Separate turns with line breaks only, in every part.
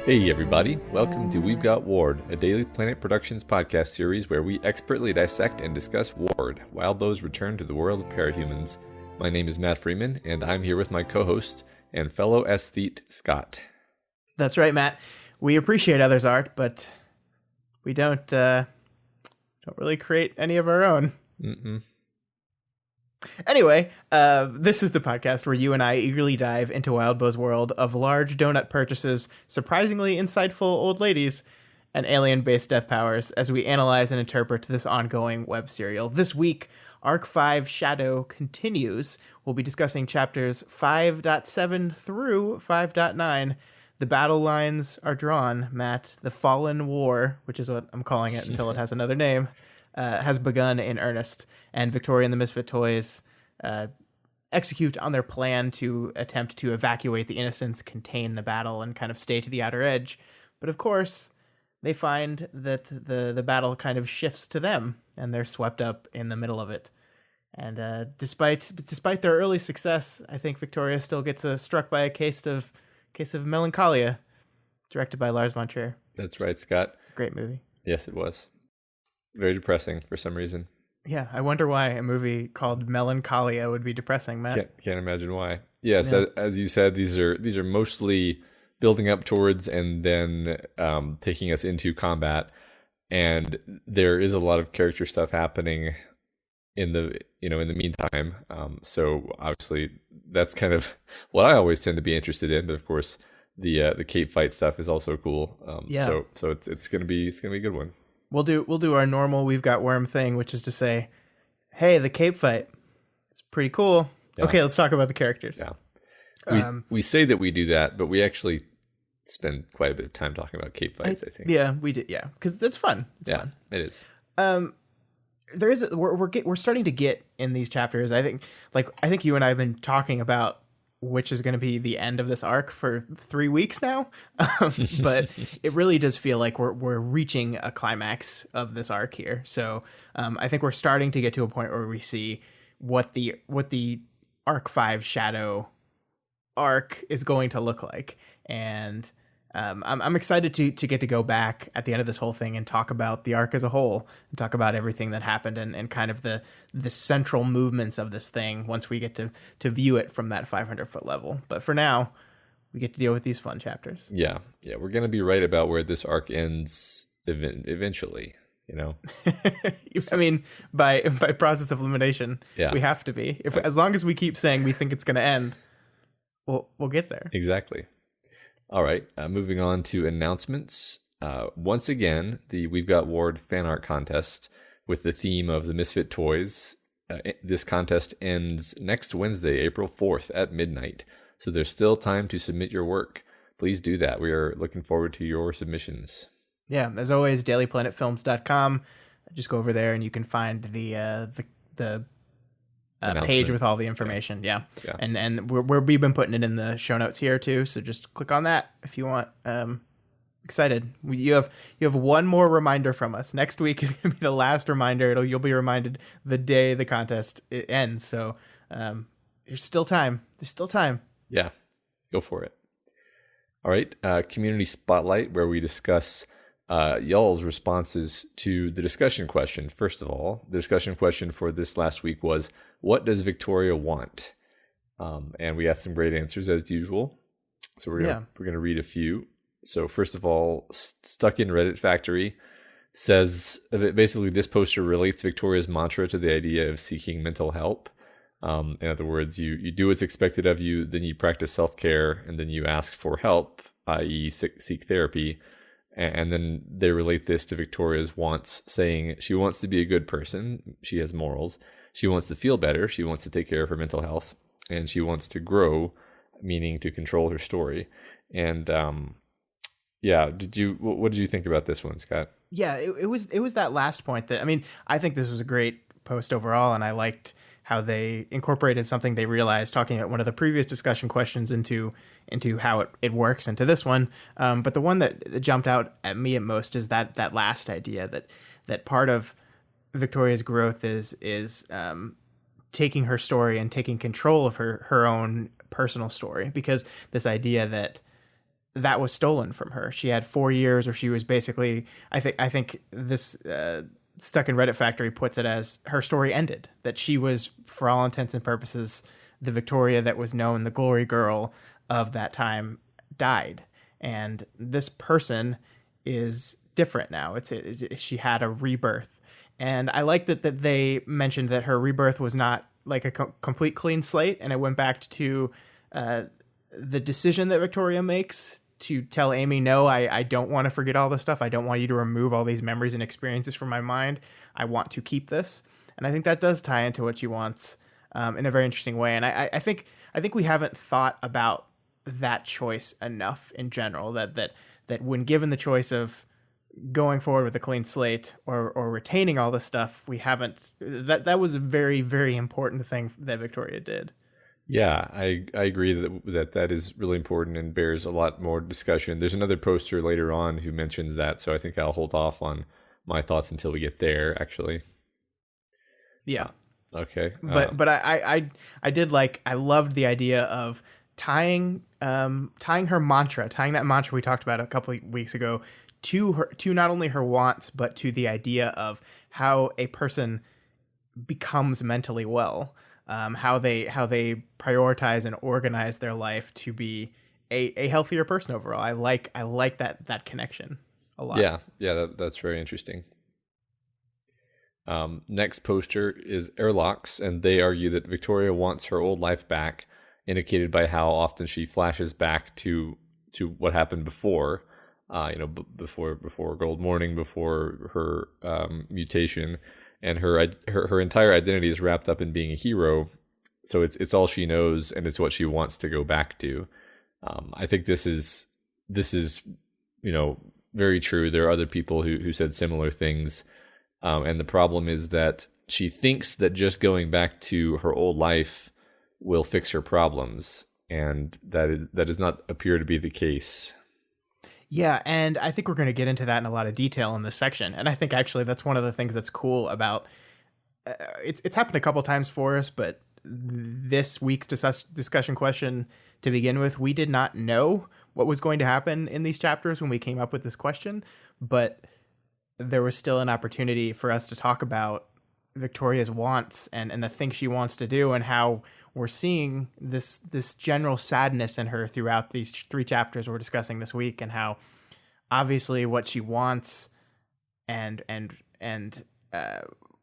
Hey everybody, welcome to We've Got Ward, a Daily Planet Productions podcast series where we expertly dissect and discuss Ward, Wildbow's return to the world of parahumans. My name is Matt Freeman, and I'm here with my co-host and fellow aesthete, Scott.
That's right, Matt. We appreciate others' art, but we don't really create any of our own.
Mm-mm.
Anyway, this is the podcast where you and I eagerly dive into Wildbow's world of large donut purchases, surprisingly insightful old ladies, and alien-based death powers as we analyze and interpret this ongoing web serial. This week, Arc 5 Shadow continues. We'll be discussing chapters 5.7 through 5.9. The battle lines are drawn, Matt. The Fallen War, which is what I'm calling it until it has another name, has begun in earnest, and Victoria and the Misfit Toys execute on their plan to attempt to evacuate the innocents, contain the battle, and kind of stay to the outer edge. But of course, they find that the battle kind of shifts to them, and they're swept up in the middle of it. And despite their early success, I think Victoria still gets struck by a case of Melancholia, directed by Lars Von Trier.
That's right, Scott.
It's a great movie.
Yes, it was. Very depressing for some reason.
Yeah, I wonder why a movie called Melancholia would be depressing, Matt.
Can't imagine why. Yes, yeah. As you said, these are mostly building up towards and then taking us into combat, and there is a lot of character stuff happening in the meantime. So obviously that's kind of what I always tend to be interested in, but of course the cape fight stuff is also cool. So it's gonna be a good one.
We'll do our normal We've Got Worm thing, which is to say, hey, the cape fight, it's pretty cool. Yeah. Okay, let's talk about the characters.
Yeah, we say that we do that, but we actually spend quite a bit of time talking about cape fights. I think.
Yeah, we did. Yeah, because it's fun. It's fun.
It is.
There is we're starting to get in these chapters. I think you and I have been talking about which is going to be the end of this arc for 3 weeks now. But it really does feel like we're reaching a climax of this arc here. So I think we're starting to get to a point where we see what the Arc 5 Shadow arc is going to look like. And I'm excited to get to go back at the end of this whole thing and talk about the arc as a whole and talk about everything that happened and kind of the central movements of this thing once we get to view it from that 500-foot level. But for now, we get to deal with these fun chapters.
Yeah. We're going to be right about where this arc ends eventually, you know?
I mean, by process of elimination,
yeah.
We have to be. As long as we keep saying we think it's going to end, we'll get there.
Exactly. All right, moving on to announcements. Once again, the We've Got Ward fan art contest with the theme of the Misfit Toys. This contest ends next Wednesday, April 4th at midnight. So there's still time to submit your work. Please do that. We are looking forward to your submissions.
Yeah, as always, dailyplanetfilms.com. Just go over there and you can find the page with all the information. Yeah. And we've been putting it in the show notes here too, so just click on that if you want. Excited. You have one more reminder from us. Next week is going to be the last reminder. You'll be reminded the day the contest ends. So there's still time.
Yeah, go for it. All right, community spotlight, where we discuss y'all's responses to the discussion question. First of all, the discussion question for this last week was, what does Victoria want? And we had some great answers as usual. So we're gonna read a few. So first of all, Stuck in Reddit Factory says basically this poster relates Victoria's mantra to the idea of seeking mental help. In other words, you do what's expected of you, then you practice self-care, and then you ask for help, i.e. seek therapy. And then they relate this to Victoria's wants, saying she wants to be a good person. She has morals. She wants to feel better. She wants to take care of her mental health. And she wants to grow, meaning to control her story. And what did you think about this one, Scott?
Yeah, it was that last point that, I mean, I think this was a great post overall, and I liked how they incorporated something they realized talking about one of the previous discussion questions into how it works into this one. But the one that jumped out at me at most is that last idea that part of Victoria's growth is taking her story and taking control of her own personal story, because this idea that that was stolen from her. She had 4 years where she was basically, I think this Stuck in Reddit Factory puts it as her story ended, that she was, for all intents and purposes, the Victoria that was known, the glory girl of that time, died. And this person is different now. She had a rebirth. And I like that they mentioned that her rebirth was not like a complete clean slate, and it went back to the decision that Victoria makes to tell Amy, no, I don't want to forget all this stuff. I don't want you to remove all these memories and experiences from my mind. I want to keep this. And I think that does tie into what she wants in a very interesting way. And I think we haven't thought about that choice enough in general, that when given the choice of going forward with a clean slate or retaining all this stuff, we haven't, that was a very, very important thing that Victoria did.
Yeah, I agree that is really important and bears a lot more discussion. There's another poster later on who mentions that, so I think I'll hold off on my thoughts until we get there, actually.
Yeah.
Okay.
But I did I loved the idea of tying her mantra, tying that mantra we talked about a couple of weeks ago to not only her wants, but to the idea of how a person becomes mentally well. How they prioritize and organize their life to be a healthier person overall. I like that connection a lot.
Yeah, that's very interesting. Next poster is Airlocks, and they argue that Victoria wants her old life back, indicated by how often she flashes back to what happened before. Before Gold Morning, before her mutation. And her entire identity is wrapped up in being a hero, so it's all she knows, and it's what she wants to go back to. I think this is very true. There are other people who said similar things, and the problem is that she thinks that just going back to her old life will fix her problems, and that does not appear to be the case.
Yeah, and I think we're going to get into that in a lot of detail in this section. And I think actually that's one of the things that's cool about it's happened a couple times for us, but this week's discussion question to begin with, we did not know what was going to happen in these chapters when we came up with this question, but there was still an opportunity for us to talk about Victoria's wants and the things she wants to do, and how we're seeing this general sadness in her throughout these 3 chapters we're discussing this week, and how obviously what she wants and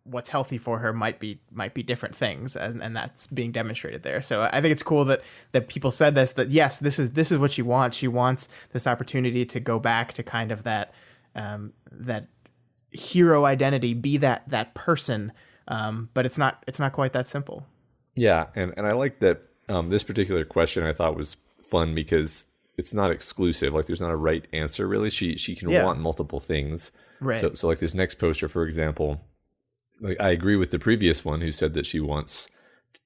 what's healthy for her might be different things, and that's being demonstrated there. So I think it's cool that people said this, that yes, this is what she wants. She wants this opportunity to go back to kind of that hero identity, be that person, but it's not quite that simple.
Yeah, and I like that this particular question I thought was fun because it's not exclusive. Like, there's not a right answer, really. She can want multiple things.
Right.
So like this next poster, for example, like I agree with the previous one who said that she wants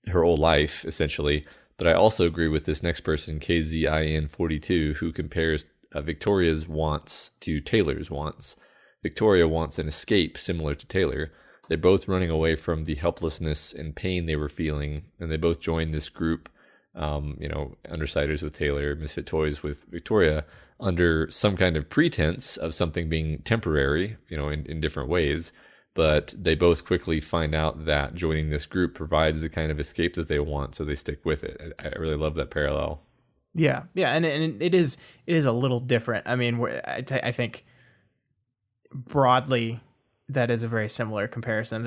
her old life, essentially. But I also agree with this next person, KZIN42, who compares Victoria's wants to Taylor's wants. Victoria wants an escape similar to Taylor. They're both running away from the helplessness and pain they were feeling, and they both joined this group, Undersiders with Taylor, Misfit Toys with Victoria, under some kind of pretense of something being temporary, in different ways. But they both quickly find out that joining this group provides the kind of escape that they want, so they stick with it. I really love that parallel.
Yeah, and it is a little different. I mean, I think broadly that is a very similar comparison.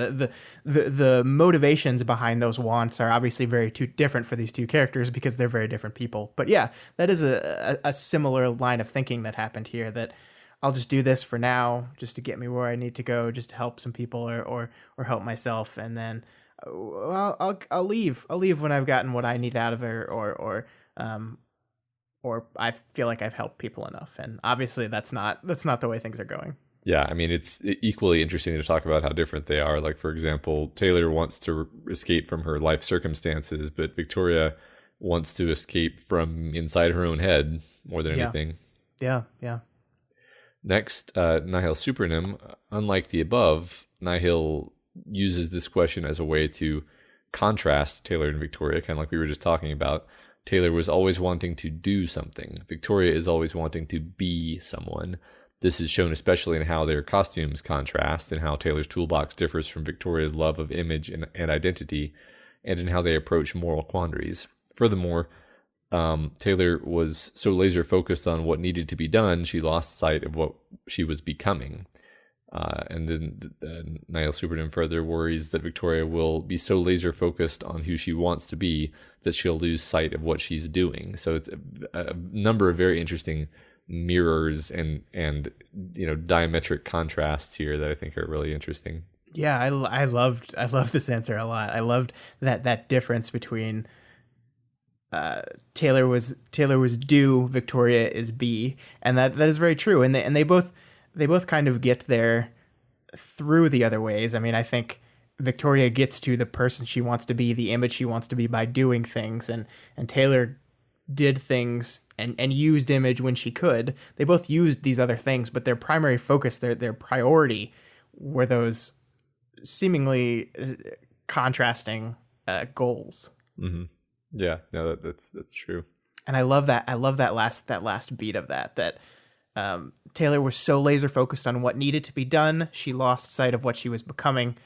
The motivations behind those wants are obviously very different for these two characters because they're very different people. But yeah, that is a similar line of thinking that happened here, that I'll just do this for now just to get me where I need to go, just to help some people or help myself, and then I'll leave when I've gotten what I need out of it, or I feel like I've helped people enough. And obviously that's not the way things are going.
Yeah, I mean, it's equally interesting to talk about how different they are. Like, for example, Taylor wants to escape from her life circumstances, but Victoria wants to escape from inside her own head more than anything.
Yeah.
Next, Nihil Supernim. Unlike the above, Nihil uses this question as a way to contrast Taylor and Victoria, kind of like we were just talking about, Taylor was always wanting to do something. Victoria is always wanting to be someone. This is shown especially in how their costumes contrast and how Taylor's toolbox differs from Victoria's love of image and identity, and in how they approach moral quandaries. Furthermore, Taylor was so laser focused on what needed to be done, she lost sight of what she was becoming. And then Niall Superden further worries that Victoria will be so laser focused on who she wants to be that she'll lose sight of what she's doing. So it's a number of very interesting mirrors and diametric contrasts here that I think are really interesting.
Yeah, I loved this answer a lot. I loved that difference between Taylor was do, Victoria is be, and that is very true. And they both kind of get there through the other ways. I mean, I think Victoria gets to the person she wants to be, the image she wants to be, by doing things, and Taylor did things and used image when she could. They both used these other things, but their primary focus, their priority, were those seemingly contrasting goals.
Mm-hmm. Yeah, no, that's true.
And I love that. I love that last beat of that. Taylor was so laser focused on what needed to be done, she lost sight of what she was becoming.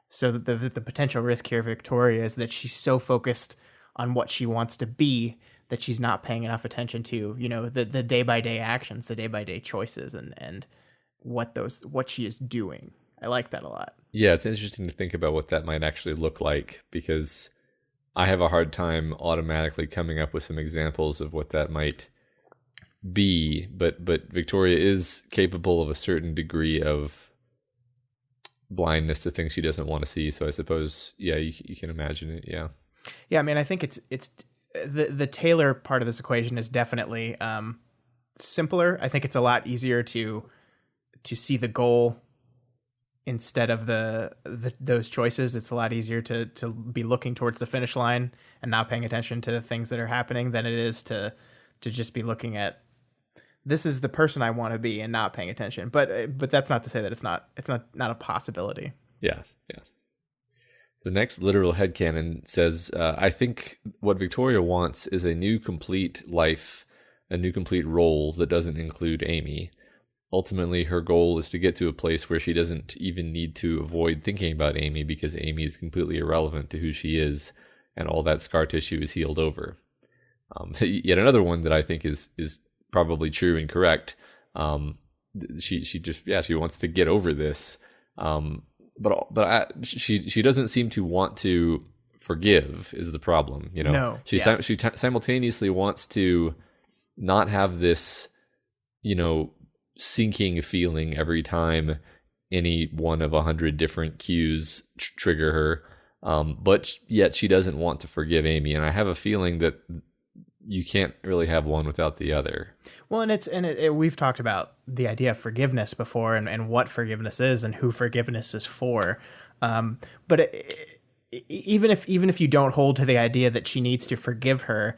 So that the potential risk here, Victoria, is that she's so focused on what she wants to be that she's not paying enough attention to, the day by day actions, the day by day choices, and what she is doing. I like that a lot.
Yeah, it's interesting to think about what that might actually look like, because I have a hard time automatically coming up with some examples of what that might be, but Victoria is capable of a certain degree of blindness to things she doesn't want to see. So I suppose, yeah, you can imagine it. Yeah.
Yeah. I mean, I think it's the Taylor part of this equation is definitely simpler. I think it's a lot easier to see the goal instead of those choices. It's a lot easier to be looking towards the finish line and not paying attention to the things that are happening than it is to just be looking at, this is the person I want to be, and not paying attention. But that's not to say that it's not a possibility.
Yeah. The next literal headcanon says, I think what Victoria wants is a new complete life, a new complete role that doesn't include Amy. Ultimately, her goal is to get to a place where she doesn't even need to avoid thinking about Amy, because Amy is completely irrelevant to who she is, and all that scar tissue is healed over. Yet another one that I think is probably true and correct. She wants to get over this, but she doesn't seem to want to forgive. Is the problem?
No,
she simultaneously wants to not have this, sinking feeling every time any one of 100 different cues trigger her, but yet she doesn't want to forgive Amy, and I have a feeling that you can't really have one without the other.
Well, and we've talked about the idea of forgiveness before, and what forgiveness is and who forgiveness is for. But even if you don't hold to the idea that she needs to forgive her,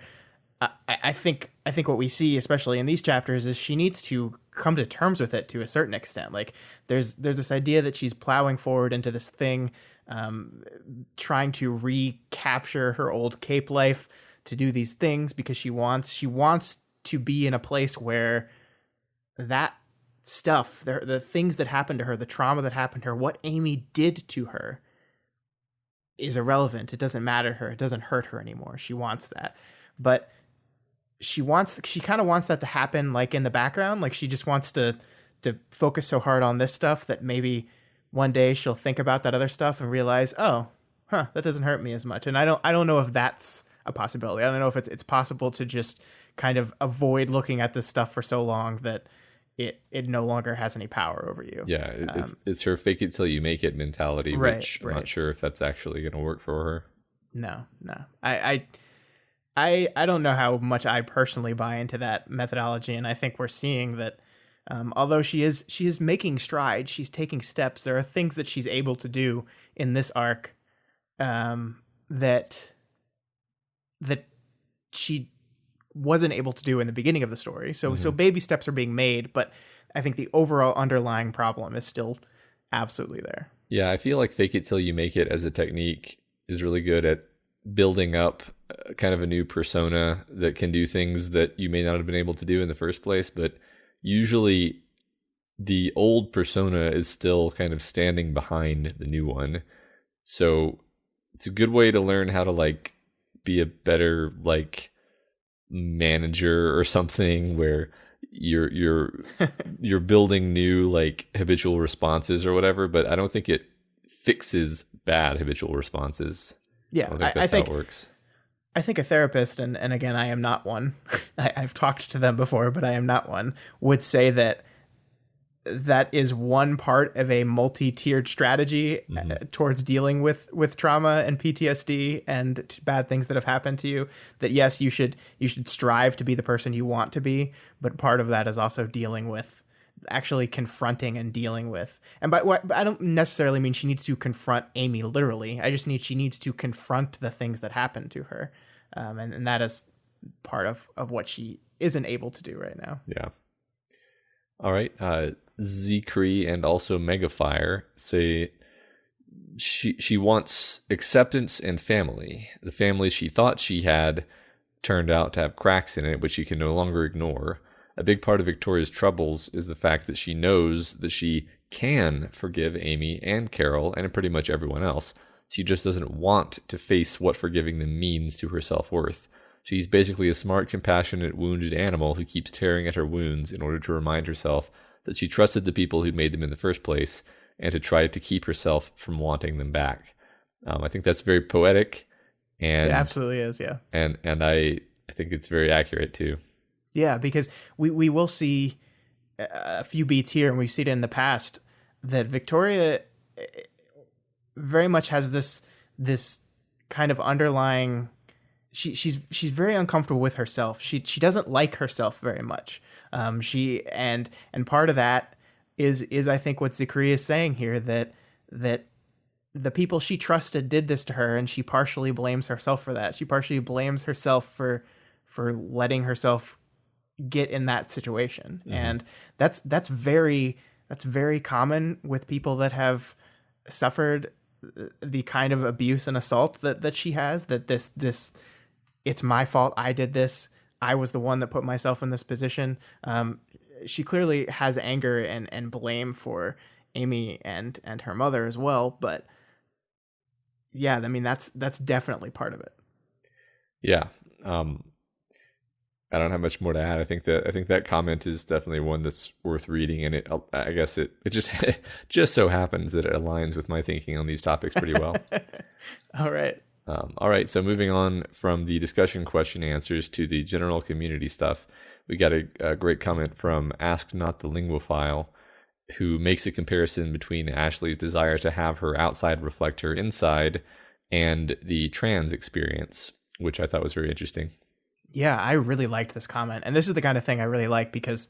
I think what we see, especially in these chapters, is she needs to come to terms with it to a certain extent. Like there's this idea that she's plowing forward into this thing, trying to recapture her old Cape life, to do these things because she wants to be in a place where that stuff, the things that happened to her, the trauma that happened to her, what Amy did to her, is irrelevant. It doesn't matter to her. It doesn't hurt her anymore. She wants that. But she kind of wants that to happen like in the background. Like she just wants to focus so hard on this stuff that maybe one day she'll think about that other stuff and realize, that doesn't hurt me as much. And I don't know if that's a possibility. I don't know if it's possible to just kind of avoid looking at this stuff for so long that it no longer has any power over you.
Yeah, it's her fake it till you make it mentality, which I'm not sure if that's actually going to work for her.
No. I don't know how much I personally buy into that methodology, and I think we're seeing that although she is making strides, she's taking steps. There are things that she's able to do in this arc that she wasn't able to do in the beginning of the story. So baby steps are being made, but I think the overall underlying problem is still absolutely there.
Yeah, I feel like fake it till you make it as a technique is really good at building up kind of a new persona that can do things that you may not have been able to do in the first place. But usually the old persona is still kind of standing behind the new one. So it's a good way to learn how to like be a better like manager or something, where you're building new like habitual responses or whatever. But I don't think it fixes bad habitual responses.
Yeah,
I don't think that's how it works.
I think a therapist, and again, I am not one. I've talked to them before, but I am not one, would say that is one part of a multi-tiered strategy towards dealing with trauma and PTSD and bad things that have happened to you. That yes, you should strive to be the person you want to be, but part of that is also dealing with, actually confronting and dealing with. And by what I don't necessarily mean she needs to confront Amy literally. I just she needs to confront the things that happened to her, and that is part of what she isn't able to do right now.
Yeah. All right. Zekri and also Megafire say she wants acceptance and family. The family she thought she had turned out to have cracks in it, which she can no longer ignore. A big part of Victoria's troubles is the fact that she knows that she can forgive Amy and Carol and pretty much everyone else. She just doesn't want to face what forgiving them means to her self-worth. She's basically a smart, compassionate, wounded animal who keeps tearing at her wounds in order to remind herself that she trusted the people who made them in the first place and to try to keep herself from wanting them back. I think that's very poetic. And
it absolutely is, yeah.
And I think it's very accurate too.
Yeah, because we will see a few beats here, and we've seen it in the past, that Victoria very much has this kind of underlying. She's very uncomfortable with herself. She doesn't like herself very much. And part of that is I think what Zekri is saying here, that the people she trusted did this to her, and she partially blames herself for that. She partially blames herself for letting herself get in that situation. Mm-hmm. And that's very common with people that have suffered the kind of abuse and assault that she has, that this it's my fault, I did this, I was the one that put myself in this position. She clearly has anger and blame for Amy and her mother as well, but yeah, I mean that's definitely part of it.
Yeah. I don't have much more to add. I think that comment is definitely one that's worth reading, and I guess it just so happens that it aligns with my thinking on these topics pretty well.
All right.
All right. So moving on from the discussion question answers to the general community stuff, we got a great comment from Ask Not the Linguophile, who makes a comparison between Ashley's desire to have her outside reflect her inside and the trans experience, which I thought was very interesting.
Yeah, I really liked this comment. And this is the kind of thing I really like, because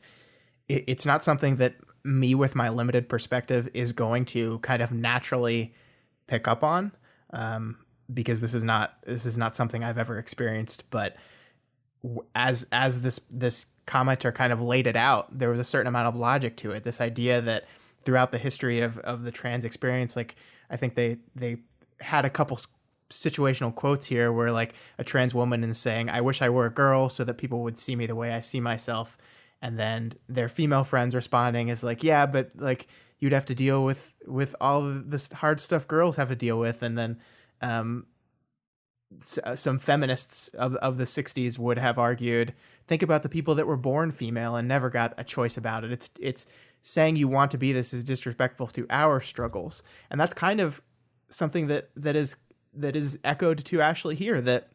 it's not something that me with my limited perspective is going to kind of naturally pick up on, because this is not something I've ever experienced. But as this commenter kind of laid it out, there was a certain amount of logic to it. This idea that throughout the history of the trans experience, like I think they had a couple situational quotes here where like a trans woman is saying, I wish I were a girl so that people would see me the way I see myself. And then their female friends responding is like, yeah, but like you'd have to deal with all of this hard stuff girls have to deal with. And then some feminists of the 60s would have argued, think about the people that were born female and never got a choice about it. It's saying you want to be this is disrespectful to our struggles. And that's kind of something that is echoed to Ashley here, that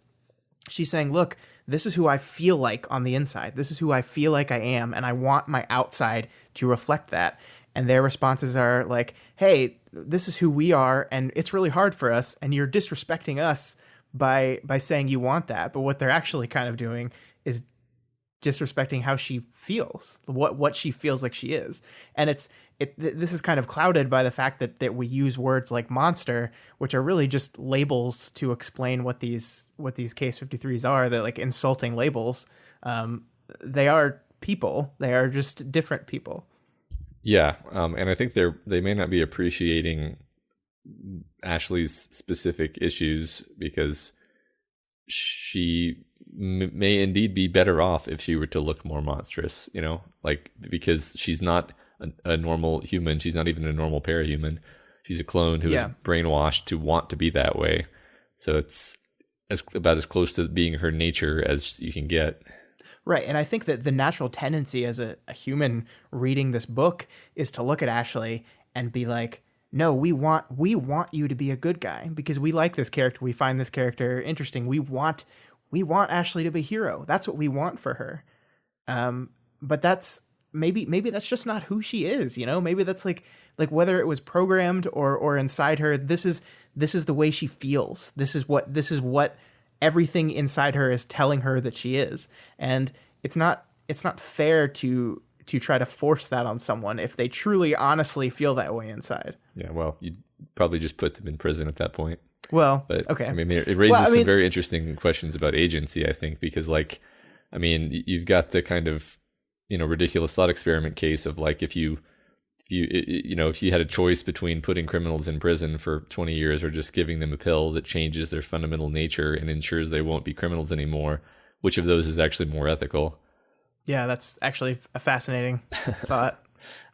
she's saying, look, this is who I feel like on the inside. This is who I feel like I am, and I want my outside to reflect that. And their responses are like, hey, this is who we are, and it's really hard for us, and you're disrespecting us by saying you want that. But what they're actually kind of doing is disrespecting how she feels, what she feels like she is. And this is kind of clouded by the fact that we use words like monster, which are really just labels to explain what these case 53s are. They're like insulting labels. They are people. They are just different people.
Yeah. And I think they may not be appreciating Ashley's specific issues, because she may indeed be better off if she were to look more monstrous, like, because she's not a normal human. She's not even a normal parahuman. She's a clone who is brainwashed to want to be that way. So it's about as close to being her nature as you can get.
Right. And I think that the natural tendency as a human reading this book is to look at Ashley and be like, no, we want you to be a good guy because we like this character. We find this character interesting. We want Ashley to be a hero. That's what we want for her. But that's maybe that's just not who she is. Maybe that's like whether it was programmed or inside her, this is the way she feels. This is what everything inside her is telling her that she is. And it's not fair to try to force that on someone if they truly honestly feel that way inside.
Yeah, well, you'd probably just put them in prison at that point.
Well,
but
okay.
I mean, it raises some very interesting questions about agency, I think, because you've got the kind of, ridiculous thought experiment case of like, if you had a choice between putting criminals in prison for 20 years or just giving them a pill that changes their fundamental nature and ensures they won't be criminals anymore, which of those is actually more ethical?
Yeah, that's actually a fascinating thought.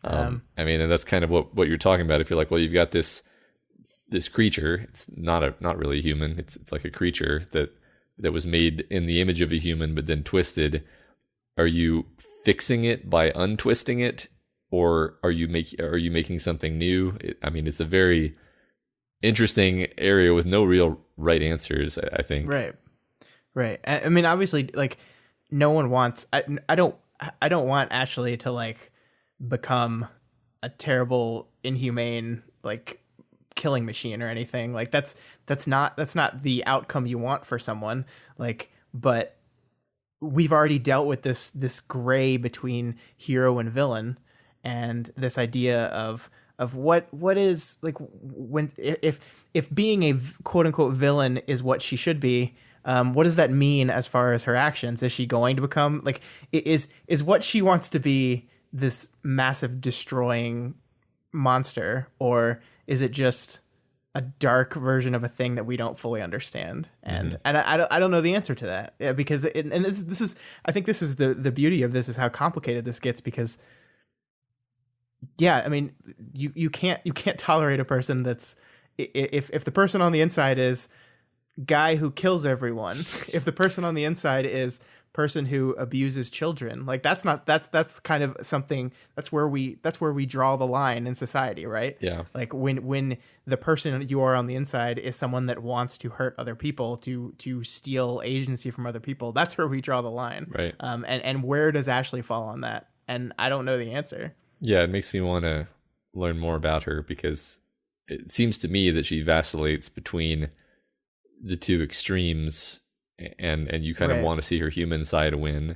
And that's kind of what you're talking about. If you're like, well, you've got this creature, it's not really a human. It's like a creature that was made in the image of a human, but then twisted. Are you fixing it by untwisting it? Or are you making something new? It's a very interesting area with no real right answers, I think.
Right. I mean, obviously, like, no one wants. I don't want Ashley to like become a terrible, inhumane, like, killing machine or anything. Like, that's not the outcome you want for someone. Like, but we've already dealt with this gray between hero and villain. And this idea of what is like when if being a quote unquote villain is what she should be, what does that mean as far as her actions? Is she going to become like is what she wants to be this massive destroying monster, or is it just a dark version of a thing that we don't fully understand? And I don't know the answer to that, because this is I think this is the beauty of this, is how complicated this gets, because. Yeah, I mean, you can't tolerate a person that's if the person on the inside is guy who kills everyone, if the person on the inside is person who abuses children, like that's kind of something that's where we draw the line in society, right?
Yeah.
Like when the person you are on the inside is someone that wants to hurt other people, to steal agency from other people, that's where we draw the line.
Right.
And where does Ashley fall on that? And I don't know the answer.
Yeah, it makes me want to learn more about her, because it seems to me that she vacillates between the two extremes, and you kind of want to see her human side win.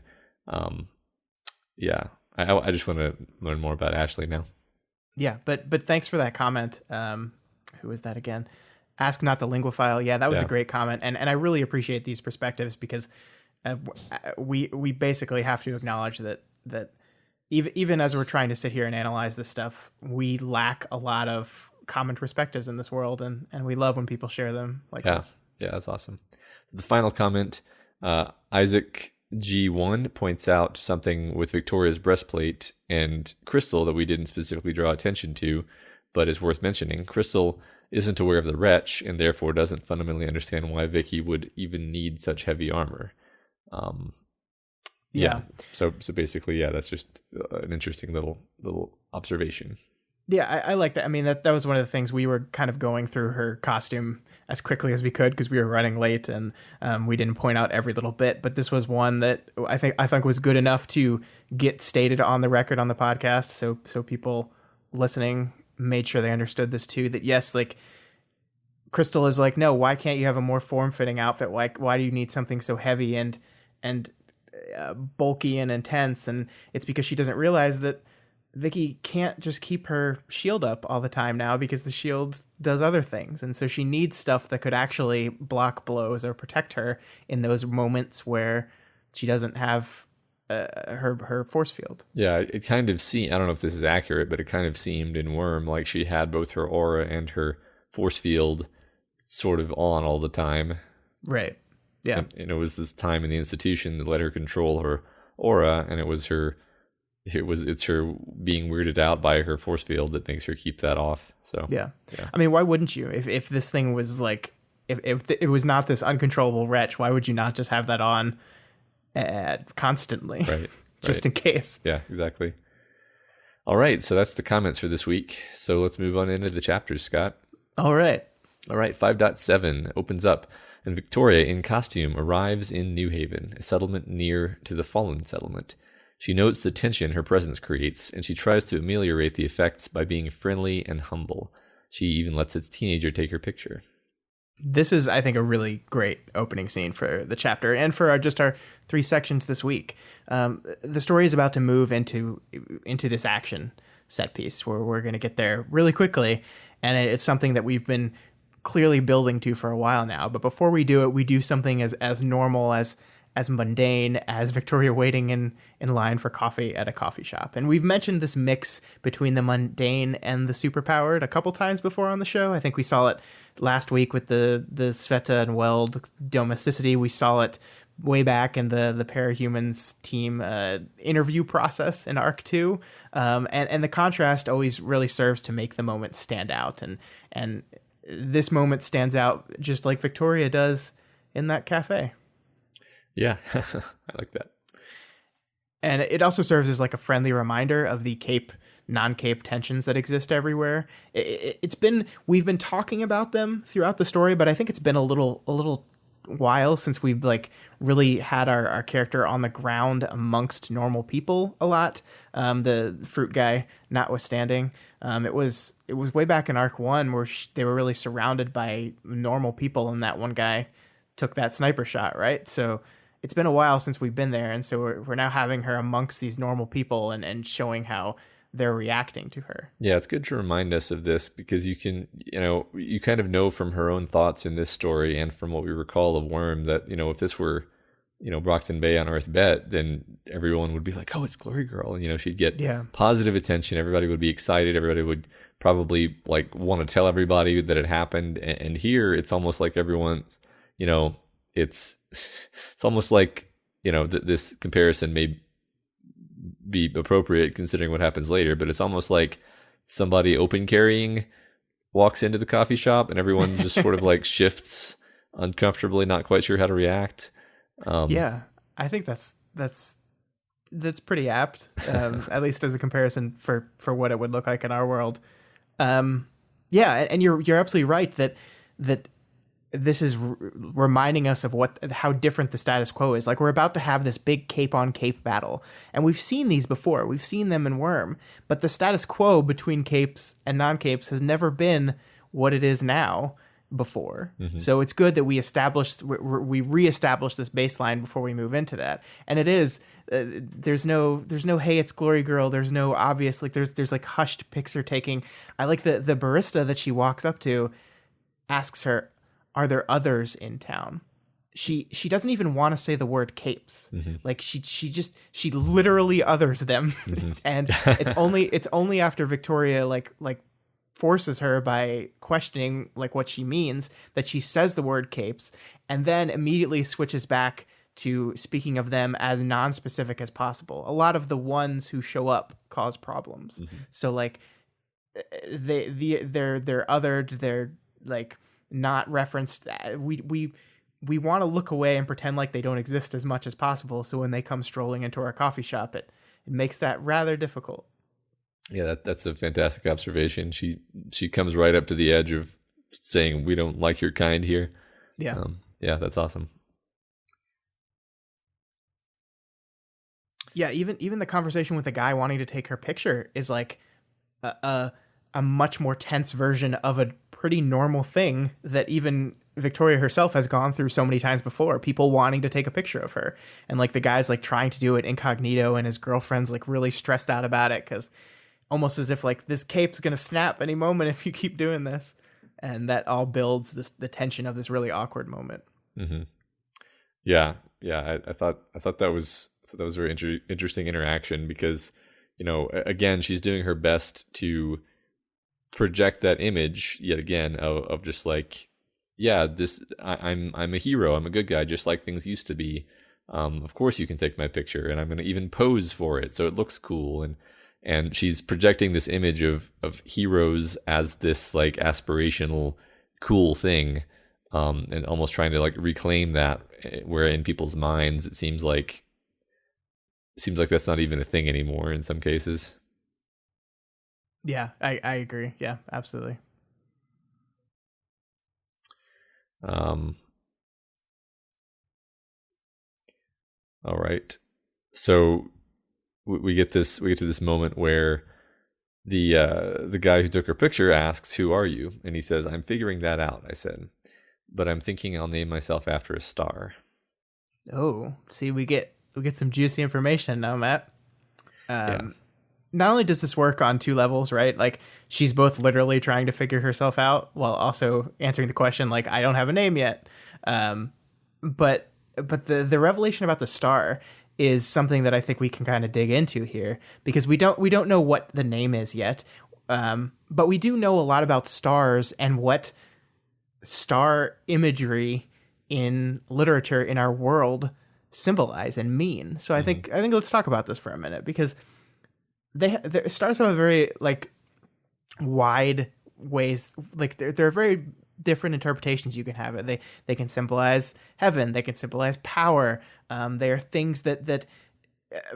Yeah, I just want to learn more about Ashley now.
Yeah, but thanks for that comment. Who is that again? Ask Not the Linguophile. Yeah, that was a great comment, and I really appreciate these perspectives, because we basically have to acknowledge that. Even as we're trying to sit here and analyze this stuff, we lack a lot of common perspectives in this world, and we love when people share them like this.
Yeah, that's awesome. The final comment, Isaac G1 points out something with Victoria's breastplate and Crystal that we didn't specifically draw attention to, but is worth mentioning. Crystal isn't aware of the wretch, and therefore doesn't fundamentally understand why Vicky would even need such heavy armor. Yeah. So basically, that's just an interesting little observation.
Yeah, I like that. I mean, that was one of the things. We were kind of going through her costume as quickly as we could because we were running late, and we didn't point out every little bit. But this was one that I think was good enough to get stated on the record on the podcast, so people listening made sure they understood this too. That yes, like Crystal is like, no, why can't you have a more form-fitting outfit? Why do you need something so heavy and bulky and intense? And it's because she doesn't realize that Vicky can't just keep her shield up all the time now, because the shield does other things, and so she needs stuff that could actually block blows or protect her in those moments where she doesn't have her force field.
Yeah, it kind of seemed, I don't know if this is accurate, but it kind of seemed in Worm like she had both her aura and her force field sort of on all the time.
Right. Yeah.
And it was this time in the institution that let her control her aura, and it's her being weirded out by her force field that makes her keep that off. So
yeah. I mean, why wouldn't you? If this thing was like, if it was not this uncontrollable wretch, why would you not just have that on constantly?
Right.
Just in case.
Yeah, exactly. All right, so that's the comments for this week. So let's move on into the chapters, Scott.
All right.
5.7 opens up, and Victoria, in costume, arrives in New Haven, a settlement near to the fallen settlement. She notes the tension her presence creates, and she tries to ameliorate the effects by being friendly and humble. She even lets its teenager take her picture.
This is, I think, a really great opening scene for the chapter and for our 3 sections this week. The story is about to move into this action set piece where we're going to get there really quickly, and it's something that we've been clearly building to for a while now. But before we do it, we do something as normal, as mundane as Victoria waiting in line for coffee at a coffee shop. And we've mentioned this mix between the mundane and the superpowered a couple times before on the show. I think we saw it last week with the Sveta and Weld domesticity. We saw it way back in the Parahumans team interview process in Arc 2. And the contrast always really serves to make the moment stand out. And this moment stands out just like Victoria does in that cafe.
Yeah, I like that.
And it also serves as like a friendly reminder of the cape, non-cape tensions that exist everywhere. We've been talking about them throughout the story, but I think it's been a little while since we've like really had our character on the ground amongst normal people a lot. The fruit guy notwithstanding. It was way back in Arc 1 where they were really surrounded by normal people, and that one guy took that sniper shot, right? So it's been a while since we've been there, and so we're now having her amongst these normal people and showing how they're reacting to her.
Yeah, it's good to remind us of this because you kind of know from her own thoughts in this story and from what we recall of Worm that, if this were, Brockton Bay on Earth Bet, then everyone would be like, oh, it's Glory Girl. She'd get positive attention. Everybody would be excited. Everybody would probably like want to tell everybody that it happened. And here it's almost like everyone's, it's almost like, this comparison may be appropriate considering what happens later, but it's almost like somebody open carrying walks into the coffee shop and everyone just sort of like shifts uncomfortably, not quite sure how to react.
Yeah, I think that's pretty apt, at least as a comparison for what it would look like in our world. Yeah, and you're absolutely right that this is reminding us of how different the status quo is. Like, we're about to have this big cape on cape battle, and we've seen these before. We've seen them in Worm, but the status quo between capes and non-capes has never been what it is now before. Mm-hmm. So it's good that we reestablish this baseline before we move into that. And it is there's no hey, it's Glory Girl. There's no obvious like there's like hushed picture taking. I like the barista that she walks up to, asks her, are there others in town? She doesn't even want to say the word capes. Mm-hmm. Like she literally others them. Mm-hmm. And it's only after Victoria like forces her by questioning like what she means that she says the word capes, and then immediately switches back to speaking of them as non-specific as possible. A lot of the ones who show up cause problems. Mm-hmm. So like they're othered, they're like not referenced. We want to look away and pretend like they don't exist as much as possible. So when they come strolling into our coffee shop, it makes that rather difficult.
Yeah, that's a fantastic observation. She comes right up to the edge of saying, we don't like your kind here.
Yeah.
Yeah, that's awesome.
Yeah, even the conversation with the guy wanting to take her picture is like a much more tense version of a pretty normal thing that even Victoria herself has gone through so many times before. People wanting to take a picture of her, and like the guy's like trying to do it incognito, and his girlfriend's like really stressed out about it because almost as if like this cape's gonna snap any moment if you keep doing this, and that all builds the tension of this really awkward moment.
Mm-hmm. Yeah. I thought that was a very interesting interaction because, again, she's doing her best to project that image yet again of just like, yeah, I'm a hero. I'm a good guy, just like things used to be. Of course you can take my picture, and I'm going to even pose for it so it looks cool. And she's projecting this image of heroes as this like aspirational, cool thing, and almost trying to like reclaim that. Where in people's minds it seems like that's not even a thing anymore in some cases.
Yeah, I agree. Yeah, absolutely.
All right. So we get to this moment where the guy who took her picture asks, "Who are you?" And he says, "I'm figuring that out," I said. "But I'm thinking I'll name myself after a star."
Oh, see, we get some juicy information now, Matt.
Yeah.
Not only does this work on two levels, right? Like she's both literally trying to figure herself out while also answering the question, like, I don't have a name yet. But the revelation about the star is something that I think we can kind of dig into here, because we don't know what the name is yet. But we do know a lot about stars and what star imagery in literature in our world symbolize and mean. So I think let's talk about this for a minute, because stars have a very like wide ways, like there are very different interpretations you can have it. They can symbolize heaven, they can symbolize power. They are things that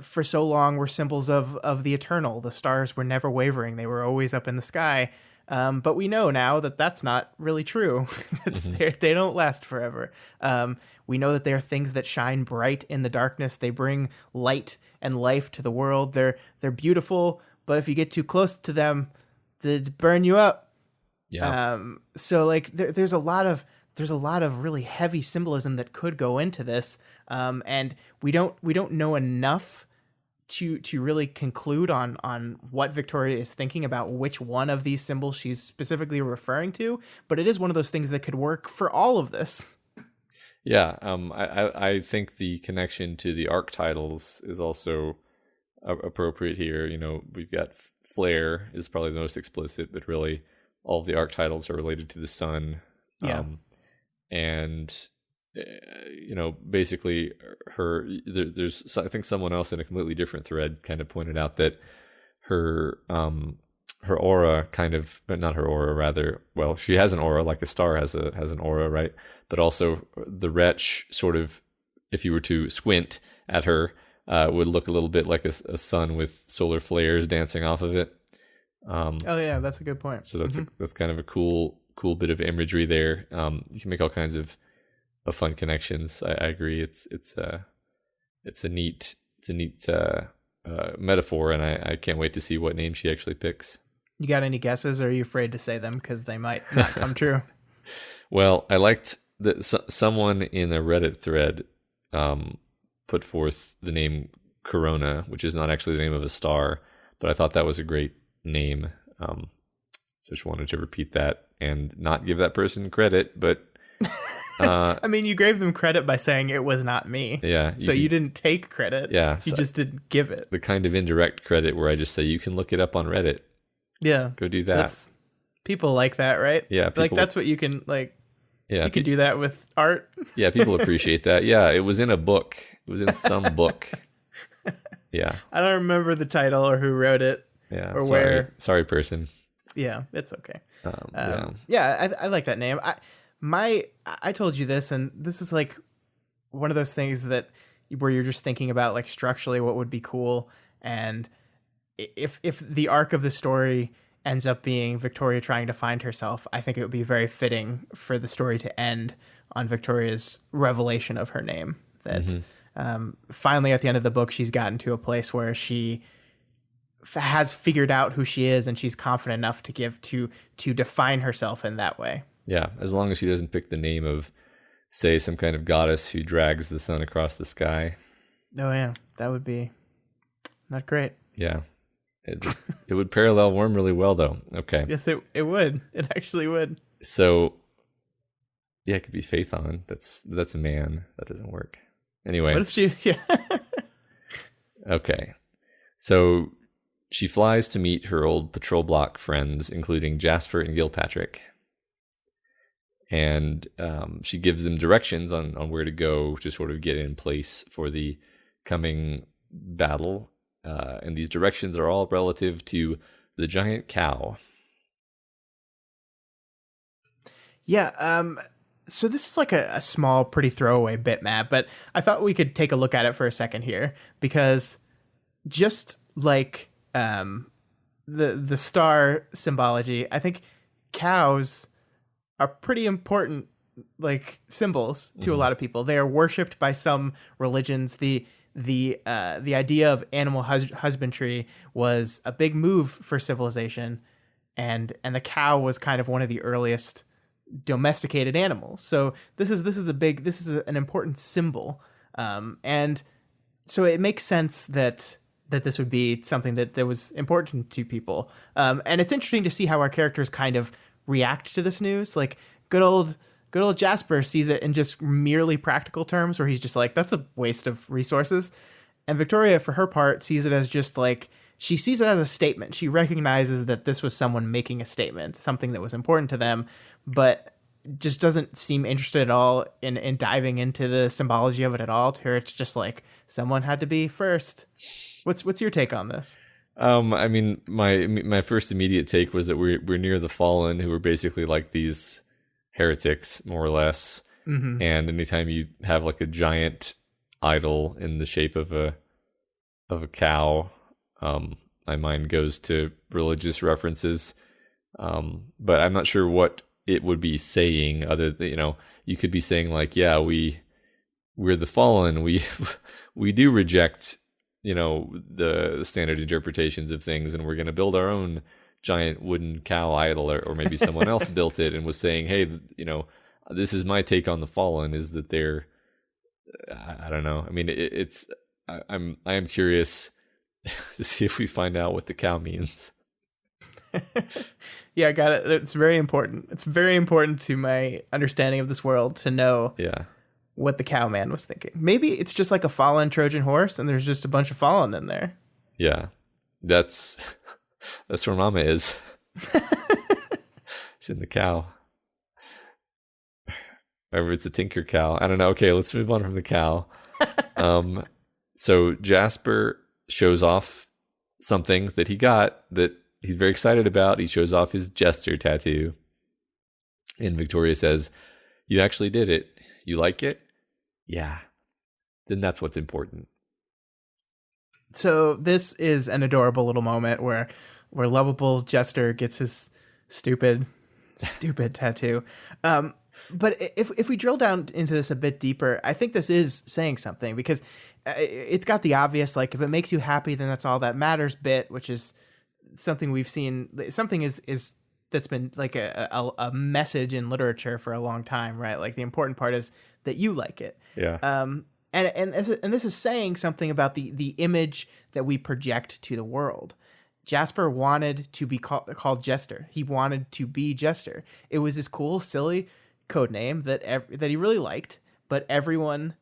for so long were symbols of the eternal. The stars were never wavering, they were always up in the sky. But we know now that that's not really true. They don't last forever. We know that they are things that shine bright in the darkness. They bring light and life to the world. They're beautiful, but if you get too close to them, they burn you up.
Yeah.
So like there's a lot of really heavy symbolism that could go into this, and we don't know enough to really conclude on what Victoria is thinking about which one of these symbols she's specifically referring to. But it is one of those things that could work for all of this.
Yeah, I think the connection to the arc titles is also appropriate here. You know, we've got Flare is probably the most explicit, but really all of the arc titles are related to the sun.
Yeah.
And you know, basically there's I think someone else in a completely different thread kind of pointed out that her aura kind of, not her aura, rather, well, she has an aura like a star has an aura, right? But also the wretch sort of, if you were to squint at her, would look a little bit like a sun with solar flares dancing off of it.
Oh yeah, that's a good point.
So that's kind of a cool bit of imagery there. You can make all kinds of fun connections. I agree. It's a neat metaphor, and I can't wait to see what name she actually picks.
You got any guesses, or are you afraid to say them because they might not come true?
Well, I liked that someone in a Reddit thread put forth the name Corona, which is not actually the name of a star, but I thought that was a great name. So just wanted to repeat that and not give that person credit, but
I mean, you gave them credit by saying it was not me.
Yeah.
You didn't take credit.
Yeah.
You just didn't give it.
The kind of indirect credit where I just say, you can look it up on Reddit.
Yeah.
Go do that.
People like that, right?
Yeah.
Like that's what you can like.
Yeah.
You can do that with art.
Yeah. People appreciate that. Yeah. It was in a book. It was in some book. Yeah.
I don't remember the title or who wrote it.
Yeah.
Or where.
Sorry, person.
Yeah. It's okay.
Yeah.
I like that name. I told you this, and this is like one of those things that where you're just thinking about like structurally what would be cool, and if the arc of the story ends up being Victoria trying to find herself, I think it would be very fitting for the story to end on Victoria's revelation of her name. That finally at the end of the book, she's gotten to a place where she has figured out who she is, and she's confident enough to define herself in that way.
Yeah, as long as she doesn't pick the name of, say, some kind of goddess who drags the sun across the sky.
Oh yeah, that would be not great.
Yeah, it would parallel Worm really well, though. Okay.
Yes, it would. It actually would.
So, yeah, it could be Phaethon. That's a man. That doesn't work. Anyway.
What if she? Yeah.
Okay. So she flies to meet her old patrol block friends, including Jasper and Gilpatrick. and she gives them directions on where to go to sort of get in place for the coming battle. And these directions are all relative to the giant cow.
Yeah, so this is like a small, pretty throwaway bit map, but I thought we could take a look at it for a second here, because just like the star symbology, I think cows are pretty important like symbols to a lot of people. They are worshipped by some religions. The idea of animal husbandry was a big move for civilization, and the cow was kind of one of the earliest domesticated animals. So this is an important symbol, and so it makes sense that this would be something that was important to people. And it's interesting to see how our characters kind of react to this news. Like good old Jasper sees it in just merely practical terms, where he's just like, that's a waste of resources. And Victoria, for her part, sees it as just like, she sees it as a statement. She recognizes that this was someone making a statement, something that was important to them, but just doesn't seem interested at all in diving into the symbology of it at all. To her, it's just like, someone had to be first. What's your take on this?
I mean, my first immediate take was that we're near the Fallen, who are basically like these heretics, more or less.
Mm-hmm.
And anytime you have like a giant idol in the shape of a cow, my mind goes to religious references. But I'm not sure what it would be saying, other than, you could be saying like, yeah, we're the Fallen. We do reject, the standard interpretations of things, and we're going to build our own giant wooden cow idol, or maybe someone else built it and was saying, hey, this is my take on the Fallen, is that they're, I don't know. I mean, I am curious to see if we find out what the cow means.
Yeah, I got it. It's very important. It's very important to my understanding of this world to know what the cow man was thinking. Maybe it's just like a fallen Trojan horse, and there's just a bunch of fallen in there.
Yeah, that's where Mama is. She's in the cow. Or it's a tinker cow. I don't know. Okay, let's move on from the cow. So Jasper shows off something that he got that he's very excited about. He shows off his jester tattoo. And Victoria says, "You actually did it. You like it? Yeah. Then that's what's important."
So this is an adorable little moment where lovable Jester gets his stupid tattoo. But if we drill down into this a bit deeper, I think this is saying something, because it's got the obvious, like, if it makes you happy, then that's all that matters bit, which is something we've seen. Something is that's been like a message in literature for a long time, right? Like, the important part is that you like it.
Yeah.
And this is saying something about the image that we project to the world. Jasper wanted to be called Jester. He wanted to be Jester. It was this cool, silly code name that he really liked, but everyone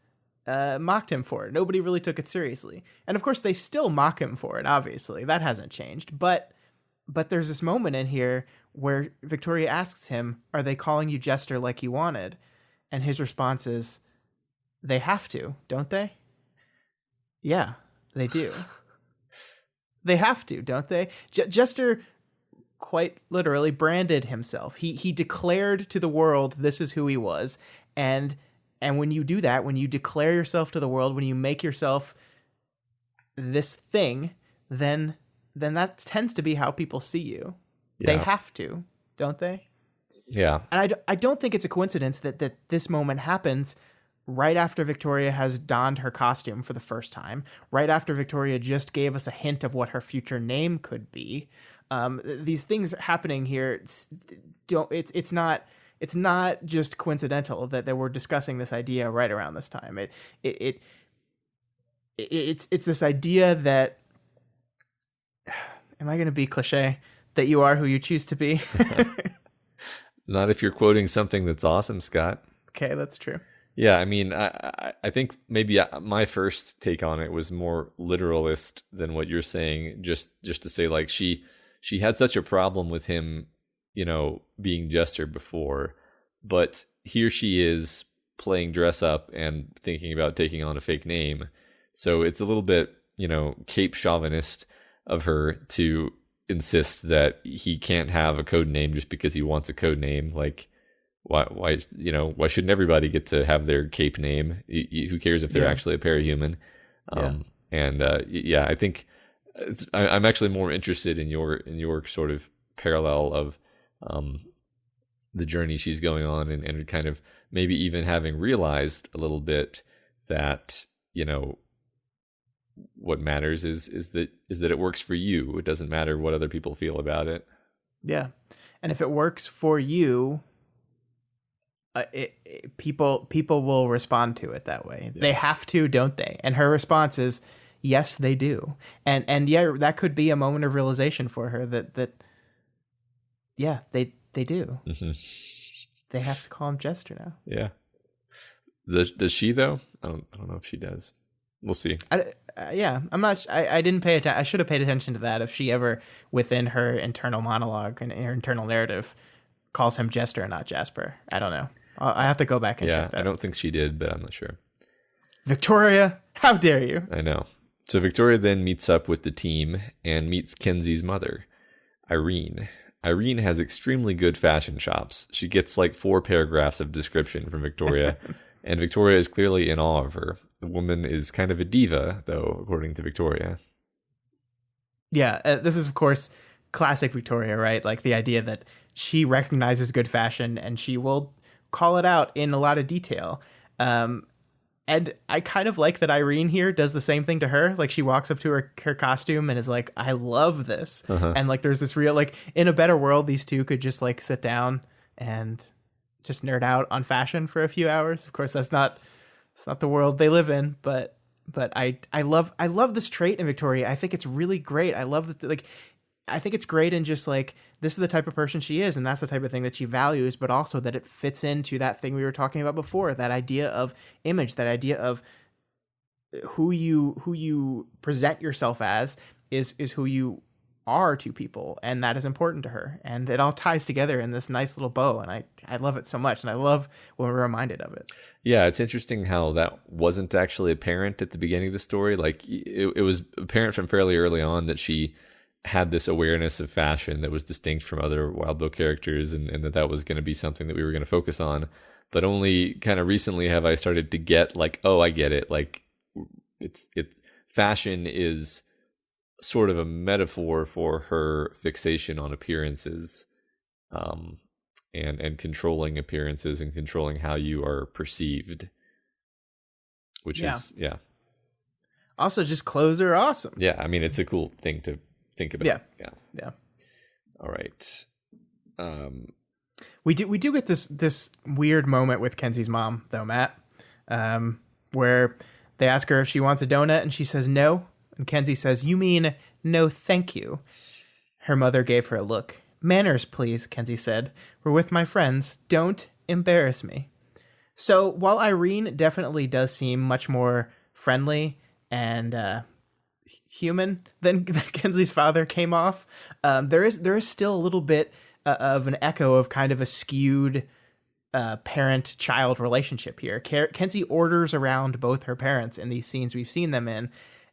mocked him for it. Nobody really took it seriously. And of course, they still mock him for it, obviously. That hasn't changed. But there's this moment in here where Victoria asks him, "Are they calling you Jester like you wanted?" And his response is, "They have to, don't they?" Yeah, they do. They have to, don't they? Jester quite literally branded himself. He declared to the world this is who he was. And when you do that, when you declare yourself to the world, when you make yourself this thing, then that tends to be how people see you. Yeah. They have to, don't they?
Yeah.
And I don't think it's a coincidence that this moment happens right after Victoria has donned her costume for the first time, right after Victoria just gave us a hint of what her future name could be. These things happening here, it's not just coincidental that we're discussing this idea right around this time. It's this idea that, am I going to be cliche, that you are who you choose to be?
Not if you're quoting something that's awesome, Scott.
Okay, that's true.
Yeah, I mean, I think maybe my first take on it was more literalist than what you're saying. Just to say, like, she had such a problem with him, being Jester before, but here she is playing dress up and thinking about taking on a fake name. So it's a little bit, Cape chauvinist of her to insist that he can't have a code name just because he wants a code name. Like, why shouldn't everybody get to have their Cape name? Who cares if they're actually a parahuman? I think I'm actually more interested in your sort of parallel of the journey she's going on, and kind of maybe even having realized a little bit that, what matters is that it works for you. It doesn't matter what other people feel about it.
Yeah. And if it works for you, people will respond to it that way. Yeah. They have to, don't they? And her response is, yes, they do. And yeah, that could be a moment of realization for her that they do. Mm-hmm. They have to call him Jester now.
Yeah. Does she though? I don't know if she does. We'll see.
I'm not. I didn't pay attention. I should have paid attention to that. If she ever, within her internal monologue and her internal narrative, calls him Jester and not Jasper. I don't know. I have to go back and check that.
I don't think she did, but I'm not sure.
Victoria, how dare you?
I know. So Victoria then meets up with the team and meets Kenzie's mother, Irene. Irene has extremely good fashion chops. She gets like 4 paragraphs of description from Victoria, and Victoria is clearly in awe of her. The woman is kind of a diva, though, according to Victoria.
Yeah, this is, of course, classic Victoria, right? Like the idea that she recognizes good fashion and she will call it out in a lot of detail. And I kind of like that Irene here does the same thing to her. Like she walks up to her costume and is like, I love this. Uh-huh. And like there's this real, like in a better world, these two could just like sit down and just nerd out on fashion for a few hours. Of course, it's not the world they live in, but I love this trait in Victoria. I think it's really great. I love that, like, I think it's great in just like, this is the type of person she is, and that's the type of thing that she values, but also that it fits into that thing we were talking about before, that idea of image, that idea of who you present yourself as is who you are to people, and that is important to her. And it all ties together in this nice little bow, and I love it so much, and I love when we're reminded of it.
Yeah, it's interesting how that wasn't actually apparent at the beginning of the story. Like it was apparent from fairly early on that she had this awareness of fashion that was distinct from other Wild Bow characters, and that was going to be something that we were going to focus on. But only kind of recently have I started to get like, oh, I get it. Like fashion is sort of a metaphor for her fixation on appearances, and controlling appearances and controlling how you are perceived, which is.
Also, just clothes are awesome.
Yeah, I mean, it's a cool thing to think about.
Yeah.
All right.
We do get this weird moment with Kenzie's mom, though, Matt, where they ask her if she wants a donut, and she says no. And Kenzie says, "You mean no thank you." Her mother gave her a look. "Manners, please," Kenzie said. "We're with my friends. Don't embarrass me." So while Irene definitely does seem much more friendly and human than Kenzie's father came off, there is still a little bit of an echo of kind of a skewed parent-child relationship here. Kenzie orders around both her parents in these scenes we've seen them in.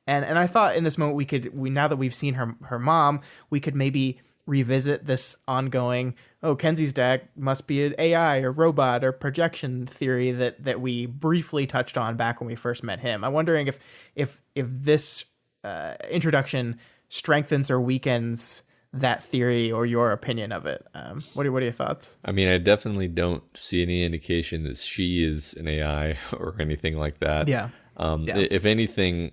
And I thought in this moment now that we've seen her mom, we could maybe revisit this ongoing, Kenzie's dad must be an AI or robot or projection theory that we briefly touched on back when we first met him. I'm wondering if this introduction strengthens or weakens that theory or your opinion of it. What are your thoughts?
I mean, I definitely don't see any indication that she is an AI or anything like that.
Yeah.
If anything,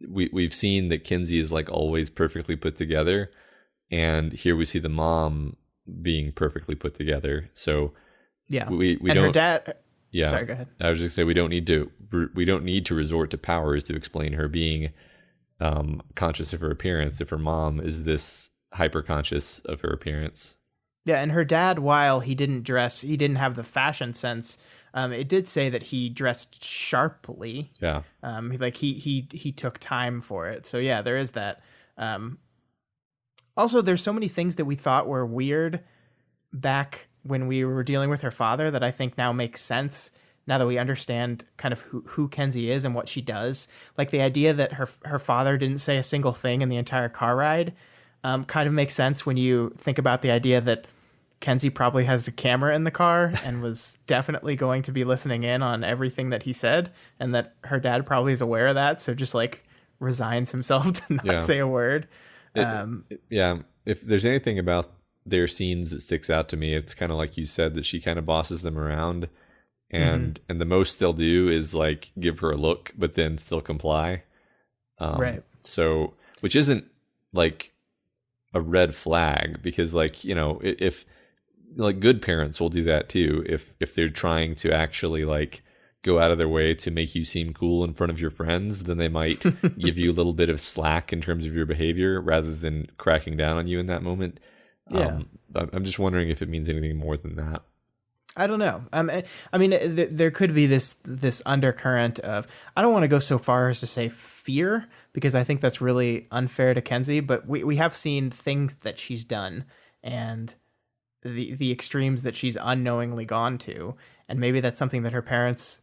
we've seen that Kenzie is like always perfectly put together, and here we see the mom being perfectly put together. So
yeah,
we
and
don't.
Her dad.
Yeah,
sorry, go ahead.
I was just gonna say we don't need to resort to powers to explain her being conscious of her appearance if her mom is this hyper conscious of her appearance.
Yeah, and her dad, while he didn't have the fashion sense. It did say that he dressed sharply.
Yeah.
He took time for it. So yeah, there is that. Also, there's so many things that we thought were weird back when we were dealing with her father that I think now makes sense now that we understand kind of who Kenzie is and what she does. Like the idea that her father didn't say a single thing in the entire car ride kind of makes sense when you think about the idea that Kenzie probably has a camera in the car and was definitely going to be listening in on everything that he said, and that her dad probably is aware of that. So just like resigns himself to not say a word.
Yeah. If there's anything about their scenes that sticks out to me, it's kind of like you said, that she kind of bosses them around, and the most they'll do is like give her a look, but then still comply.
Right.
So, which isn't like a red flag, because like, you know, if like good parents will do that too, if they're trying to actually like go out of their way to make you seem cool in front of your friends, then they might give you a little bit of slack in terms of your behavior rather than cracking down on you in that moment.
Yeah.
I'm just wondering if it means anything more than that.
I don't know. I mean, there could be this undercurrent of, I don't want to go so far as to say fear, because I think that's really unfair to Kenzie, but we have seen things that she's done and the extremes that she's unknowingly gone to. And maybe that's something that her parents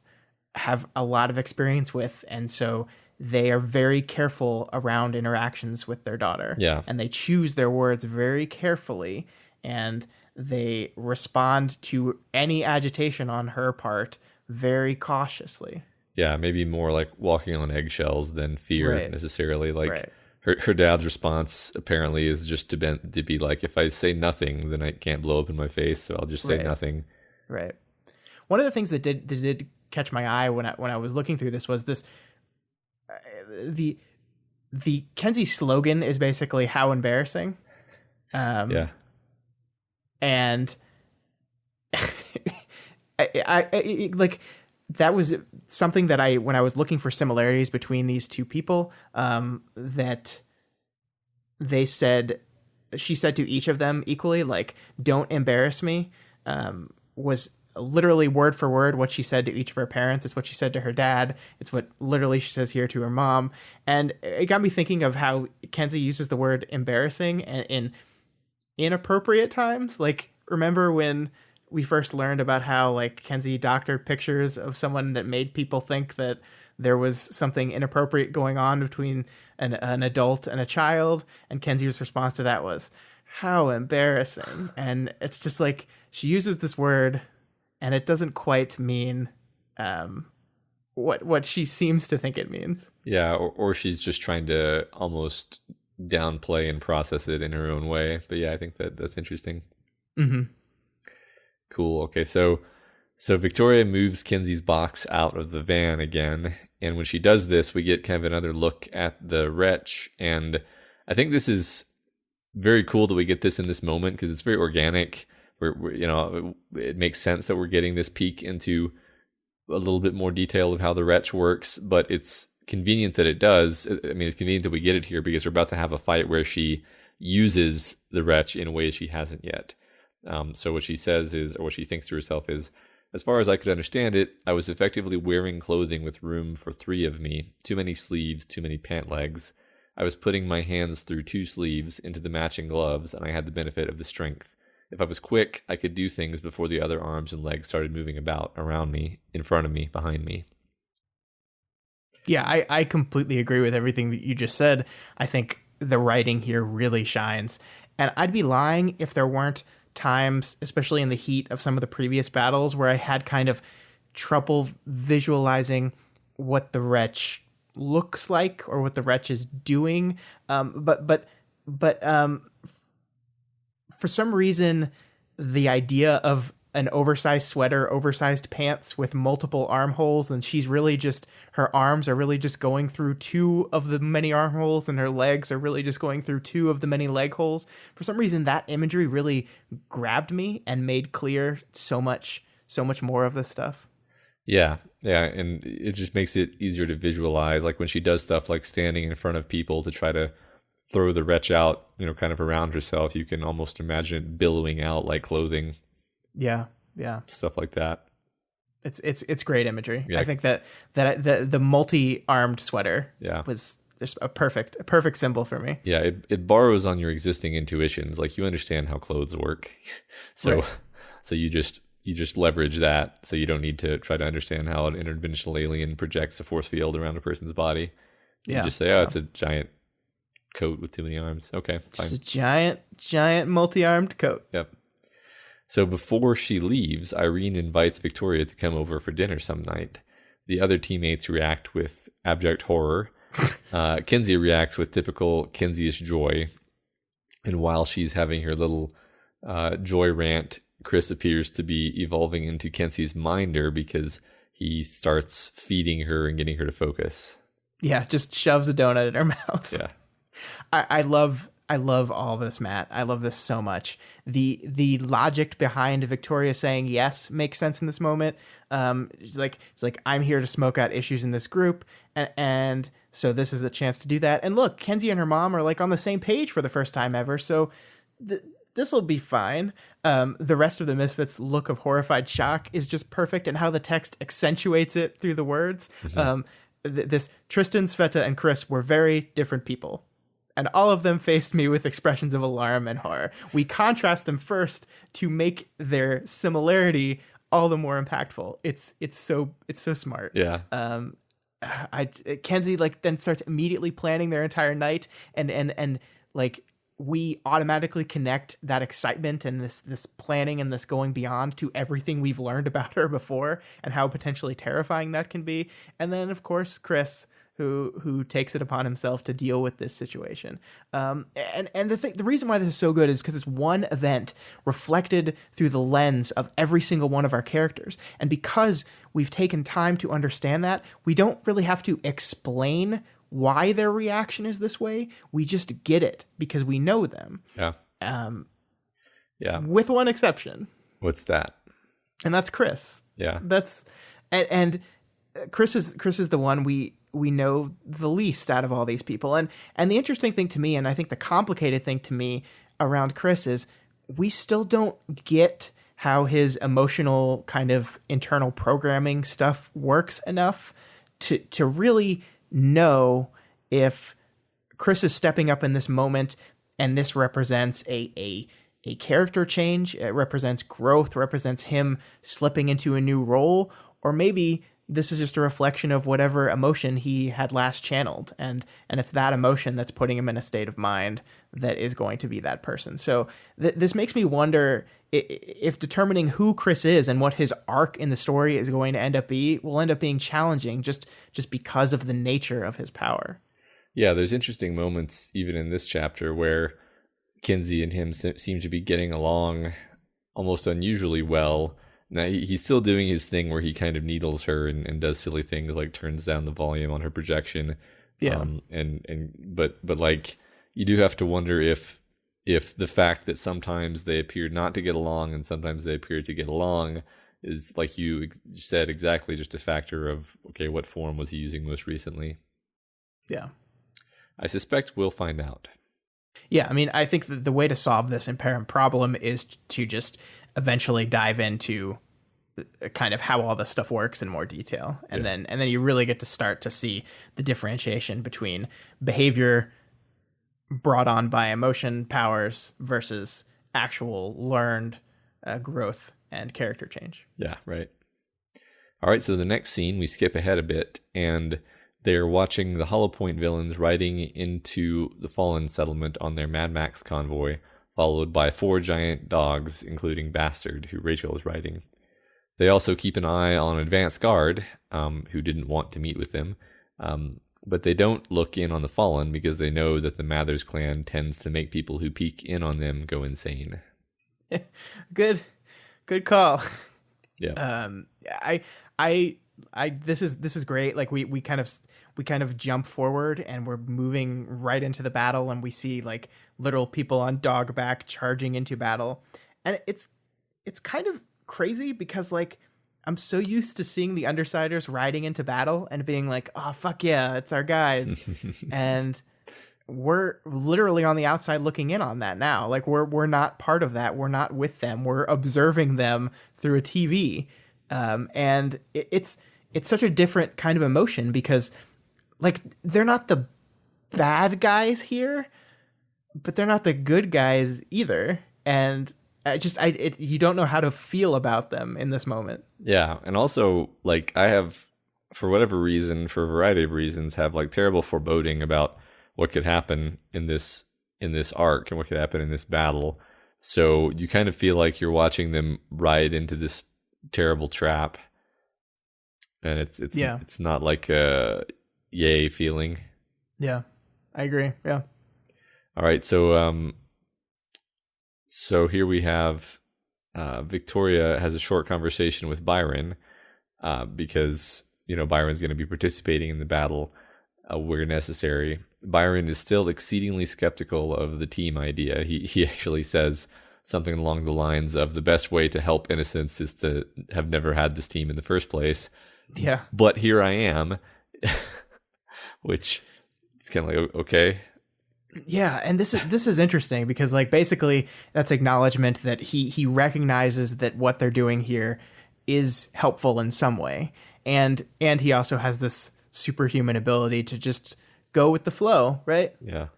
have a lot of experience with. And so they are very careful around interactions with their daughter.
Yeah.
And they choose their words very carefully. And they respond to any agitation on her part very cautiously.
Yeah, maybe more like walking on eggshells than fear necessarily. Like her dad's response apparently is just to be like, if I say nothing, then I can't blow up in my face, so I'll just say nothing.
Right. One of the things that did catch my eye when I was looking through this was this the Kenzie slogan is basically how embarrassing.
Yeah.
And I like that was something that when I was looking for similarities between these two people, that she said to each of them equally, like, don't embarrass me, was literally word for word what she said to each of her parents. It's what she said to her dad. It's what literally she says here to her mom. And it got me thinking of how Kenzie uses the word embarrassing in inappropriate times. Like, remember when we first learned about how like Kenzie doctored pictures of someone that made people think that there was something inappropriate going on between an adult and a child, and Kenzie's response to that was, how embarrassing. And it's just like, she uses this word and it doesn't quite mean what she seems to think it means.
Yeah, or she's just trying to almost downplay and process it in her own way. But yeah, I think that's interesting.
Mm-hmm.
Cool. Okay, so Victoria moves Kenzie's box out of the van again, and when she does this, we get kind of another look at the wretch, and I think this is very cool that we get this in this moment because it's very organic. We're you know, it makes sense that we're getting this peek into a little bit more detail of how the wretch works, but it's convenient that it does. I mean, it's convenient that we get it here because we're about to have a fight where she uses the wretch in ways she hasn't yet. So what she says is, or what she thinks to herself is, as far as I could understand it, I was effectively wearing clothing with room for 3 of me, too many sleeves, too many pant legs. I was putting my hands through 2 sleeves into the matching gloves, and I had the benefit of the strength. If I was quick, I could do things before the other arms and legs started moving about, around me, in front of me, behind me.
Yeah, I completely agree with everything that you just said. I think the writing here really shines. And I'd be lying if there weren't times, especially in the heat of some of the previous battles, where I had kind of trouble visualizing what the wretch looks like or what the wretch is doing. But for some reason, the idea of an oversized sweater, oversized pants with multiple armholes, and she's really just, her arms are really just going through 2 of the many armholes, and her legs are really just going through 2 of the many leg holes. For some reason, that imagery really grabbed me and made clear so much more of this stuff.
Yeah, and it just makes it easier to visualize. Like when she does stuff like standing in front of people to try to throw the wretch out, you know, kind of around herself, you can almost imagine it billowing out like clothing.
Yeah.
Stuff like that.
It's great imagery.
Yeah.
I think that the multi-armed sweater was just a perfect symbol for me.
Yeah, it borrows on your existing intuitions. Like you understand how clothes work. So So you just leverage that, so you don't need to try to understand how an interdimensional alien projects a force field around a person's body. You just say, it's a giant coat with too many arms. Okay, fine.
It's a giant multi-armed coat.
Yep. So before she leaves, Irene invites Victoria to come over for dinner some night. The other teammates react with abject horror. Kinsey reacts with typical Kinsey-ish joy. And while she's having her little joy rant, Chris appears to be evolving into Kinsey's minder because he starts feeding her and getting her to focus.
Yeah, just shoves a donut in her mouth.
Yeah.
I love all this, Matt. I love this so much. The logic behind Victoria saying yes makes sense in this moment. It's like I'm here to smoke out issues in this group, and so this is a chance to do that. And look, Kenzie and her mom are like on the same page for the first time ever, so this will be fine. The rest of the Misfits' look of horrified shock is just perfect, and how the text accentuates it through the words. Mm-hmm. This Tristan, Sveta, and Chris were very different people, and all of them faced me with expressions of alarm and horror. We contrast them first to make their similarity all the more impactful. It's so smart.
Yeah.
Kenzie then starts immediately planning their entire night, and we automatically connect that excitement and this planning and this going beyond to everything we've learned about her before and how potentially terrifying that can be. And then, of course, Chris, who takes it upon himself to deal with this situation. And the reason why this is so good is because it's one event reflected through the lens of every single one of our characters. And because we've taken time to understand that, we don't really have to explain why their reaction is this way. We just get it because we know them.
Yeah. Yeah.
With one exception.
What's that?
And that's Chris.
Yeah.
And Chris is the one we know the least out of all these people. And the interesting thing to me, and I think the complicated thing to me around Chris, is we still don't get how his emotional kind of internal programming stuff works enough to really know if Chris is stepping up in this moment and this represents a character change, it represents growth, represents him slipping into a new role, or maybe this is just a reflection of whatever emotion he had last channeled, and it's that emotion that's putting him in a state of mind that is going to be that person. So this makes me wonder if determining who Chris is and what his arc in the story is going to will end up being challenging just because of the nature of his power.
Yeah, there's interesting moments even in this chapter where Kinsey and him seem to be getting along almost unusually well. Now he's still doing his thing where he kind of needles her and does silly things like turns down the volume on her projection.
Yeah.
But like you do have to wonder if the fact that sometimes they appear not to get along and sometimes they appear to get along is, like you said, exactly just a factor of, okay, what form was he using most recently?
Yeah.
I suspect we'll find out.
Yeah, I mean, I think the way to solve this inherent problem is to just eventually dive into kind of how all this stuff works in more detail. And then you really get to start to see the differentiation between behavior brought on by emotion powers versus actual learned growth and character change.
Yeah, right. All right, so the next scene, we skip ahead a bit, and they're watching the Hollow Point villains riding into the Fallen settlement on their Mad Max convoy, followed by 4 giant dogs, including Bastard, who Rachel is riding. They also keep an eye on Advance Guard, who didn't want to meet with them, but they don't look in on the Fallen because they know that the Mathers clan tends to make people who peek in on them go insane.
Good call.
Yeah.
This is great. Like we kind of jump forward and we're moving right into the battle, and we see like literal people on dog back charging into battle, and it's kind of crazy because like I'm so used to seeing the Undersiders riding into battle and being like, oh fuck yeah, it's our guys, and we're literally on the outside looking in on that now. Like we're not part of that. We're not with them. We're observing them through a TV. And it's such a different kind of emotion because like they're not the bad guys here, but they're not the good guys either. And You don't know how to feel about them in this moment.
Yeah, and also like I have, for whatever reason, for a variety of reasons, have like terrible foreboding about what could happen in this arc and what could happen in this battle. So you kind of feel like you're watching them ride into this terrible trap, and it's not like a yay feeling.
Yeah, I agree. Yeah.
All right, so here we have Victoria has a short conversation with Byron because Byron's going to be participating in the battle where necessary. Byron is still exceedingly skeptical of the team idea. He actually says something along the lines of the best way to help innocents is to have never had this team in the first place.
Yeah.
But here I am, which it's kind of like, okay.
Yeah, and this is interesting because like basically that's acknowledgement that he recognizes that what they're doing here is helpful in some way. And he also has this superhuman ability to just go with the flow, right?
Yeah.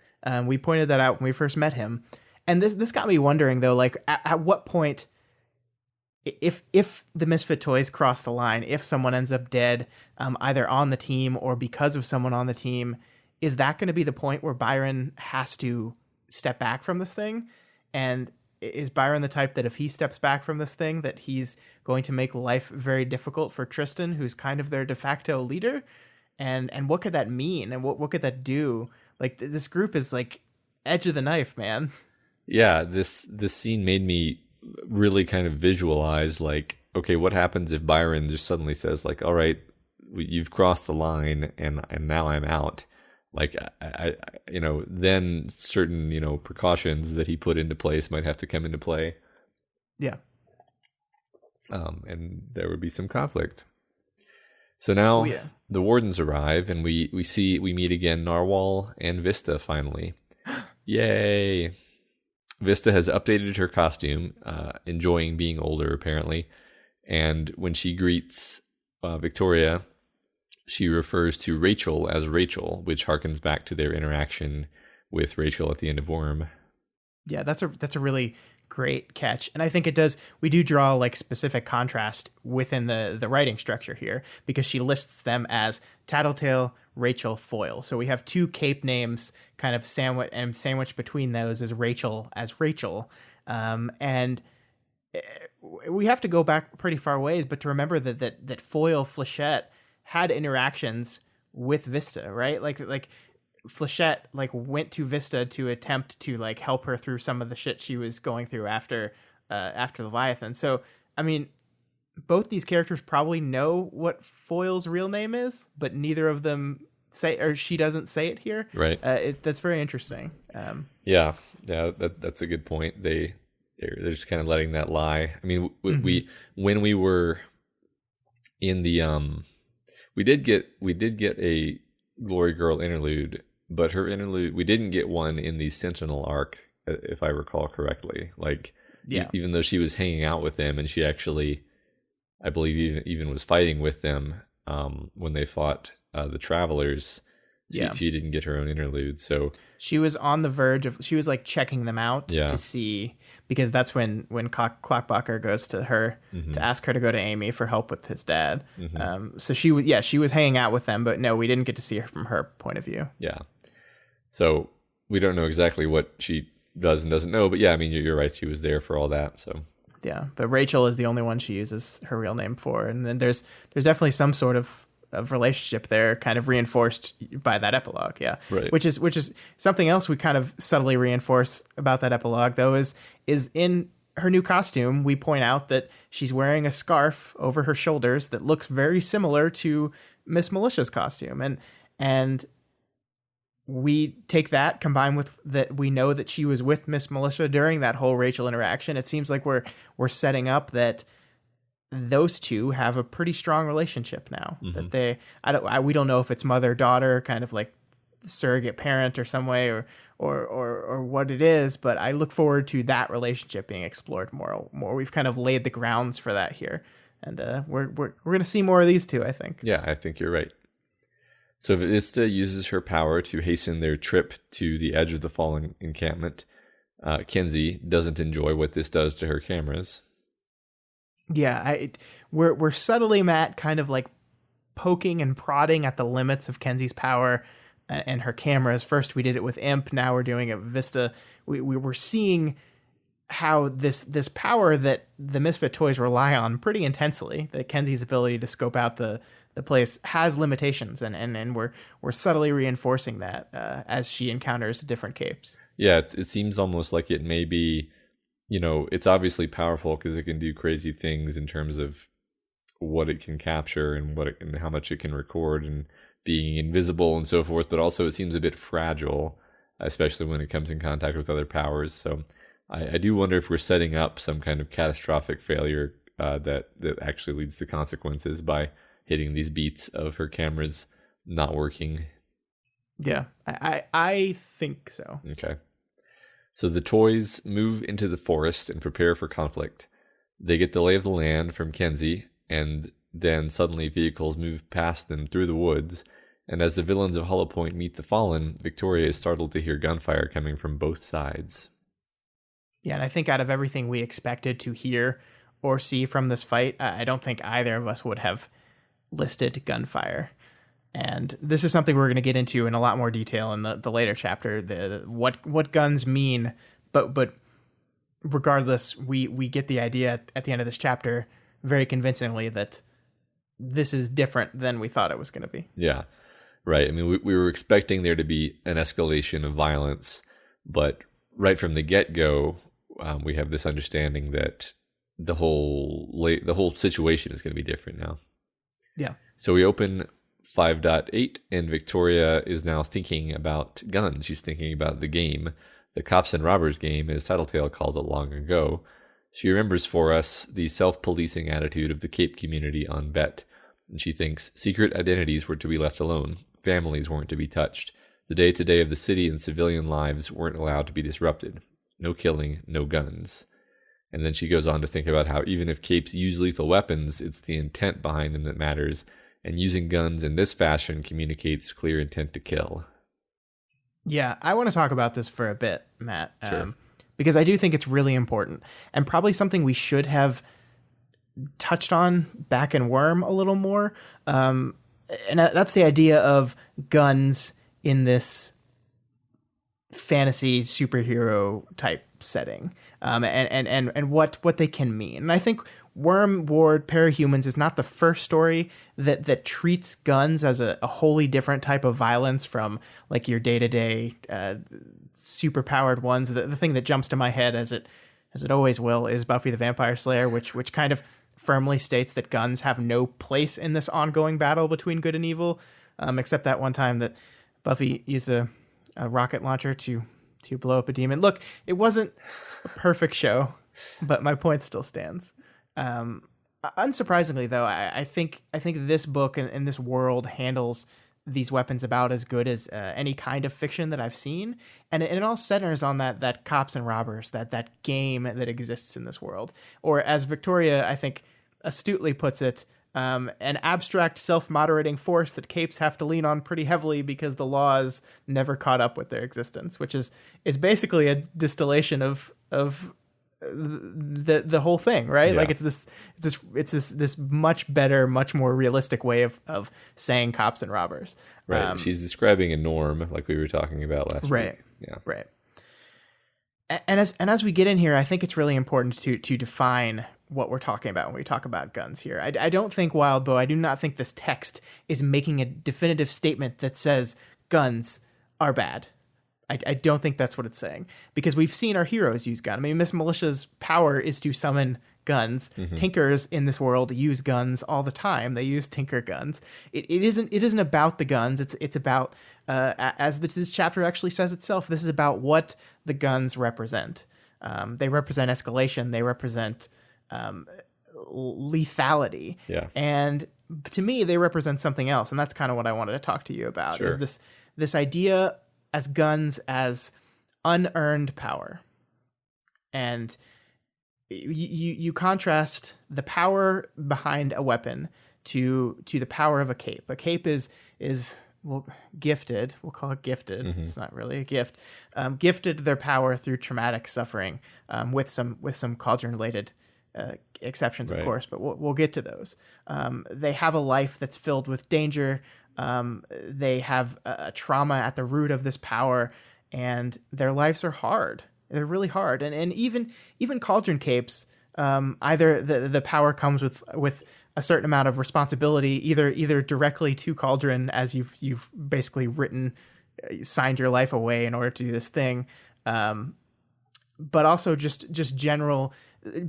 We pointed that out when we first met him. And this got me wondering though, like at what point, if the Misfit Toys cross the line, if someone ends up dead, either on the team or because of someone on the team, is that going to be the point where Byron has to step back from this thing? And is Byron the type that if he steps back from this thing, that he's going to make life very difficult for Tristan, who's kind of their de facto leader? And what could that mean? And what could that do? Like this group is like edge of the knife, man.
Yeah, this scene made me really kind of visualize like, okay, what happens if Byron just suddenly says like, all right, you've crossed the line and now I'm out. Like I then certain, precautions that he put into place might have to come into play.
Yeah.
And there would be some conflict. So now the wardens arrive and we meet again Narwhal and Vista finally. Yay. Vista has updated her costume, enjoying being older apparently. And when she greets Victoria, she refers to Rachel as Rachel, which harkens back to their interaction with Rachel at the end of Worm.
Yeah, that's a really great catch. And I think we do draw like specific contrast within the writing structure here because she lists them as Tattletale, Rachel, Foil. So we have two cape names kind of sandwiched between those as Rachel. And we have to go back pretty far ways, but to remember that Foil Flechette had interactions with Vista, right? Like Flechette like went to Vista to attempt to like help her through some of the shit she was going through after Leviathan. So I mean, both these characters probably know what Foil's real name is, but neither of them say, or she doesn't say it here.
Right.
That's very interesting.
Yeah, that's a good point. They're just kind of letting that lie. I mean, when we were in the we did get a Glory Girl interlude, but her interlude, we didn't get one in the Sentinel arc, if I recall correctly. Like, even though she was hanging out with them, and she actually, I believe, even was fighting with them when they fought the Travelers. She didn't get her own interlude, so
she was on the verge of. She was like checking them out to see, because that's when Clockbacher goes to her to ask her to go to Amy for help with his dad. So she was hanging out with them, but no, we didn't get to see her from her point of view.
Yeah, so we don't know exactly what she does and doesn't know, but yeah, I mean you're right. She was there for all that. So
yeah, but Rachel is the only one she uses her real name for, and then there's definitely some sort of relationship there, kind of reinforced by that epilogue.
Right.
Which is something else we kind of subtly reinforce about that epilogue, though, is in her new costume, we point out that she's wearing a scarf over her shoulders that looks very similar to Miss Militia's costume, and we take that combined with that we know that she was with Miss Militia during that whole Rachel interaction. It seems like we're setting up that those two have a pretty strong relationship now. That we don't know if it's mother-daughter, kind of like surrogate parent or some way, or what it is, but I look forward to that relationship being explored more. We've kind of laid the grounds for that here, and we're going to see more of these two, I think.
Yeah, I think you're right. So Vista uses her power to hasten their trip to the edge of the fallen encampment. Kenzie doesn't enjoy what this does to her cameras.
Yeah, we're subtly, Matt, kind of like poking and prodding at the limits of Kenzie's power and her cameras. First we did it with Imp, now we're doing it with Vista. We were seeing how this power that the Misfit Toys rely on pretty intensely, that Kenzie's ability to scope out the place, has limitations, and we're subtly reinforcing that as she encounters different capes.
Yeah, it seems almost like it may be, it's obviously powerful because it can do crazy things in terms of what it can capture and and how much it can record and being invisible and so forth, but also it seems a bit fragile, especially when it comes in contact with other powers. So I do wonder if we're setting up some kind of catastrophic failure that actually leads to consequences by hitting these beats of her cameras not working.
Yeah, I think so.
Okay. So the toys move into the forest and prepare for conflict. They get the lay of the land from Kenzie, and then suddenly vehicles move past them through the woods. And as the villains of Hollow Point meet the Fallen, Victoria is startled to hear gunfire coming from both sides.
Yeah, and I think out of everything we expected to hear or see from this fight, I don't think either of us would have listed gunfire. And this is something we're going to get into in a lot more detail in the later chapter, what guns mean. But regardless, we get the idea at the end of this chapter very convincingly that this is different than we thought it was going to be.
Yeah, right. I mean, we were expecting there to be an escalation of violence, but right from the get-go, we have this understanding that the whole situation is going to be different now.
Yeah.
So we open 5.8, and Victoria is now thinking about guns. She's thinking about the game, the Cops and Robbers game, as Tattletale called it long ago. She remembers for us the self-policing attitude of the Cape community on Bet, and she thinks secret identities were to be left alone, families weren't to be touched, the day-to-day of the city and civilian lives weren't allowed to be disrupted. No killing, no guns. And then she goes on to think about how even if Capes use lethal weapons, it's the intent behind them that matters, and using guns in this fashion communicates clear intent to kill.
Yeah, I want to talk about this for a bit, Matt,
Sure.
because I do think it's really important and probably something we should have touched on back in Worm a little more. And that's the idea of guns in this fantasy superhero type setting, and what they can mean. And I think Worm Ward Parahumans is not the first story that treats guns as a wholly different type of violence from like your day-to-day super powered ones. The thing that jumps to my head, as it always will, is Buffy the Vampire Slayer, which kind of firmly states that guns have no place in this ongoing battle between good and evil, except that one time that Buffy used a rocket launcher to blow up a demon. Look, it wasn't a perfect show, but my point still stands. Unsurprisingly, though, I think this book and this world handles these weapons about as good as any kind of fiction that I've seen, and it all centers on that Cops and Robbers, that game that exists in this world, or as Victoria, I think, astutely puts it, an abstract self-moderating force that Capes have to lean on pretty heavily because the laws never caught up with their existence, which is basically a distillation of the whole thing, right?
Yeah.
Like it's this much better, much more realistic way of saying Cops and Robbers.
Right. She's describing a norm like we were talking about last
right.
week. Yeah.
Right. And as we get in here, I think it's really important to define what we're talking about when we talk about guns here. I don't think I do not think this text is making a definitive statement that says guns are bad. I don't think that's what it's saying, because we've seen our heroes use guns. I mean, Miss Militia's power is to summon guns. Mm-hmm. Tinkers in this world use guns all the time. They use tinker guns. It isn't about the guns. It's about, as this chapter actually says itself, this is about what the guns represent. They represent escalation. They represent lethality.
Yeah.
And to me, they represent something else, and that's kind of what I wanted to talk to you about.
Sure.
Is this idea as guns as unearned power. And you contrast the power behind a weapon to the power of a cape. A cape is gifted. We'll call it gifted. It's not really a gift. Gifted their power through traumatic suffering, with some cauldron related exceptions, of course, but we'll get to those. They have a life that's filled with danger. They have a trauma at the root of this power, and their lives are hard. They're really hard. And even cauldron capes, either the power comes with a certain amount of responsibility, either directly to cauldron, as you've basically signed your life away in order to do this thing, but also just general.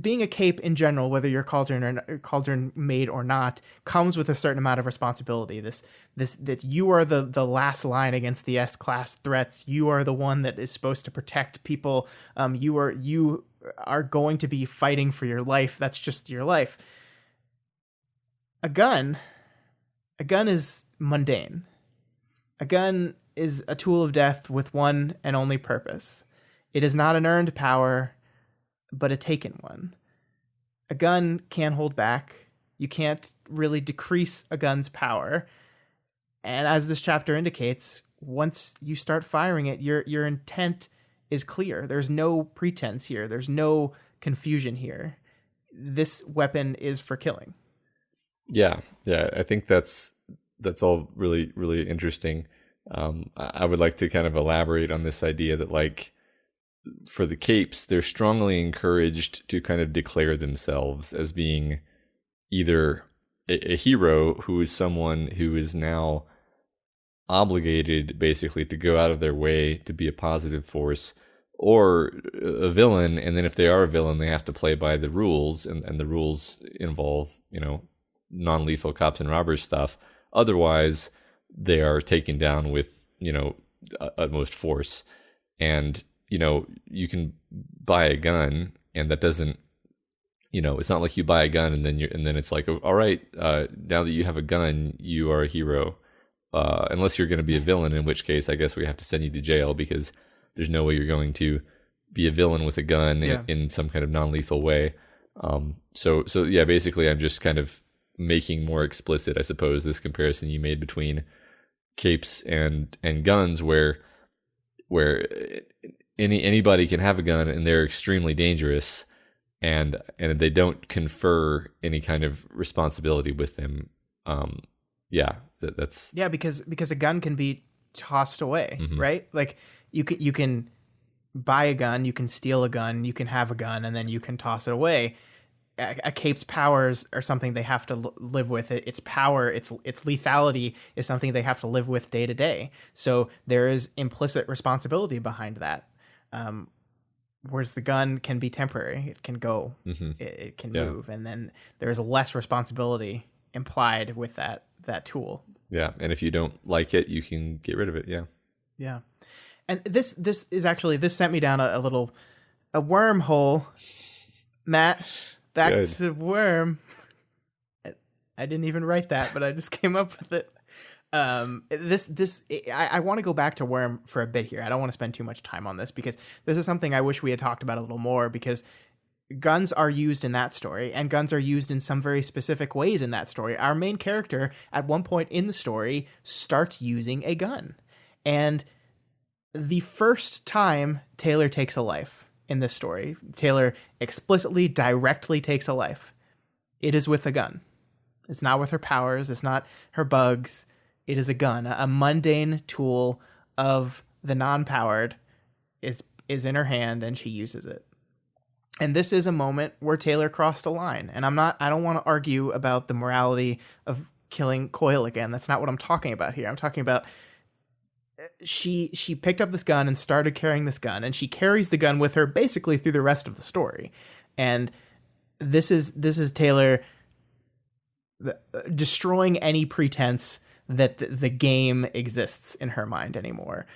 Being a cape in general, whether you're cauldron made or not, comes with a certain amount of responsibility. That you are the last line against the S-class threats. You are the one that is supposed to protect people. You are going to be fighting for your life. That's just your life. A gun is mundane. A gun is a tool of death with one and only purpose. It is not an earned power, but a taken one. A gun can't hold back. You can't really decrease a gun's power. And as this chapter indicates, once you start firing it, your intent is clear. There's no pretense here. There's no confusion here. This weapon is for killing.
Yeah. I think that's all really, really interesting. I would like to kind of elaborate on this idea that, like, for the capes, they're strongly encouraged to kind of declare themselves as being either a hero who is someone who is now obligated basically to go out of their way to be a positive force, or a villain, and then if they are a villain, they have to play by the rules, and the rules involve, non-lethal cops and robbers stuff. Otherwise, they are taken down with, utmost force. And you can buy a gun, and that doesn't, it's not like you buy a gun and then it's like, all right, now that you have a gun, you are a hero. Unless you're going to be a villain, in which case I guess we have to send you to jail, because there's no way you're going to be a villain with a gun in some kind of non-lethal way. So yeah, basically I'm just kind of making more explicit, I suppose, this comparison you made between capes and guns, where anybody can have a gun and they're extremely dangerous, and they don't confer any kind of responsibility with them. That's
because a gun can be tossed away, right? Like you can buy a gun, you can steal a gun, you can have a gun, and then you can toss it away. A cape's powers are something they have to live with. Its power, its lethality is something they have to live with day to day. So there is implicit responsibility behind that. Whereas the gun can be temporary. It can go, it can move. And then there's less responsibility implied with that tool.
Yeah. And if you don't like it, you can get rid of it. Yeah.
Yeah. And this sent me down a wormhole, Matt. Back
Good.
to worm. I didn't even write that, but I just came up with it. I want to go back to worm for a bit here. I don't want to spend too much time on this, because this is something I wish we had talked about a little more, because guns are used in that story, and guns are used in some very specific ways in that story. Our main character at one point in the story starts using a gun. And the first time Taylor takes a life in this story, Taylor explicitly, directly takes a life, it is with a gun. It's not with her powers. It's not her bugs. It is a gun. A mundane tool of the non-powered is in her hand, and she uses it. And this is a moment where Taylor crossed a line. And I don't want to argue about the morality of killing Coyle again. That's not what I'm talking about here. I'm talking about she picked up this gun and started carrying this gun, and she carries the gun with her basically through the rest of the story. And this is Taylor destroying any pretense that the game exists in her mind anymore.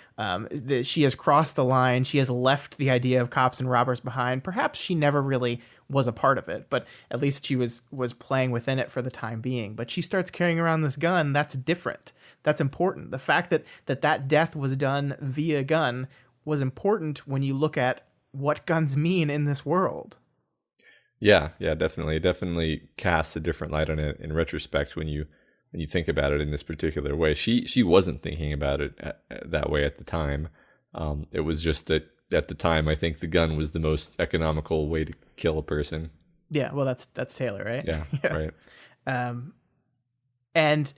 She has crossed the line. She has left the idea of cops and robbers behind. Perhaps she never really was a part of it, but at least she was playing within it for the time being. But she starts carrying around this gun. That's different. That's important. The fact that death was done via gun was important when you look at what guns mean in this world. Yeah,
definitely. It definitely casts a different light on it in retrospect when you when you think about it in this particular way. She wasn't thinking about it that way at the time. It was just that at the time, I think the gun was the most economical way to kill a person.
Yeah, well, that's Taylor, right?
Yeah, right.
And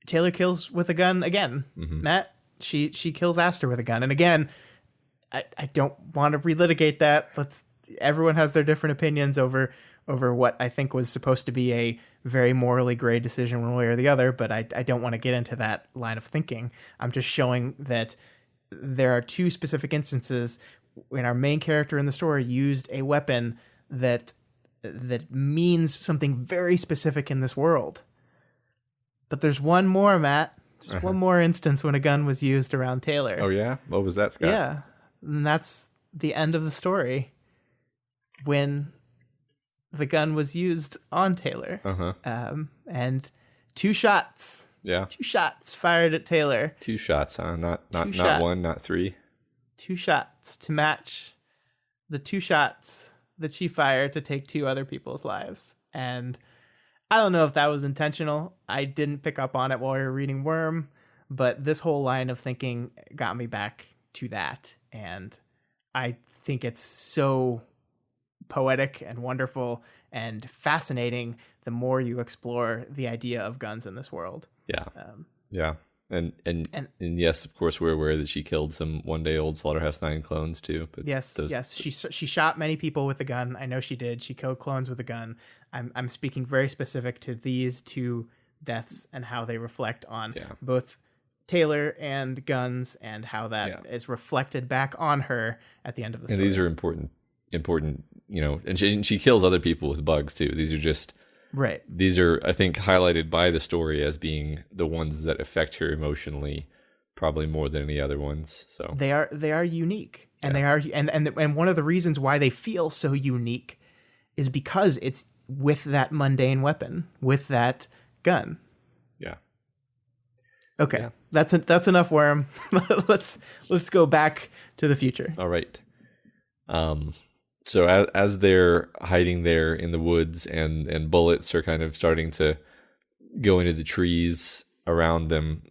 Taylor kills with a gun again. Matt, she kills Aster with a gun, and again, I don't want to relitigate that. Everyone has their different opinions over what I think was supposed to be a very morally gray decision one way or the other, but I don't want to get into that line of thinking. I'm just showing that there are two specific instances when our main character in the story used a weapon that means something very specific in this world. But there's one more, Matt. There's one more instance when a gun was used around Taylor.
Oh, yeah? What was that, Scott?
Yeah. And that's the end of the story. When the gun was used on Taylor. And 2 shots.
Yeah.
2 shots fired at Taylor.
2 shots, huh? Not one, not 3.
2 shots to match the 2 shots that she fired to take 2 other people's lives. And I don't know if that was intentional. I didn't pick up on it while we were reading Worm, but this whole line of thinking got me back to that. And I think it's so poetic and wonderful and fascinating the more you explore the idea of guns in this world.
Yeah. Yeah. And yes, of course, we're aware that she killed some one-day-old Slaughterhouse-9 clones too. But
yes. She shot many people with a gun. I know she did. She killed clones with a gun. I'm speaking very specific to these 2 deaths and how they reflect on both Taylor and guns and how that is reflected back on her at the end of the story.
And these are important, and she kills other people with bugs too. These are just
right.
These are, I think, highlighted by the story as being the ones that affect her emotionally, probably more than any other ones. So
they are unique, and they are, and one of the reasons why they feel so unique is because it's with that mundane weapon, with that gun.
Yeah.
Okay,
yeah.
That's enough, Worm. let's go back to the future.
All right. So as they're hiding there in the woods and bullets are kind of starting to go into the trees around them,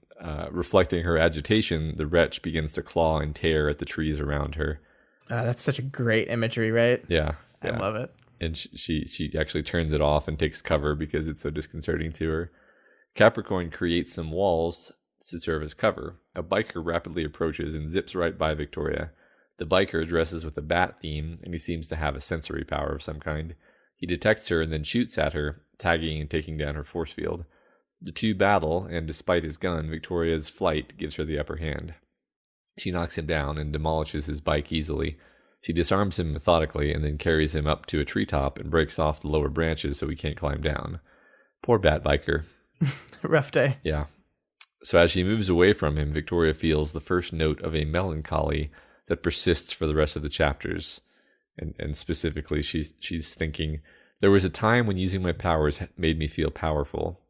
reflecting her agitation, the wretch begins to claw and tear at the trees around her.
That's such a great imagery, right?
Yeah.
I love it.
And she actually turns it off and takes cover because it's so disconcerting to her. Capricorn creates some walls to serve as cover. A biker rapidly approaches and zips right by Victoria. The biker dresses with a bat theme, and he seems to have a sensory power of some kind. He detects her and then shoots at her, tagging and taking down her force field. The 2 battle, and despite his gun, Victoria's flight gives her the upper hand. She knocks him down and demolishes his bike easily. She disarms him methodically and then carries him up to a treetop and breaks off the lower branches so he can't climb down. Poor bat biker.
Rough day.
Yeah. So as she moves away from him, Victoria feels the first note of a melancholy that persists for the rest of the chapters. And specifically, she's thinking, there was a time when using my powers made me feel powerful.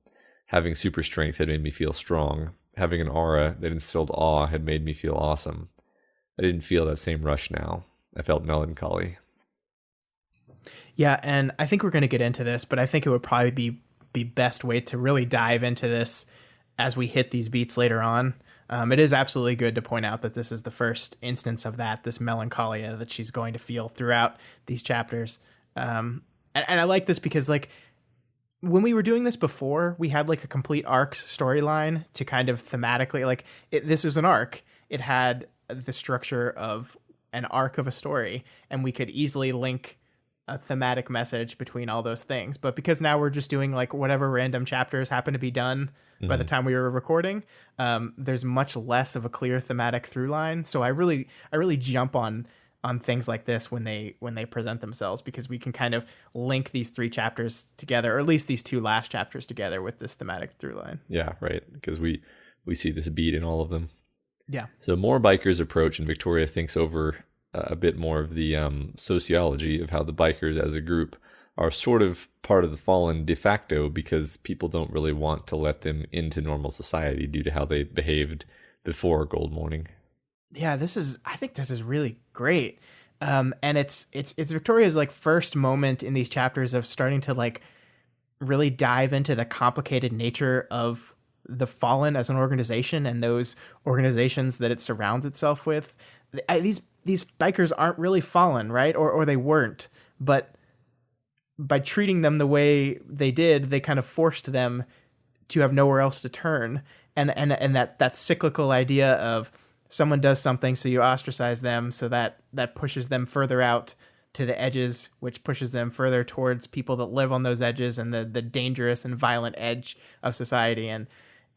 Having super strength had made me feel strong. Having an aura that instilled awe had made me feel awesome. I didn't feel that same rush now. I felt melancholy.
Yeah, and I think we're going to get into this, but I think it would probably be best way to really dive into this as we hit these beats later on. It is absolutely good to point out that this is the first instance of this melancholia that she's going to feel throughout these chapters. And I like this because, like, when we were doing this before, we had like a complete arcs storyline to kind of thematically, like, this was an arc. It had the structure of an arc of a story, and we could easily link a thematic message between all those things. But because now we're just doing like whatever random chapters happen to be done by the time we were recording, there's much less of a clear thematic through line. So I really jump on things like this when they present themselves, because we can kind of link these 3 chapters together, or at least these 2 last chapters together with this thematic through line.
Yeah, right. Because we see this beat in all of them.
Yeah.
So more bikers approach, and Victoria thinks over a bit more of the sociology of how the bikers as a group are sort of part of the fallen de facto, because people don't really want to let them into normal society due to how they behaved before Gold Morning.
Yeah, I think this is really great. And it's Victoria's like first moment in these chapters of starting to like really dive into the complicated nature of the Fallen as an organization and those organizations that it surrounds itself with. These bikers aren't really fallen, right? Or they weren't, but by treating them the way they did, they kind of forced them to have nowhere else to turn. And that cyclical idea of someone does something, so you ostracize them, so that pushes them further out to the edges, which pushes them further towards people that live on those edges and the dangerous and violent edge of society.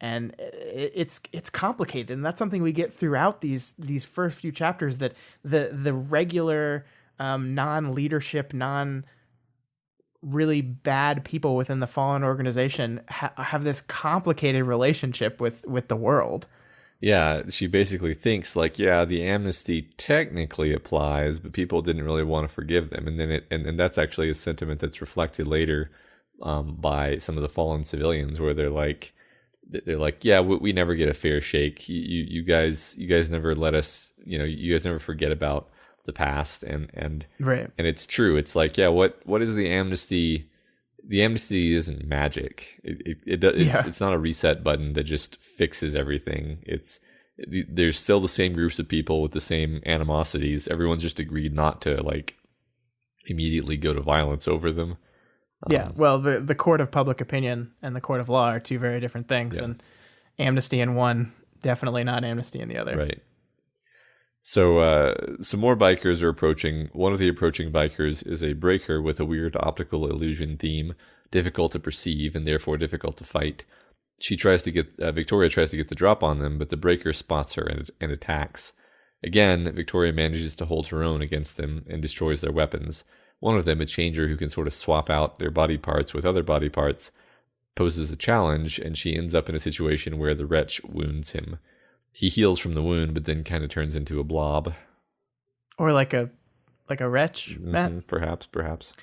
And it's complicated, and that's something we get throughout these first few chapters, that the regular non-leadership, really bad people within the Fallen organization have this complicated relationship with the world.
Yeah, she basically thinks like, yeah, the amnesty technically applies, but people didn't really want to forgive them. And then and that's actually a sentiment that's reflected later by some of the fallen civilians, where they're like, yeah, we never get a fair shake. You guys never let us, you guys never forget about the past. And
right.
And it's true. It's like, yeah, what is the amnesty? The amnesty isn't magic. It's not a reset button that just fixes everything. There's still the same groups of people with the same animosities. Everyone's just agreed not to like immediately go to violence over them.
Yeah. Well, the court of public opinion and the court of law are two very different things, and amnesty in one, definitely not amnesty in the other.
Right. So some more bikers are approaching. One of the approaching bikers is a breaker with a weird optical illusion theme, difficult to perceive and therefore difficult to fight. Victoria tries to get the drop on them, but the breaker spots her and attacks. Again, Victoria manages to hold her own against them and destroys their weapons. One of them, a changer who can sort of swap out their body parts with other body parts, poses a challenge, and she ends up in a situation where the wretch wounds him. He heals from the wound, but then kind of turns into a blob.
Or like a wretch, Matt?
Perhaps.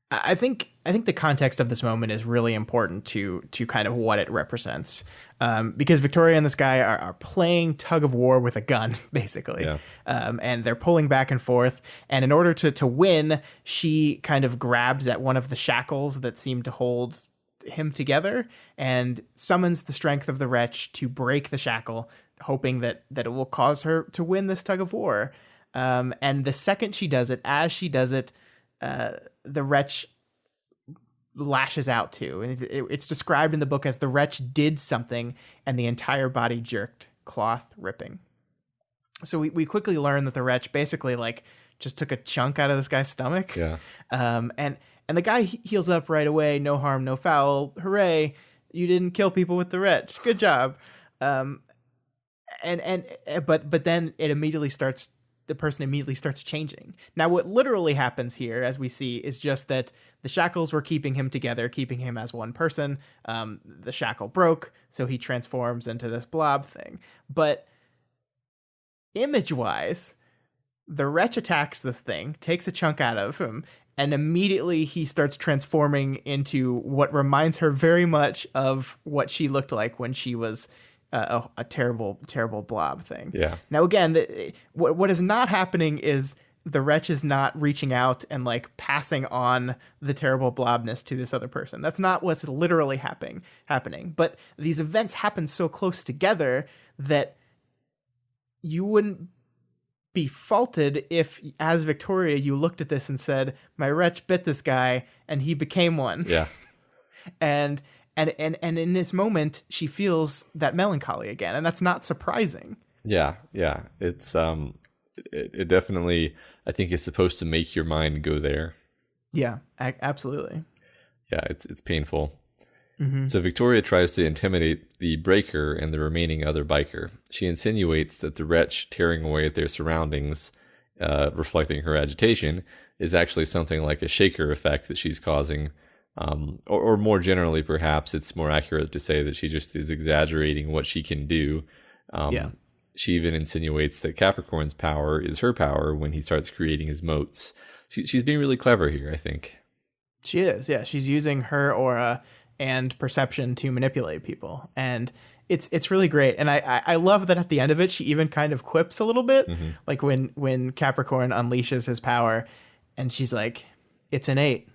I think the context of this moment is really important to kind of what it represents. Because Victoria and this guy are playing tug of war with a gun, basically.
Yeah.
And they're pulling back and forth. And in order to win, she kind of grabs at one of the shackles that seem to hold him together and summons the strength of the wretch to break the shackle, hoping that it will cause her to win this tug of war. And the second she does it, the wretch lashes out too. And it's described in the book as the wretch did something and the entire body jerked, cloth ripping. So we quickly learn that the wretch basically like just took a chunk out of this guy's stomach.
Yeah.
And the guy heals up right away. No harm, no foul. Hooray. You didn't kill people with the wretch. Good job. But then the person immediately starts changing. Now, what literally happens here, as we see, is just that the shackles were keeping him together, keeping him as one person. The shackle broke, so he transforms into this blob thing. But image-wise, the wretch attacks this thing, takes a chunk out of him, and immediately he starts transforming into what reminds her very much of what she looked like when she was a terrible, terrible blob thing.
Yeah.
Now, again, what is not happening is the wretch is not reaching out and like passing on the terrible blobness to this other person. That's not what's literally happening. But these events happen so close together that you wouldn't be faulted if, as Victoria, you looked at this and said, my wretch bit this guy and he became one.
Yeah.
And in this moment, she feels that melancholy again, and that's not surprising.
Yeah. It's it definitely, I think, is supposed to make your mind go there.
Yeah, absolutely.
Yeah, it's painful.
Mm-hmm.
So Victoria tries to intimidate the breaker and the remaining other biker. She insinuates that the wretch tearing away at their surroundings, reflecting her agitation, is actually something like a shaker effect that she's causing. Or more generally, perhaps it's more accurate to say that she just is exaggerating what she can do. She even insinuates that Capricorn's power is her power when he starts creating his motes. She's being really clever here, I think.
She is, yeah. She's using her aura and perception to manipulate people, and it's really great. And I love that at the end of it, she even kind of quips a little bit, like when Capricorn unleashes his power, and she's like, "It's an 8.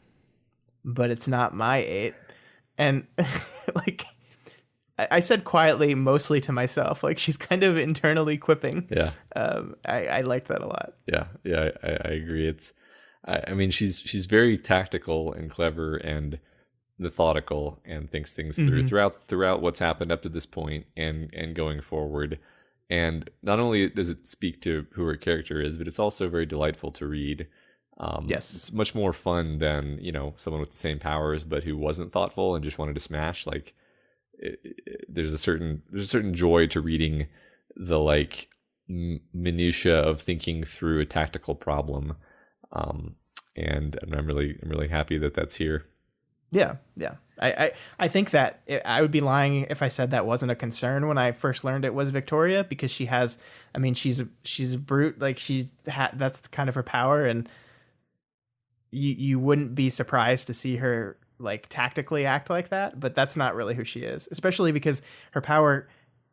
But it's not my 8." And like I said quietly, mostly to myself, like she's kind of internally quipping.
Yeah.
I liked that a lot.
Yeah. Yeah. I agree. I mean, she's very tactical and clever and methodical and thinks things through throughout what's happened up to this point and going forward. And not only does it speak to who her character is, but it's also very delightful to read.
Yes.
It's much more fun than, someone with the same powers, but who wasn't thoughtful and just wanted to smash. Like, there's a certain joy to reading the like minutia of thinking through a tactical problem. And I'm really happy that that's here.
Yeah. I think that I would be lying if I said that wasn't a concern when I first learned it was Victoria, because she's a brute. Like that's kind of her power, and you wouldn't be surprised to see her like tactically act like that, but that's not really who she is, especially because her power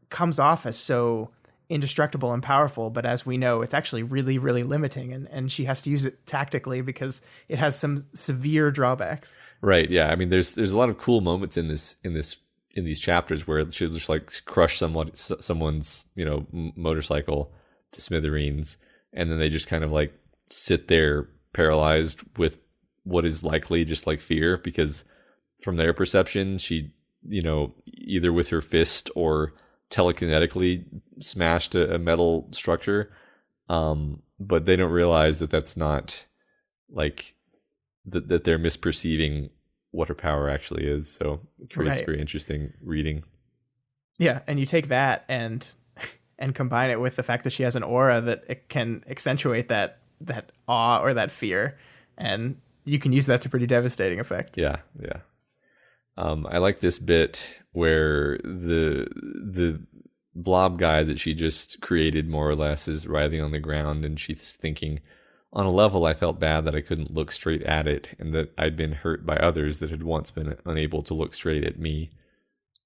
comes off as so indestructible and powerful, but as we know, it's actually really, really limiting, and she has to use it tactically because it has some severe drawbacks.
Right. Yeah. I mean, there's a lot of cool moments in these chapters where she'll just like crush someone's motorcycle to smithereens, and then they just kind of like sit there paralyzed with what is likely just like fear, because from their perception, she either with her fist or telekinetically smashed a metal structure, but they don't realize that that's not like that they're misperceiving what her power actually is. So it creates very interesting reading.
Yeah, and you take that and combine it with the fact that she has an aura that it can accentuate that awe or that fear, and you can use that to pretty devastating effect.
Yeah. I like this bit where the blob guy that she just created more or less is writhing on the ground, and she's thinking, on a level, I felt bad that I couldn't look straight at it, and that I'd been hurt by others that had once been unable to look straight at me.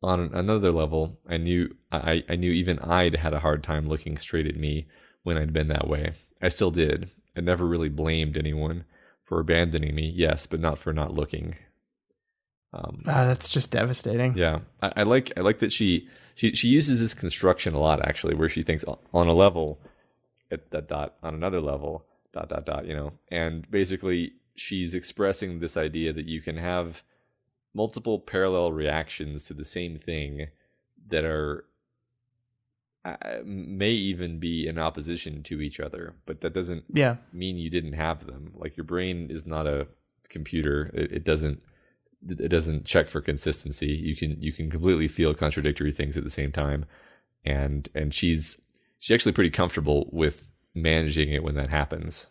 On another level, I knew even I'd had a hard time looking straight at me when I'd been that way. I still did. I never really blamed anyone for abandoning me, yes, but not for not looking.
That's just devastating.
Yeah, I like that she uses this construction a lot, actually, where she thinks on a level, on another level, ... and basically she's expressing this idea that you can have multiple parallel reactions to the same thing that are may even be in opposition to each other, but that doesn't mean you didn't have them. Like, your brain is not a computer. It doesn't check for consistency. You can completely feel contradictory things at the same time, and she's actually pretty comfortable with managing it when that happens.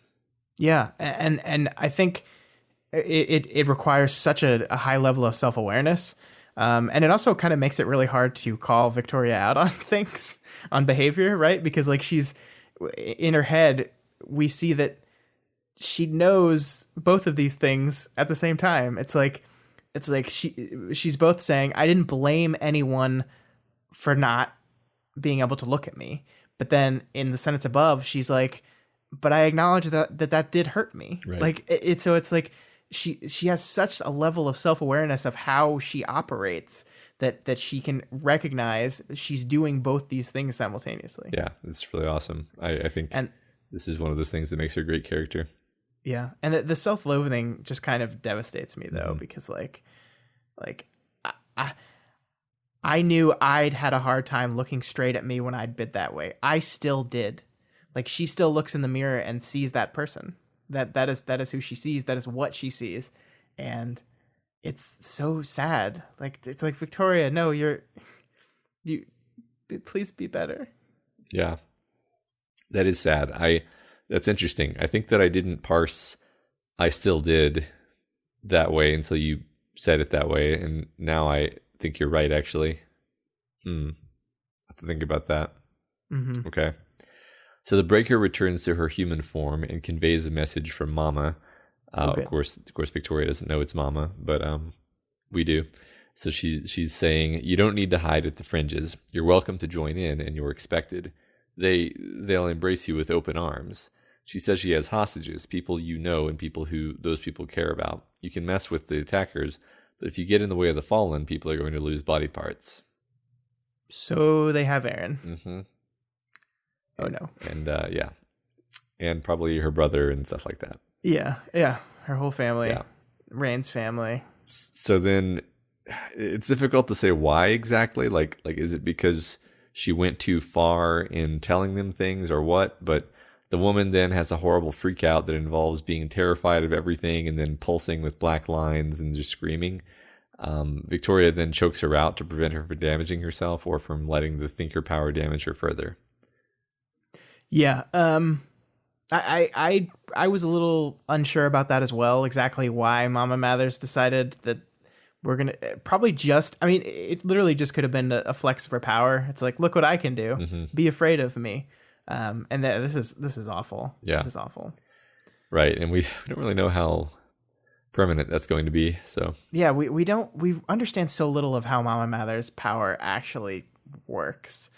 Yeah, and I think it requires such a high level of self-awareness, and it also kind of makes it really hard to call Victoria out on things, on behavior, right? Because like she's in her head, we see that she knows both of these things at the same time. It's like she's both saying, I didn't blame anyone for not being able to look at me. But then in the sentence above, she's like, but I acknowledge that did hurt me.
Right.
Like so it's like she has such a level of self-awareness of how she operates that she can recognize she's doing both these things simultaneously.
Yeah, it's really awesome. I think this is one of those things that makes her a great character.
Yeah, and the self-loathing just kind of devastates me though, because like I knew I'd had a hard time looking straight at me when I'd been that way. I still did. Like, she still looks in the mirror and sees that person. That is who she sees. That is what she sees, and it's so sad. Like, it's like, Victoria, no, please be better.
Yeah, that is sad. That's interesting. I think that I didn't parse I still did that way until you said it that way, and now I think you're right, actually. I have to think about that.
Mm-hmm.
Okay. So the breaker returns to her human form and conveys a message from Mama.
Okay.
Of course, Victoria doesn't know it's Mama, but we do. So she's saying, you don't need to hide at the fringes. You're welcome to join in, and you're expected. They'll embrace you with open arms. She says she has hostages, people you know and people who those people care about. You can mess with the attackers, But if you get in the way of the fallen, people are going to lose body parts.
So they have Aaron.
Mm-hmm.
Oh, no.
And yeah. And probably her brother and stuff like that.
Yeah. Her whole family. Yeah. Rain's family.
So then it's difficult to say why exactly. Like, is it because she went too far in telling them things or what? But the woman then has a horrible freak out that involves being terrified of everything and then pulsing with black lines and just screaming. Victoria then chokes her out to prevent her from damaging herself or from letting the thinker power damage her further.
Yeah. I was a little unsure about that as well. Exactly why Mama Mathers decided that we're going to probably just, I mean, it literally just could have been a flex of her power. It's like, look what I can do. Mm-hmm. Be afraid of me. And this is awful.
Yeah.
This is awful.
Right. And we don't really know how permanent that's going to be. So
yeah, we understand so little of how Mama Mathers' power actually works.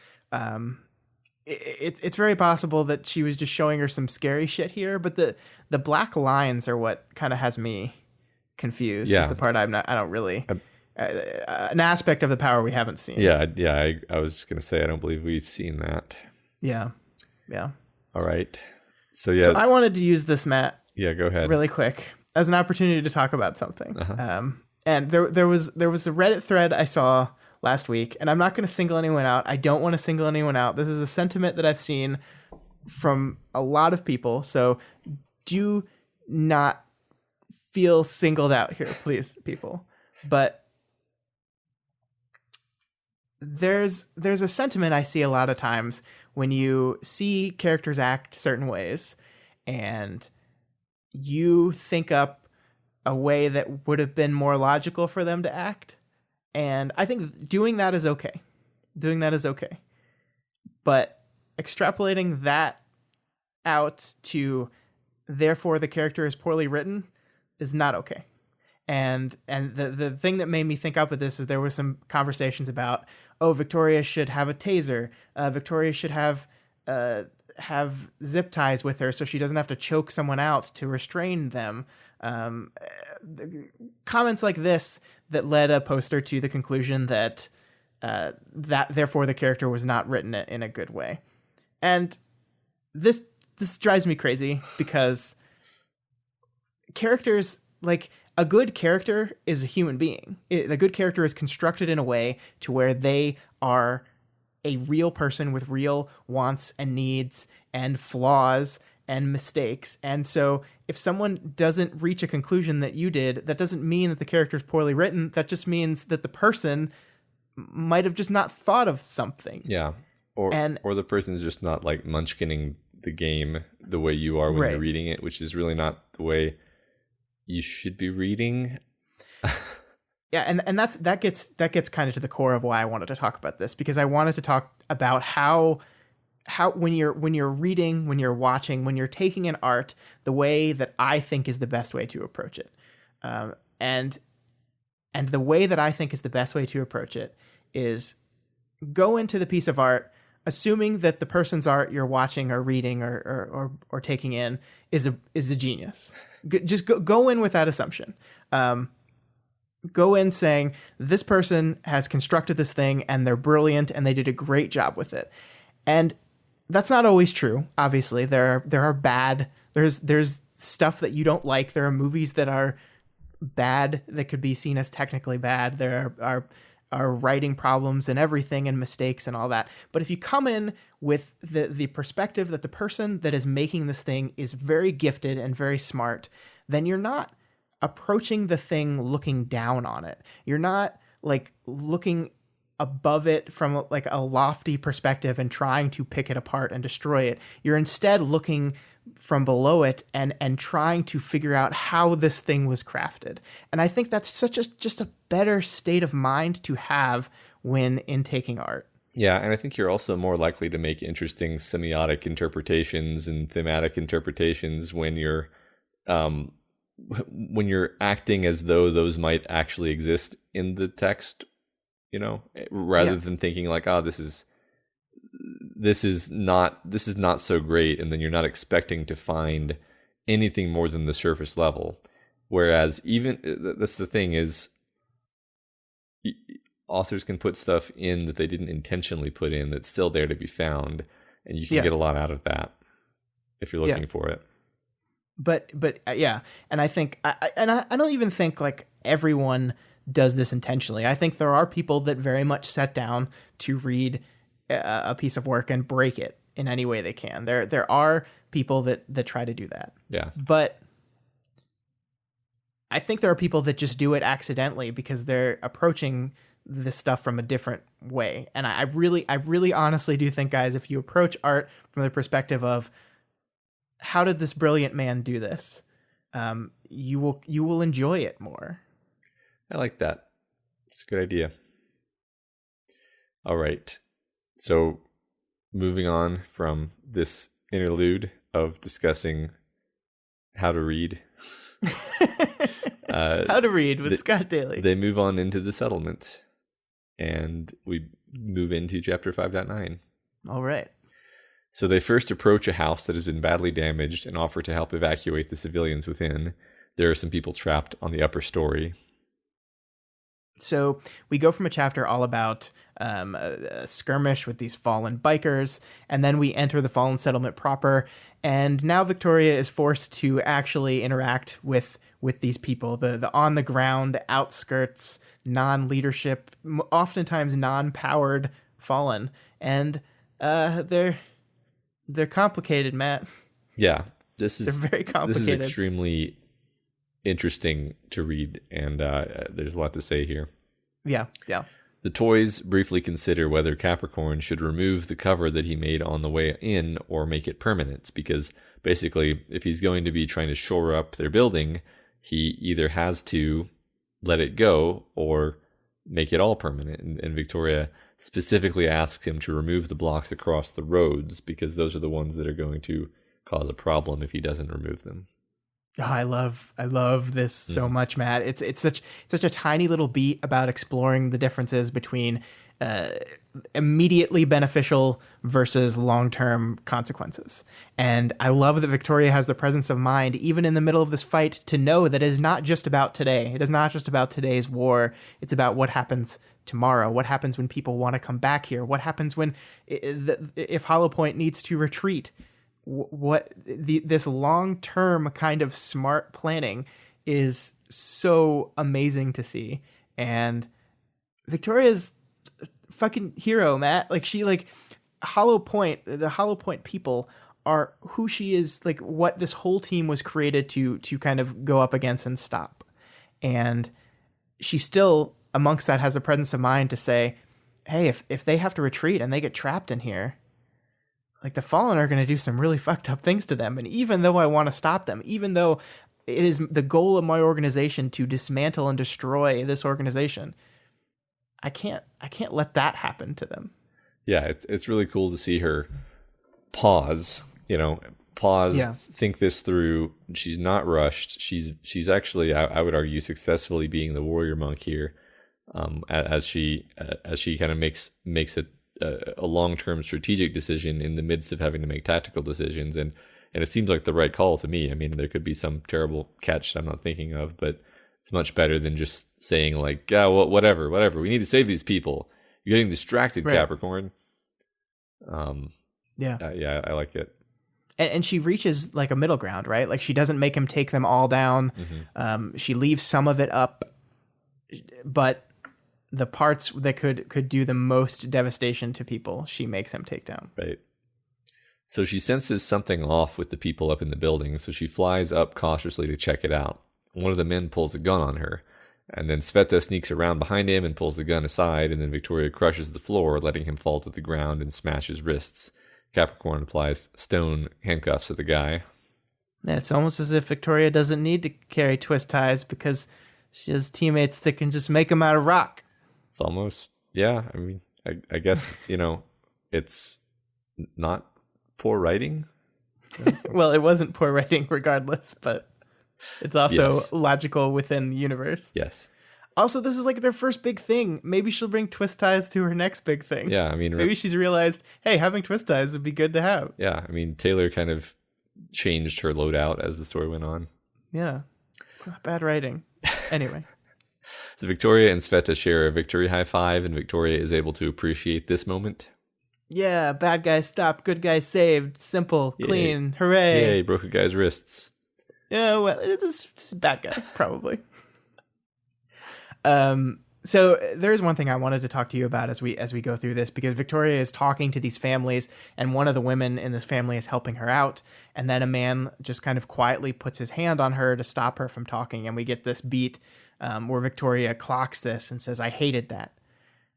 It's very possible that she was just showing her some scary shit here, but the black lines are what kind of has me confused. Yeah. Is the part I don't really an aspect of the power we haven't seen.
Yeah. I was just gonna say I don't believe we've seen that.
Yeah.
All right. So
I wanted to use this, Matt.
Yeah, go ahead.
Really quick as an opportunity to talk about something. Uh-huh. And there was a Reddit thread I saw last week, and I'm not going to single anyone out. I don't want to single anyone out. This is a sentiment that I've seen from a lot of people. So do not feel singled out here, please, people. But there's a sentiment I see a lot of times when you see characters act certain ways and you think up a way that would have been more logical for them to act. And I think doing that is okay. But extrapolating that out to therefore the character is poorly written is not okay. And the thing that made me think up with this is there was some conversations about, Victoria should have a taser. Victoria should have zip ties with her so she doesn't have to choke someone out to restrain them. Comments like this that led a poster to the conclusion that therefore the character was not written in a good way. And this drives me crazy because characters, like, a good character is a human being. A good character is constructed in a way to where they are a real person with real wants and needs and flaws and mistakes. And so if someone doesn't reach a conclusion that you did, that doesn't mean that the character is poorly written. That just means that the person might have just not thought of something.
Yeah. Or the person's just not like munchkinning the game the way you are when you're reading it, which is really not the way you should be reading.
Yeah, and that gets kind of to the core of why I wanted to talk about this, because I wanted to talk about how when you're reading, when you're watching, when you're taking an art, the way that I think is the best way to approach it, and the way that I think is the best way to approach it is go into the piece of art assuming that the person's art you're watching or reading or taking in is a genius. Just go in with that assumption. Go in saying this person has constructed this thing and they're brilliant and they did a great job with it. And that's not always true. Obviously, there are bad. There's stuff that you don't like. There are movies that are bad that could be seen as technically bad. There are writing problems and everything and mistakes and all that. But if you come in with the perspective that the person that is making this thing is very gifted and very smart, then you're not approaching the thing looking down on it. You're not like looking above it from like a lofty perspective and trying to pick it apart and destroy it. You're instead looking from below it and trying to figure out how this thing was crafted. And I think that's just a better state of mind to have when intaking art.
Yeah, and I think you're also more likely to make interesting semiotic interpretations and thematic interpretations when you're acting as though those might actually exist in the text, rather than thinking like, this is not so great, and then you're not expecting to find anything more than the surface level. Whereas even that's the thing is, authors can put stuff in that they didn't intentionally put in that's still there to be found, and you can get a lot out of that if you're looking for it.
But yeah, and I think I don't even think like everyone does this intentionally. I think there are people that very much set down to read a piece of work and break it in any way they can. There are people that try to do that.
Yeah.
But I think there are people that just do it accidentally because they're approaching this stuff from a different way. And I really honestly do think, guys, if you approach art from the perspective of how did this brilliant man do this, you will enjoy it more.
I like that. It's a good idea. All right. So moving on from this interlude of discussing how to read.
How to read with Scott Daly.
They move on into the settlement, and we move into chapter 5.9.
All right.
So they first approach a house that has been badly damaged and offer to help evacuate the civilians within. There are some people trapped on the upper story.
So we go from a chapter all about a skirmish with these fallen bikers, and then we enter the fallen settlement proper. And now Victoria is forced to actually interact with these people, the on the ground outskirts, non-leadership, oftentimes non-powered fallen, and they're complicated, Matt.
Yeah, they're
very complicated.
This is extremely interesting to read, and there's a lot to say here.
Yeah.
The toys briefly consider whether Capricorn should remove the cover that he made on the way in or make it permanent, because basically, if he's going to be trying to shore up their building, he either has to let it go or make it all permanent. And Victoria specifically asks him to remove the blocks across the roads, because those are the ones that are going to cause a problem if he doesn't remove them.
Oh, I love this so much, Matt. It's such a tiny little beat about exploring the differences between immediately beneficial versus long-term consequences. And I love that Victoria has the presence of mind, even in the middle of this fight, to know that it is not just about today. It is not just about today's war. It's about what happens tomorrow. What happens when people want to come back here? What happens when if Hollow Point needs to retreat? This long-term kind of smart planning is so amazing to see. And Victoria's fucking hero, Matt. Like, she, like, Hollow Point, the Hollow Point people are who she is, like, what this whole team was created to kind of go up against and stop. And she still, amongst that, has a presence of mind to say, hey, if they have to retreat and they get trapped in here, like, the Fallen are going to do some really fucked up things to them. And even though I want to stop them, even though it is the goal of my organization to dismantle and destroy this organization, I can't let that happen to them.
Yeah, it's really cool to see her pause, think this through. She's not rushed. She's actually, I would argue, successfully being the warrior monk here, as she kind of makes a long-term strategic decision in the midst of having to make tactical decisions, and it seems like the right call to me. I mean, there could be some terrible catch I'm not thinking of, but it's much better than just saying, like, yeah, well, whatever, we need to save these people. You're getting distracted, right, Capricorn. Yeah, I like it.
And she reaches, like, a middle ground, right? Like, she doesn't make him take them all down. Mm-hmm. She leaves some of it up, but the parts that could do the most devastation to people, she makes him take down.
Right. So she senses something off with the people up in the building, so she flies up cautiously to check it out. One of the men pulls a gun on her, and then Sveta sneaks around behind him and pulls the gun aside, and then Victoria crushes the floor, letting him fall to the ground and smash his wrists. Capricorn applies stone handcuffs to the guy.
Yeah, it's almost as if Victoria doesn't need to carry twist ties because she has teammates that can just make them out of rock.
It's almost, yeah, I mean, I guess, it's not poor writing.
Well, it wasn't poor writing regardless, but it's also logical within the universe.
Yes.
Also, this is like their first big thing. Maybe she'll bring twist ties to her next big thing.
Yeah, I mean,
maybe she's realized, hey, having twist ties would be good to have.
Yeah, I mean, Taylor kind of changed her loadout as the story went on.
Yeah, it's not bad writing. Anyway.
So Victoria and Sveta share a victory high five, and Victoria is able to appreciate this moment.
Yeah, bad guys stopped, good guys saved. Simple,
Yay.
clean, hooray.
Yay, broke a guy's wrists.
Yeah, well, it's a bad guy, probably. So there's one thing I wanted to talk to you about as we go through this, because Victoria is talking to these families, and one of the women in this family is helping her out, and then a man just kind of quietly puts his hand on her to stop her from talking, and we get this beat where Victoria clocks this and says, "I hated that.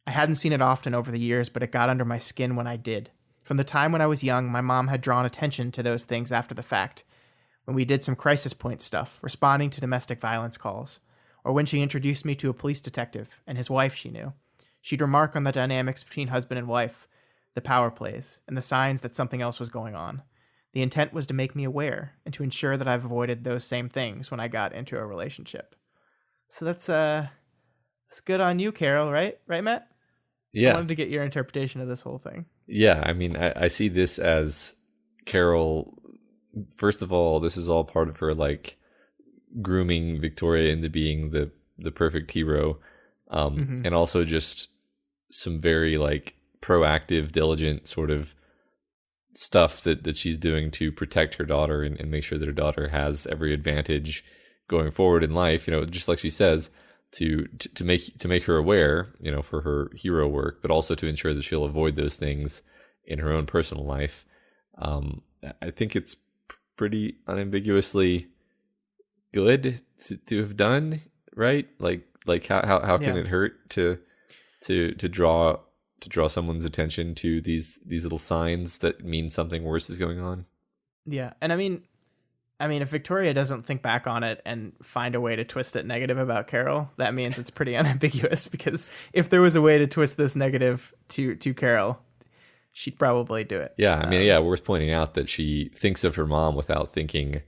I hadn't seen it often over the years, but it got under my skin when I did. From the time when I was young, my mom had drawn attention to those things after the fact, when we did some crisis point stuff, responding to domestic violence calls, or when she introduced me to a police detective and his wife she knew. She'd remark on the dynamics between husband and wife, the power plays, and the signs that something else was going on. The intent was to make me aware and to ensure that I've avoided those same things when I got into a relationship." So that's good on you, Carol, right? Right, Matt?
Yeah.
I wanted to get your interpretation of this whole thing.
Yeah, I mean, I see this as Carol. First of all, this is all part of her like grooming Victoria into being the perfect hero, and also just some very like proactive, diligent sort of stuff that she's doing to protect her daughter and make sure that her daughter has every advantage going forward in life. You know, just like she says, to make her aware, you know, for her hero work, but also to ensure that she'll avoid those things in her own personal life. I think it's pretty unambiguously good to have done, right? Like how can it hurt to draw someone's attention to these little signs that mean something worse is going on?
Yeah, and I mean, if Victoria doesn't think back on it and find a way to twist it negative about Carol, that means it's pretty unambiguous, because if there was a way to twist this negative to Carol, she'd probably do it.
Yeah, I mean, worth pointing out that she thinks of her mom without thinking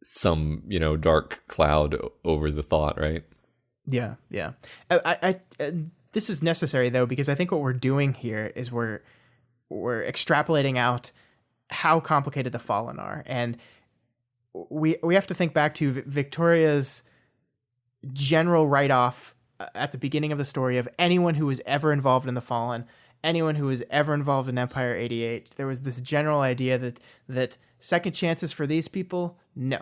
some, you know, dark cloud over the thought, right?
Yeah. I this is necessary though, because I think what we're doing here is we're extrapolating out how complicated the Fallen are, and we have to think back to Victoria's general write-off at the beginning of the story of anyone who was ever involved in the Fallen, anyone who was ever involved in Empire 88. There was this general idea that second chances for these people, no.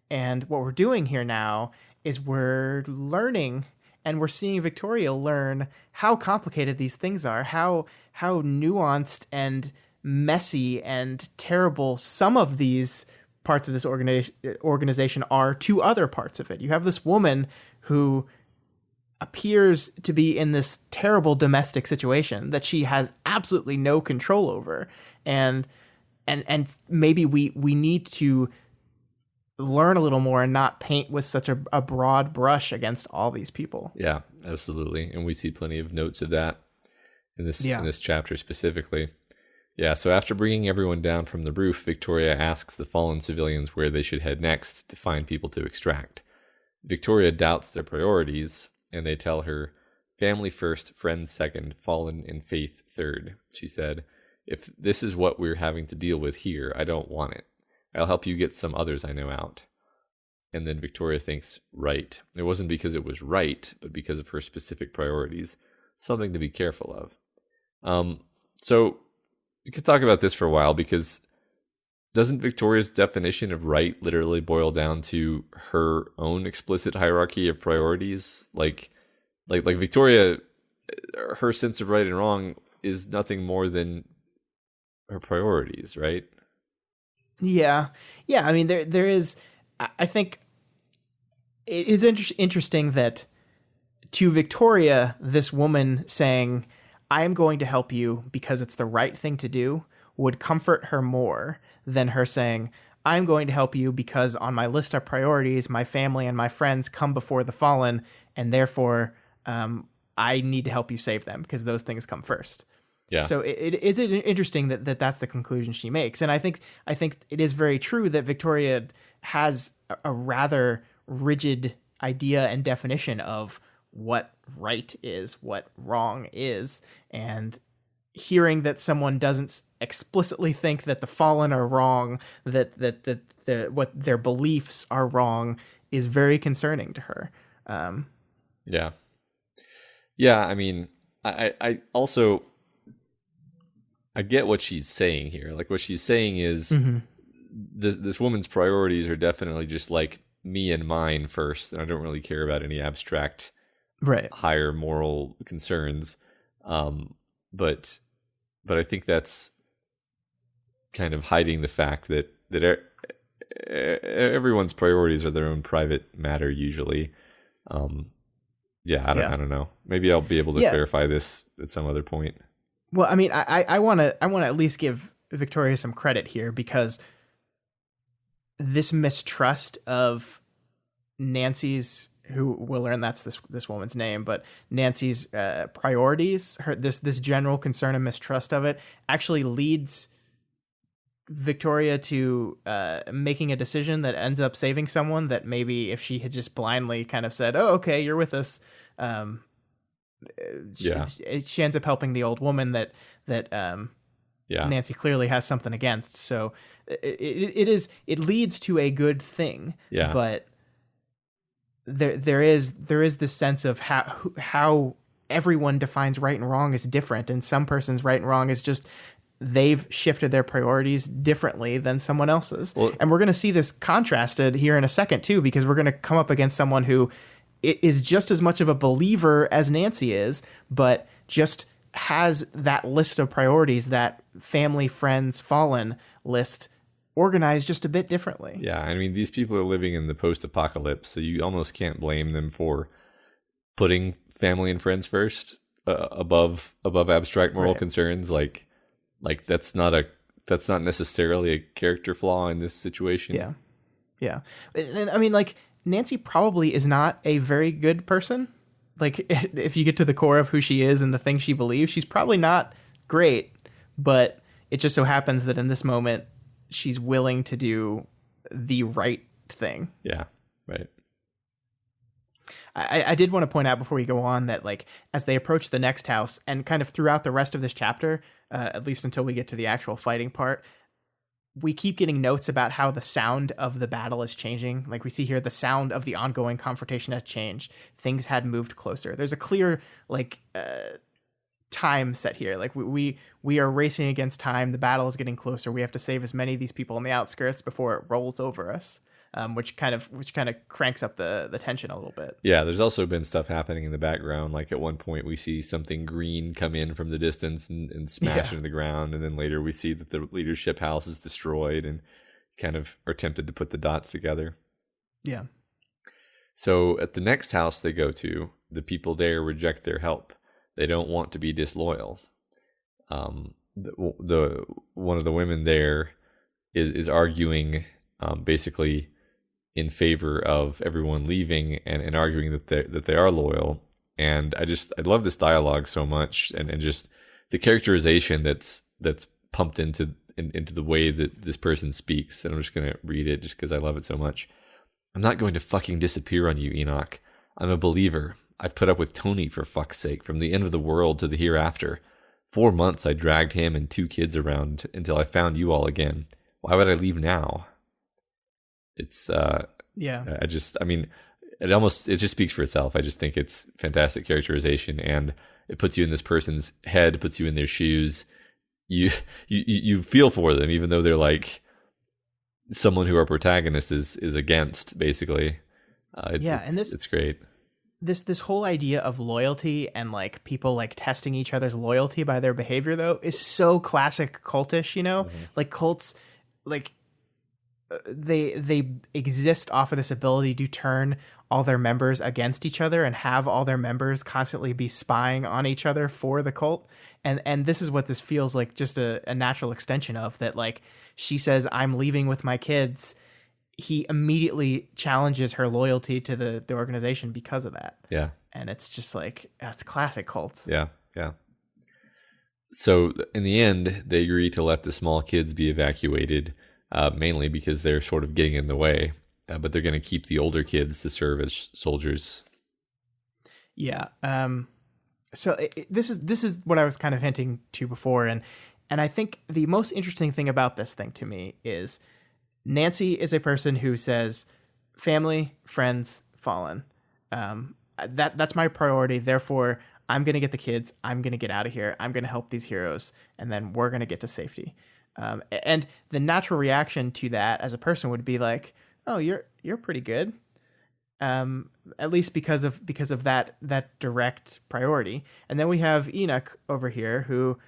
And what we're doing here now is we're learning, and we're seeing Victoria learn how complicated these things are, how nuanced and messy and terrible some of these parts of this organization are to other parts of it. You have this woman who appears to be in this terrible domestic situation that she has absolutely no control over, and maybe we need to learn a little more and not paint with such a broad brush against all these people.
Yeah, absolutely, and we see plenty of notes of that in this chapter specifically. Yeah, so after bringing everyone down from the roof, Victoria asks the fallen civilians where they should head next to find people to extract. Victoria doubts their priorities, and they tell her, family first, friends second, fallen and faith third. She said, "If this is what we're having to deal with here, I don't want it. I'll help you get some others I know out." And then Victoria thinks, right. It wasn't because it was right, but because of her specific priorities. Something to be careful of. So we could talk about this for a while, because doesn't Victoria's definition of right literally boil down to her own explicit hierarchy of priorities? Like Victoria, her sense of right and wrong is nothing more than her priorities, right?
Yeah. I mean, there is. I think it is interesting that to Victoria, this woman saying, "I am going to help you because it's the right thing to do," would comfort her more than her saying, "I'm going to help you because on my list of priorities, my family and my friends come before the fallen, and therefore I need to help you save them because those things come first."
Yeah.
So it is interesting that that's the conclusion she makes. And I think it is very true that Victoria has a rather rigid idea and definition of what right is, what wrong is, and hearing that someone doesn't explicitly think that the fallen are wrong, that what their beliefs are wrong, is very concerning to her.
Yeah. Yeah, I mean, I also I get what she's saying here. Like what she's saying is this woman's priorities are definitely just like me and mine first, and I don't really care about any abstract
Right.
higher moral concerns. But I think that's kind of hiding the fact that everyone's priorities are their own private matter usually. Yeah, I don't know. Maybe I'll be able to clarify this at some other point.
Well, I mean, I want to at least give Victoria some credit here, because this mistrust of Nancy's, who we'll learn that's this woman's name, but Nancy's priorities, this general concern and mistrust of it actually leads Victoria to making a decision that ends up saving someone that maybe if she had just blindly kind of said, "Oh, okay, you're with us," she ends up helping the old woman that Nancy clearly has something against. So it leads to a good thing.
Yeah.
But there is this sense of how everyone defines right and wrong is different, and some person's right and wrong is just they've shifted their priorities differently than someone else's. Well, and we're going to see this contrasted here in a second too, because we're going to come up against someone who is just as much of a believer as Nancy is, but just has that list of priorities, that family, friends, fallen list, organized just a bit differently.
Yeah, I mean, these people are living in the post-apocalypse, so you almost can't blame them for putting family and friends first above abstract moral concerns. Like that's not necessarily a character flaw in this situation.
Yeah. And I mean, like, Nancy probably is not a very good person. Like, if you get to the core of who she is and the things she believes, she's probably not great, but it just so happens that in this moment, she's willing to do the right thing.
Yeah, right.
I did want to point out before we go on that, like, as they approach the next house and kind of throughout the rest of this chapter, at least until we get to the actual fighting part, we keep getting notes about how the sound of the battle is changing. Like we see here, the sound of the ongoing confrontation has changed. Things had moved closer. There's a clear, like, time set here. Like we are racing against time. The battle is getting closer. We have to save as many of these people on the outskirts before it rolls over us. Which kind of cranks up the tension a little bit.
Yeah, there's also been stuff happening in the background. Like at one point we see something green come in from the distance and smash into the ground, and then later we see that the leadership house is destroyed and kind of are tempted to put the dots together.
Yeah.
So at the next house they go to, the people there reject their help. They don't want to be disloyal. The one of the women there is arguing basically in favor of everyone leaving and arguing that they are loyal. And I love this dialogue so much, and just the characterization that's pumped into the way that this person speaks. And I'm just going to read it just because I love it so much. I'm not going to fucking disappear on you, Enoch. I'm a believer. I've put up with Tony, for fuck's sake, from the end of the world to the hereafter. 4 months I dragged him and 2 kids around until I found you all again. Why would I leave now? It's it just speaks for itself. I just think it's fantastic characterization, and it puts you in this person's head, puts you in their shoes. You feel for them, even though they're like someone who our protagonist is against, basically. It's great.
This whole idea of loyalty and like people like testing each other's loyalty by their behavior, though, is so classic cultish, you know? Mm-hmm. Like cults, like they exist off of this ability to turn all their members against each other and have all their members constantly be spying on each other for the cult. And this is what this feels like, just a natural extension of that. Like, she says, I'm leaving with my kids. He immediately challenges her loyalty to the organization because of that.
Yeah.
And it's just like, that's classic cults.
Yeah. Yeah. So in the end, they agree to let the small kids be evacuated, mainly because they're sort of getting in the way, but they're going to keep the older kids to serve as soldiers.
Yeah. So this is what I was kind of hinting to before. And I think the most interesting thing about this thing to me is Nancy is a person who says family, friends, fallen. that's my priority. Therefore, I'm going to get the kids. I'm going to get out of here. I'm going to help these heroes, and then we're going to get to safety. And the natural reaction to that as a person would be like, "Oh, you're pretty good." At least because of that direct priority. And then we have Enoch over here who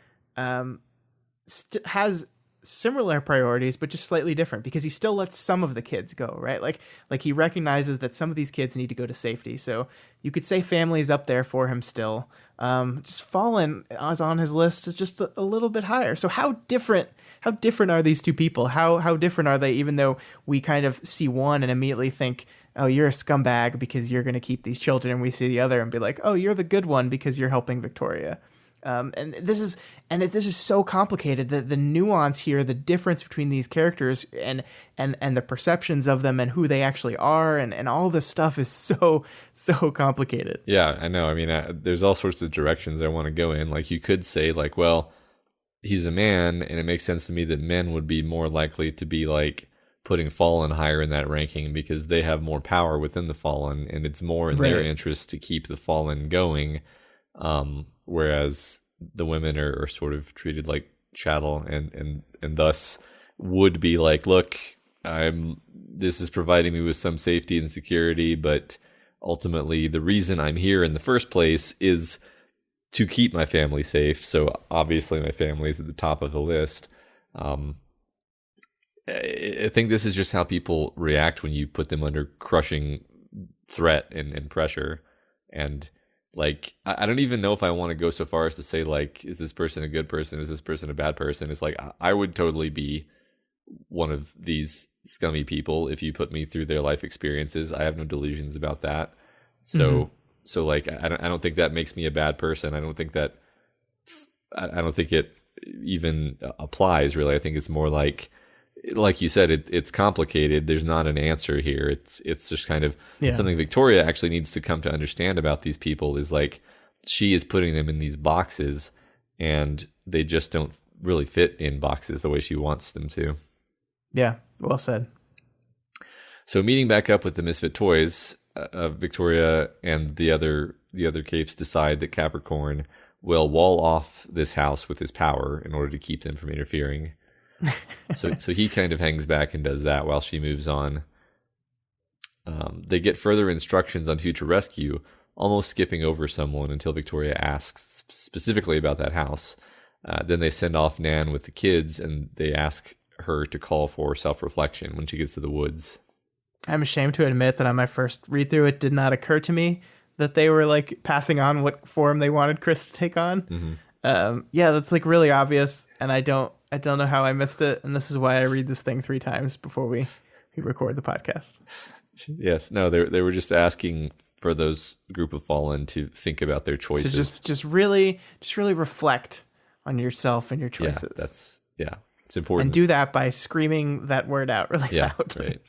has similar priorities, but just slightly different, because he still lets some of the kids go, right? Like he recognizes that some of these kids need to go to safety. So you could say family is up there for him still. Just Fallen is on his list is just a little bit higher. So how different are these two people? How different are they, even though we kind of see one and immediately think, oh, you're a scumbag because you're going to keep these children, and we see the other and be like, oh, you're the good one because you're helping Victoria. And this is so complicated. The nuance here, the difference between these characters and the perceptions of them and who they actually are, and all this stuff is so complicated.
Yeah, I know. I mean, there's all sorts of directions I want to go in. Like, you could say, like, well, he's a man, and it makes sense to me that men would be more likely to be like putting Fallen higher in that ranking because they have more power within the Fallen, and it's more in their interest to keep the Fallen going. Whereas the women are sort of treated like chattel, and thus would be like, look, this is providing me with some safety and security, but ultimately the reason I'm here in the first place is to keep my family safe. So obviously my family is at the top of the list. I think this is just how people react when you put them under crushing threat and pressure. And like, I don't even know if I want to go so far as to say, like, is this person a good person? Is this person a bad person? It's like, I would totally be one of these scummy people if you put me through their life experiences. I have no delusions about that. So like, I don't think that makes me a bad person. I don't think it even applies, really. I think it's more like you said, it's complicated. There's not an answer here. It's just kind of something Victoria actually needs to come to understand about these people, is like, she is putting them in these boxes and they just don't really fit in boxes the way she wants them to.
Yeah, well said.
So meeting back up with the Misfit Toys, Victoria and the other capes decide that Capricorn will wall off this house with his power in order to keep them from interfering. So he kind of hangs back and does that while she moves on. They get further instructions on future rescue, almost skipping over someone until Victoria asks specifically about that house. Then they send off Nan with the kids, and they ask her to call for self-reflection when she gets to the woods.
I'm ashamed to admit that on my first read through, it did not occur to me that they were like passing on what form they wanted Chris to take on. Mm-hmm. That's like really obvious, and I don't know how I missed it, and this is why I read this thing 3 times before we record the podcast.
Yes, no, they were just asking for those group of Fallen to think about their choices.
So just really reflect on yourself and your choices.
It's important.
And do that by screaming that word out really loud.
Right.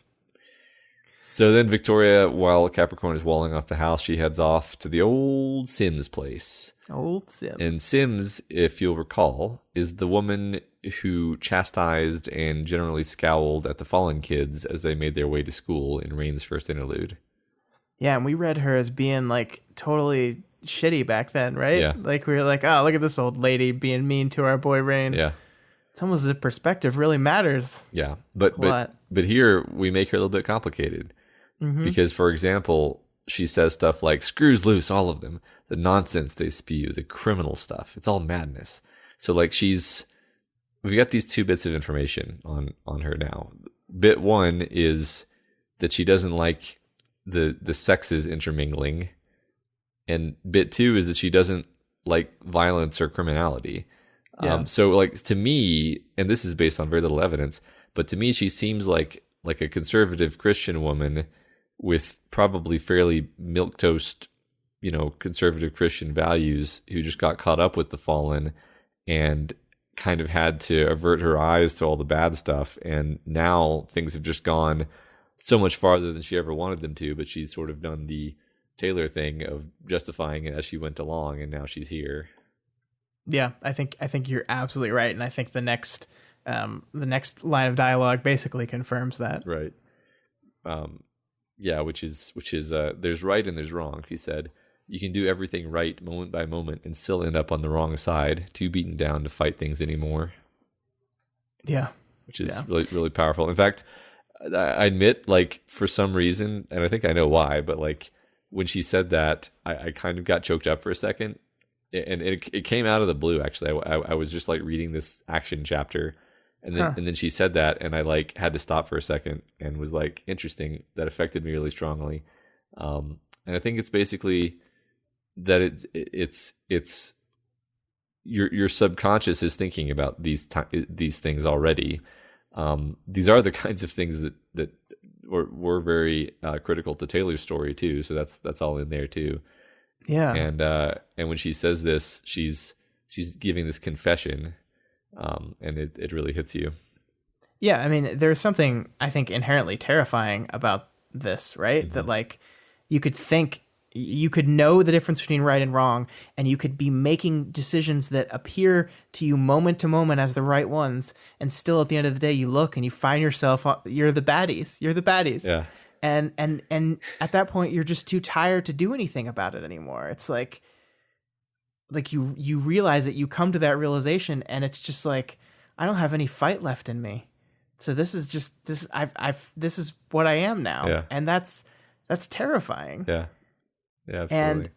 So then Victoria, while Capricorn is walling off the house, she heads off to the old Sims place.
Old Sims.
And Sims, if you'll recall, is the woman who chastised and generally scowled at the Fallen kids as they made their way to school in Rain's first interlude.
Yeah, and we read her as being like totally shitty back then, right?
Yeah.
Like we were like, oh, look at this old lady being mean to our boy Rain.
Yeah.
It's almost as if perspective really matters.
Yeah, but here we make her a little bit complicated. Mm-hmm. Because, for example, she says stuff like, screws loose, all of them. The nonsense they spew, the criminal stuff. It's all madness. So, like, we've got these 2 bits of information on her now. Bit 1 is that she doesn't like the sexes intermingling. And bit 2 is that she doesn't like violence or criminality. Yeah. So, like, to me, and this is based on very little evidence, but to me, she seems like a conservative Christian woman with probably fairly milquetoast, conservative Christian values, who just got caught up with the Fallen and kind of had to avert her eyes to all the bad stuff. And now things have just gone so much farther than she ever wanted them to, but she's sort of done the Taylor thing of justifying it as she went along, and now she's here.
Yeah, I think you're absolutely right, and I think the next line of dialogue basically confirms that.
Right. Yeah, which is there's right and there's wrong. She said, "You can do everything right moment by moment and still end up on the wrong side, too beaten down to fight things anymore."
Yeah.
Which is really, really powerful. In fact, I admit, like, for some reason, and I think I know why, but like when she said that, I kind of got choked up for a second, and it came out of the blue. Actually, I was just like reading this action chapter, and then she said that, and I like had to stop for a second and was like, interesting. That affected me really strongly, and I think it's basically that it's your subconscious is thinking about these things already. These are the kinds of things that were very critical to Taylor's story too. So that's all in there too.
Yeah.
And when she says this, she's giving this confession, and it really hits you.
Yeah, I mean, there's something I think inherently terrifying about this, right?
Mm-hmm.
That like you could know the difference between right and wrong, and you could be making decisions that appear to you moment to moment as the right ones, and still at the end of the day you look and you find yourself, you're the baddies.
Yeah.
And at that point you're just too tired to do anything about it anymore. It's like you realize it, you come to that realization, and it's just like, I don't have any fight left in me. So this is just this this is what I am now.
Yeah.
And that's terrifying.
Yeah. Yeah, absolutely.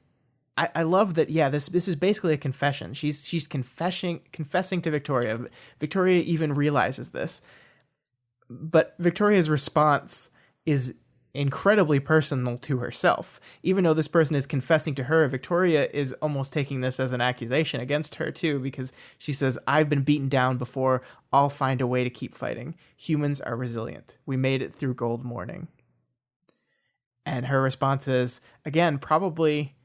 And I love that. Yeah, this is basically a confession. She's confessing to Victoria. Victoria even realizes this, but Victoria's response is incredibly personal to herself. Even though this person is confessing to her, Victoria is almost taking this as an accusation against her too, because she says, "I've been beaten down before. I'll find a way to keep fighting. Humans are resilient. We made it through Gold Morning." And her response is, again, probably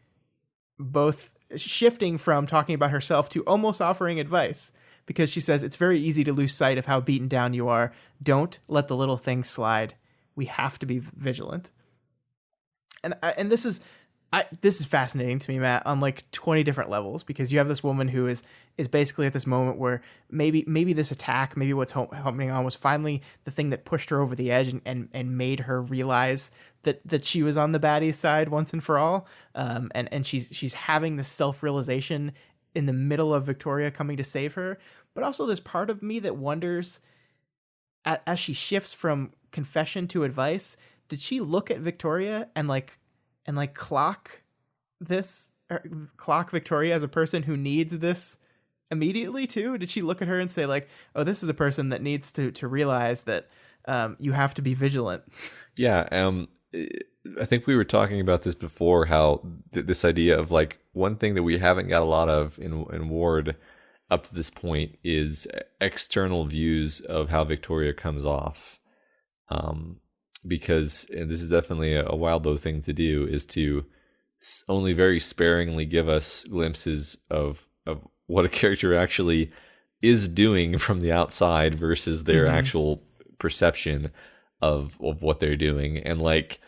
both shifting from talking about herself to almost offering advice, because she says, "It's very easy to lose sight of how beaten down you are. Don't let the little things slide. We have to be vigilant." And this is fascinating to me, Matt, on like 20 different levels, because you have this woman who is basically at this moment where maybe this attack, maybe what's happening on was finally the thing that pushed her over the edge and made her realize that she was on the baddie's side once and for all. And she's having this self-realization in the middle of Victoria coming to save her. But also there's part of me that wonders, as she shifts from confession to advice, did she look at Victoria and clock Victoria as a person who needs this immediately too? Did she look at her and say like, "Oh, this is a person that needs to realize that you have to be vigilant"?
Yeah. I think we were talking about this before, how this idea of like, one thing that we haven't got a lot of in Ward up to this point is external views of how Victoria comes off. Because, and this is definitely a Wildbow thing to do, is to only very sparingly give us glimpses of what a character actually is doing from the outside versus their actual perception of what they're doing. And like,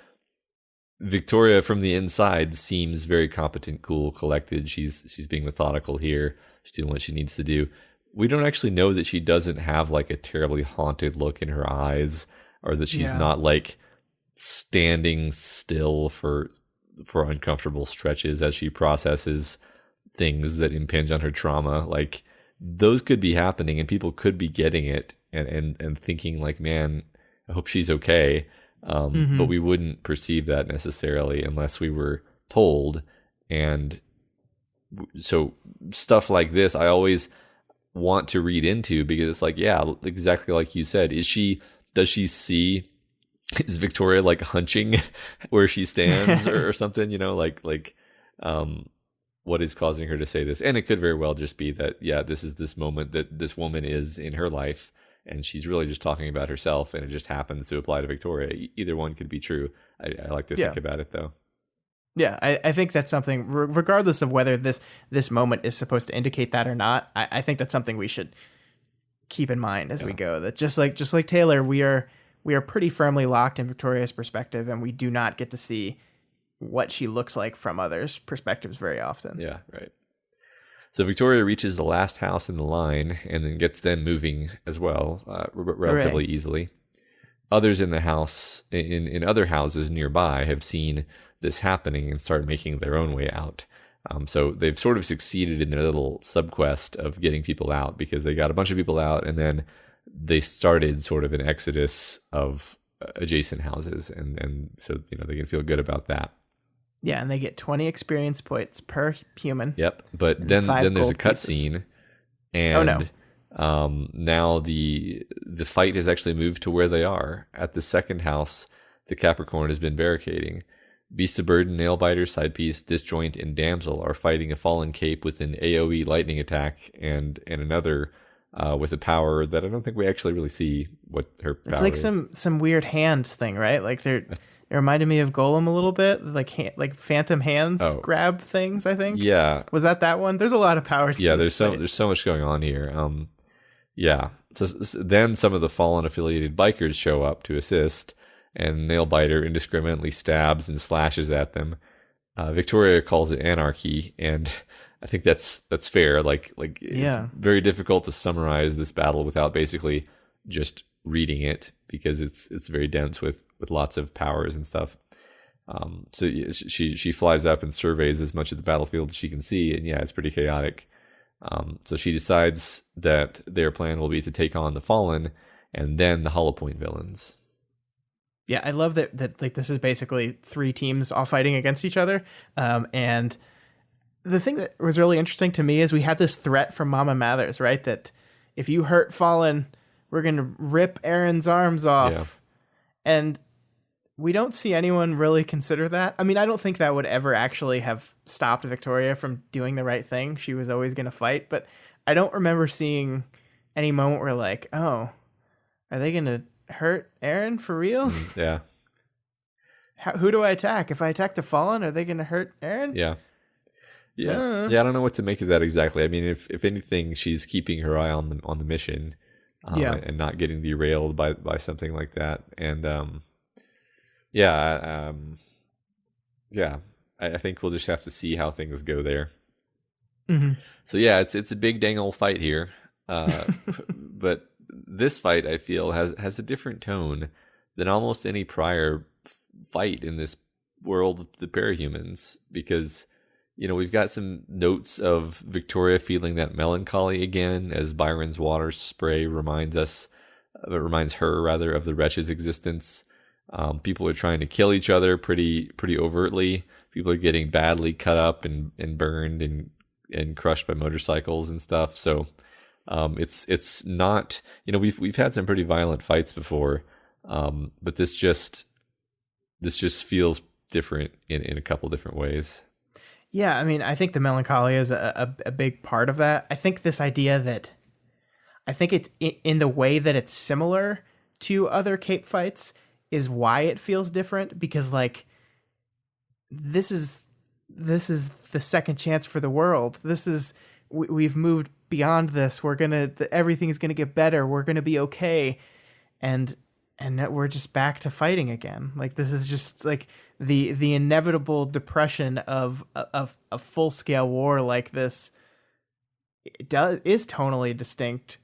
Victoria from the inside seems very competent, cool, collected. She's being methodical here. She's doing what she needs to do. We don't actually know that she doesn't have like a terribly haunted look in her eyes, or that she's not like standing still for uncomfortable stretches as she processes things that impinge on her trauma. Like, those could be happening, and people could be getting it and thinking like, man, I hope she's okay. But we wouldn't perceive that necessarily unless we were told. And so stuff like this, I always want to read into, because it's like, yeah, exactly like you said. Does she see, is Victoria like hunching where she stands or something, what is causing her to say this? And it could very well just be that, yeah, this is this moment that this woman is in her life, and she's really just talking about herself, and it just happens to apply to Victoria. Either one could be true. I like to think about it, though.
Yeah, I think that's something, regardless of whether this moment is supposed to indicate that or not, I think that's something we should keep in mind as we go. That just like Taylor, we are pretty firmly locked in Victoria's perspective, and we do not get to see what she looks like from others' perspectives very often.
Yeah, right. So Victoria reaches the last house in the line, and then gets them moving as well, relatively easily. others in the house, in other houses nearby, have seen this happening and started making their own way out. So they've sort of succeeded in their little subquest of getting people out, because they got a bunch of people out, and then they started sort of an exodus of adjacent houses, and so they can feel good about that.
Yeah, and they get 20 experience points per human.
Yep, but then there's a cutscene, and now the fight has actually moved to where they are at the second house. The Capricorn has been barricading. Beast of Burden, Nailbiter, Sidepiece, Disjoint, and Damsel are fighting a fallen cape with an AoE lightning attack and another with a power that I don't think we actually really see what her power is.
It's like some weird hands thing, right? Like it reminded me of Golem a little bit, like phantom hands grab things, I think.
Yeah.
Was that one? There's a lot of powers.
Yeah, there's so much going on here. Yeah. So then some of the fallen affiliated bikers show up to assist, and Nailbiter indiscriminately stabs and slashes at them. Victoria calls it anarchy, and I think that's fair. Like it's very difficult to summarize this battle without basically just reading it, because it's very dense with lots of powers and stuff. So she flies up and surveys as much of the battlefield as she can see, and it's pretty chaotic. So she decides that their plan will be to take on the Fallen and then the Hollow Point villains.
Yeah, I love that like this is basically 3 teams all fighting against each other. And the thing that was really interesting to me is we had this threat from Mama Mathers, right? That if you hurt Fallen, we're going to rip Aaron's arms off. Yeah. And we don't see anyone really consider that. I mean, I don't think that would ever actually have stopped Victoria from doing the right thing. She was always going to fight. But I don't remember seeing any moment where like, oh, are they going to hurt Aaron for real?
Yeah.
Who do I attack? If I attack the Fallen, are they going to hurt Aaron?
Yeah. Yeah. I don't know what to make of that exactly. I mean, if anything, she's keeping her eye on the mission, and not getting derailed by something like that. And I think we'll just have to see how things go there.
Mm-hmm.
So it's a big dang old fight here, but this fight, I feel, has a different tone than almost any prior fight in this world of the parahumans, because we've got some notes of Victoria feeling that melancholy again, as Byron's water spray reminds her of the wretch's existence. People are trying to kill each other pretty overtly. People are getting badly cut up and burned and crushed by motorcycles and stuff. So it's not, we've had some pretty violent fights before, but this just feels different in a couple different ways.
Yeah, I mean, I think the Melancholia is a big part of that. I think this idea that, I think it's in the way that it's similar to other Cape fights is why it feels different, because like this is the second chance for the world. We've moved beyond this. Everything's gonna get better. We're gonna be okay, and we're just back to fighting again. Like this is just like the inevitable depression of a full scale war like this. Is tonally distinct,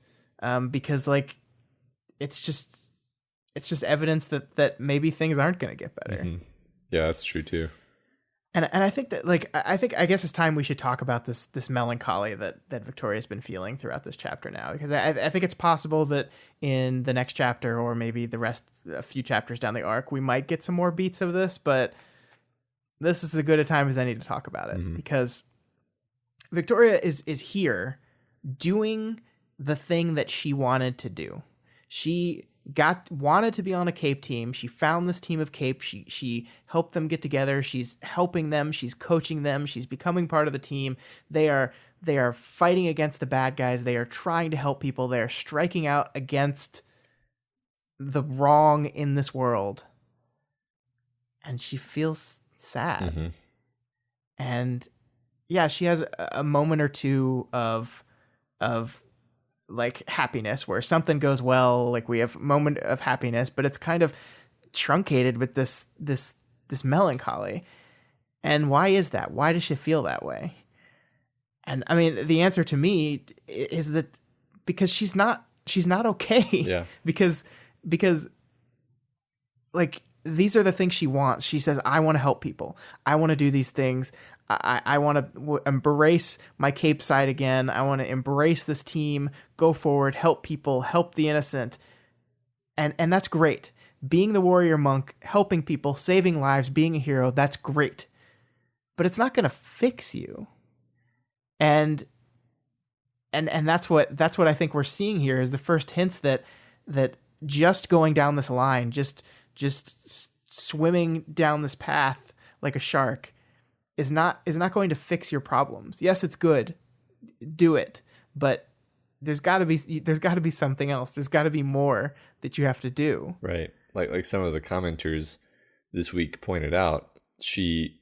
because like it's just evidence that maybe things aren't going to get better.
Mm-hmm. Yeah, that's true too.
And I think that I guess it's time we should talk about this melancholy that Victoria's been feeling throughout this chapter now, because I think it's possible that in the next chapter, or maybe a few chapters down the arc, we might get some more beats of this, but this is as good a time as any to talk about it, mm-hmm. because Victoria is here doing the thing that she wanted to do. She wanted to be on a Cape team. She found this team of Cape. She helped them get together. She's helping them. She's coaching them. She's becoming part of the team. They are fighting against the bad guys. They are trying to help people. They are striking out against the wrong in this world. And she feels sad. Mm-hmm. And yeah, she has a moment or two of like happiness where something goes well, like we have a moment of happiness, but it's kind of truncated with this melancholy. And why is that? Why does she feel that way? And I mean, the answer to me is that because she's not okay.
Yeah.
because like these are the things she wants. She says, I want to help people. I want to do these things. I want to embrace my Cape side again. I want to embrace this team, go forward, help people, help the innocent. And that's great. Being the warrior monk, helping people, saving lives, being a hero, that's great. But it's not going to fix you. And that's what I think we're seeing here is the first hints that just going down this line, just swimming down this path like a shark is not going to fix your problems. Yes, it's good. Do it. But there's got to be something else. There's got to be more that you have to do.
Right. Like some of the commenters this week pointed out, she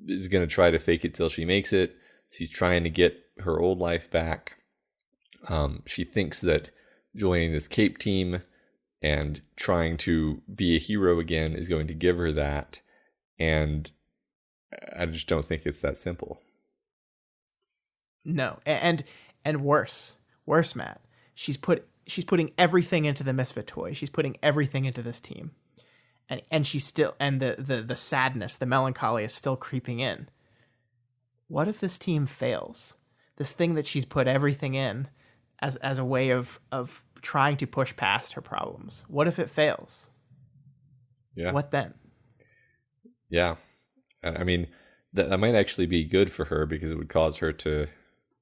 is going to try to fake it till she makes it. She's trying to get her old life back. She thinks that joining this Cape team and trying to be a hero again is going to give her that. And I just don't think it's that simple.
No. And worse, Matt. She's putting everything into the Misfit Toys. She's putting everything into this team. And she's still, and the sadness, the melancholia is still creeping in. What if this team fails? This thing that she's put everything in as a way of trying to push past her problems. What if it fails?
Yeah.
What then?
Yeah. I mean, that might actually be good for her because it would cause her to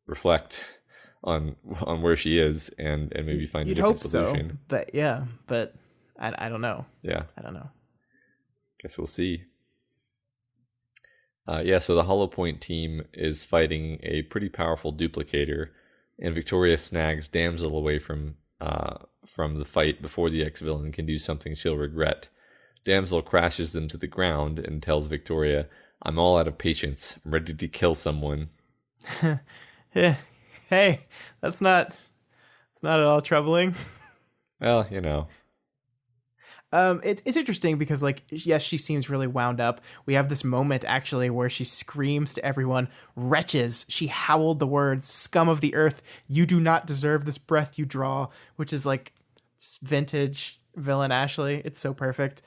reflect on where she is and maybe find a different solution.
So, but I don't know.
Yeah.
I don't know.
Guess we'll see. So the Hollow Point team is fighting a pretty powerful duplicator, and Victoria snags Damsel away from the fight before the ex-villain can do something she'll regret. Damsel crashes them to the ground and tells Victoria, "I'm all out of patience. I'm ready to kill someone."
Yeah. Hey, it's not at all troubling.
Well, you know.
It's interesting because, like, yes, she seems really wound up. We have this moment, actually, where she screams to everyone, "Wretches!" She howled the words, "Scum of the earth, you do not deserve this breath you draw," which is, like, vintage villain Ashley. It's so perfect.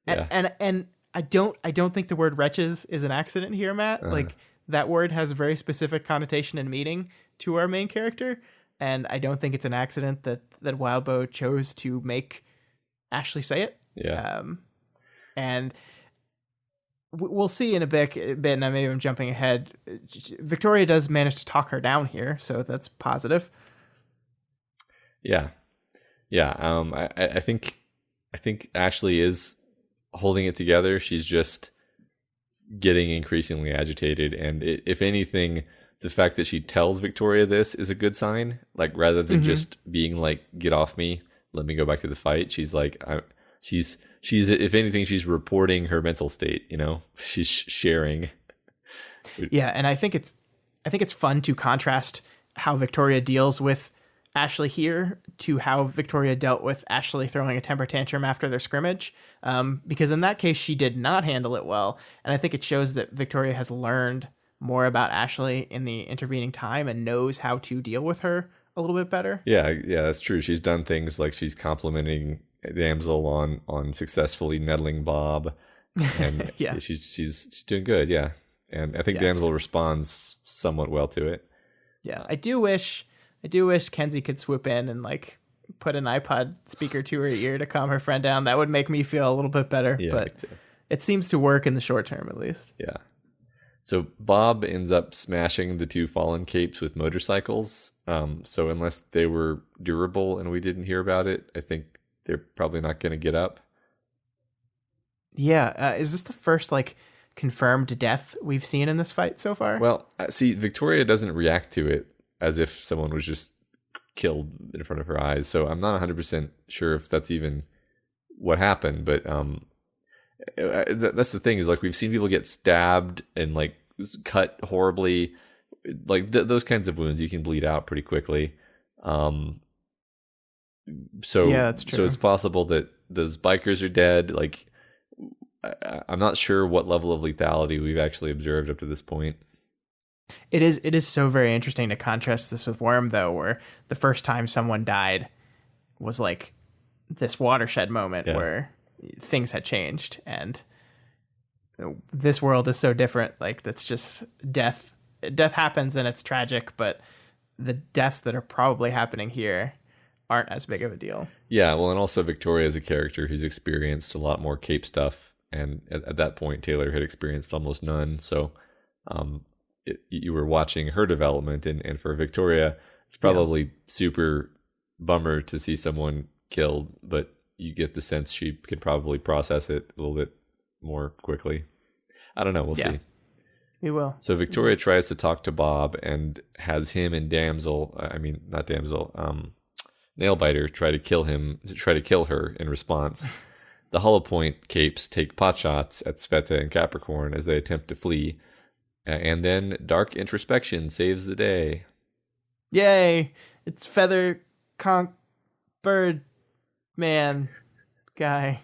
Yeah.
And I don't think the word wretches is an accident here, Matt. Like, that word has a very specific connotation and meaning to our main character, and I don't think it's an accident that Wildbow chose to make Ashley say it.
Yeah.
And we'll see in a bit, and maybe I'm jumping ahead. Victoria does manage to talk her down here, so that's positive.
Yeah. I think Ashley is holding it together. She's just getting increasingly agitated, and if anything, the fact that she tells Victoria this is a good sign. Like, rather than just being like, "Get off me, let me go back to the fight," she's like, she's if anything, she's reporting her mental state. You know, she's sharing.
Yeah, and I think it's fun to contrast how Victoria deals with Ashley here to how Victoria dealt with Ashley throwing a temper tantrum after their scrimmage, because in that case she did not handle it well, and I think it shows that Victoria has learned more about Ashley in the intervening time and knows how to deal with her a little bit better.
Yeah, that's true. She's done things like she's complimenting Damsel on successfully nettling Bob, and
yeah,
she's doing good. Yeah, and I think Damsel responds somewhat well to it.
Yeah, I do wish Kenzie could swoop in and like put an iPod speaker to her ear to calm her friend down. That would make me feel a little bit better.
Yeah,
but it seems to work in the short term, at least.
Yeah. So Bob ends up smashing the two fallen capes with motorcycles. So unless they were durable and we didn't hear about it, I think they're probably not going to get up.
Yeah. Is this the first like confirmed death we've seen in this fight so far?
Well, see, Victoria doesn't react to it as if someone was just killed in front of her eyes. So I'm not 100% sure if that's even what happened. But that's the thing, is like we've seen people get stabbed and like cut horribly. Like those kinds of wounds, you can bleed out pretty quickly. So
yeah, that's true.
So it's possible that those bikers are dead. Like I'm not sure what level of lethality we've actually observed up to this point.
It is so very interesting to contrast this with Worm, though, where the first time someone died was like this watershed moment where things had changed, and this world is so different. Like, that's just death. Death happens and it's tragic, but the deaths that are probably happening here aren't as big of a deal.
Yeah, well, and also Victoria is a character who's experienced a lot more Cape stuff, and at that point, Taylor had experienced almost none. So you were watching her development, and for Victoria, it's probably super bummer to see someone killed, but you get the sense she could probably process it a little bit more quickly. I don't know. We'll see.
We will.
So Victoria tries to talk to Bob and has him and Nailbiter try to kill her in response. The Hollow Point Capes take potshots at Sveta and Capricorn as they attempt to flee. And then Dark Introspection saves the day.
Yay! It's Feather Conch Bird Man guy.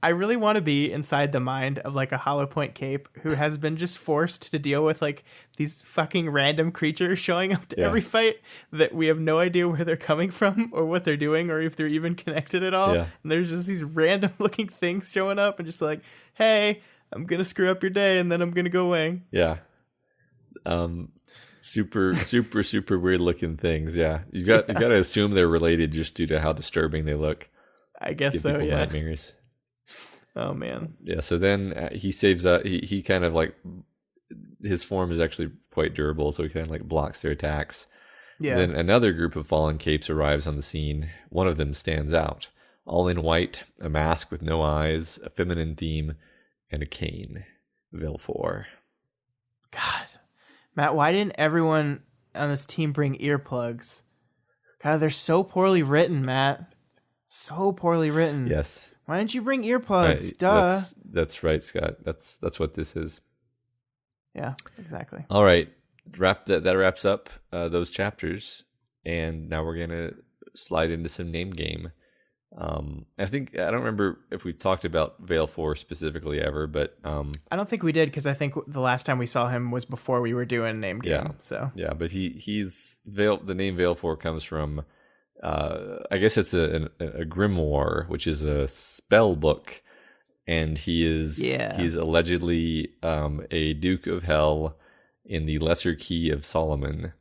I really want to be inside the mind of like a Hollow Point Cape who has been just forced to deal with like these fucking random creatures showing up to every fight that we have no idea where they're coming from or what they're doing or if they're even connected at all. Yeah. And there's just these random looking things showing up and just like, hey, I'm going to screw up your day and then I'm going to go away.
Yeah. Super weird looking things. Yeah. You got to assume they're related just due to how disturbing they look.
I guess so, yeah.
Nightmares.
Oh man.
Yeah, so then he saves he kind of like, his form is actually quite durable, so he kind of like blocks their attacks. Yeah. Then another group of fallen capes arrives on the scene. One of them stands out. All in white, a mask with no eyes, a feminine theme, and a cane. Valefor.
God. Matt, why didn't everyone on this team bring earplugs? God, they're so poorly written, Matt. So poorly written.
Yes.
Why didn't you bring earplugs? Duh.
That's right, Scott. That's what this is.
Yeah, exactly.
All right. That wraps up those chapters, and now we're gonna slide into some name game. I don't remember if we talked about Valefor specifically ever, but
I don't think we did, because I think the last time we saw him was before we were doing name game.
Yeah.
So
yeah, but he's the name Valefor comes from. I guess it's a grimoire, which is a spell book, and he's allegedly a Duke of Hell in the Lesser Key of Solomon,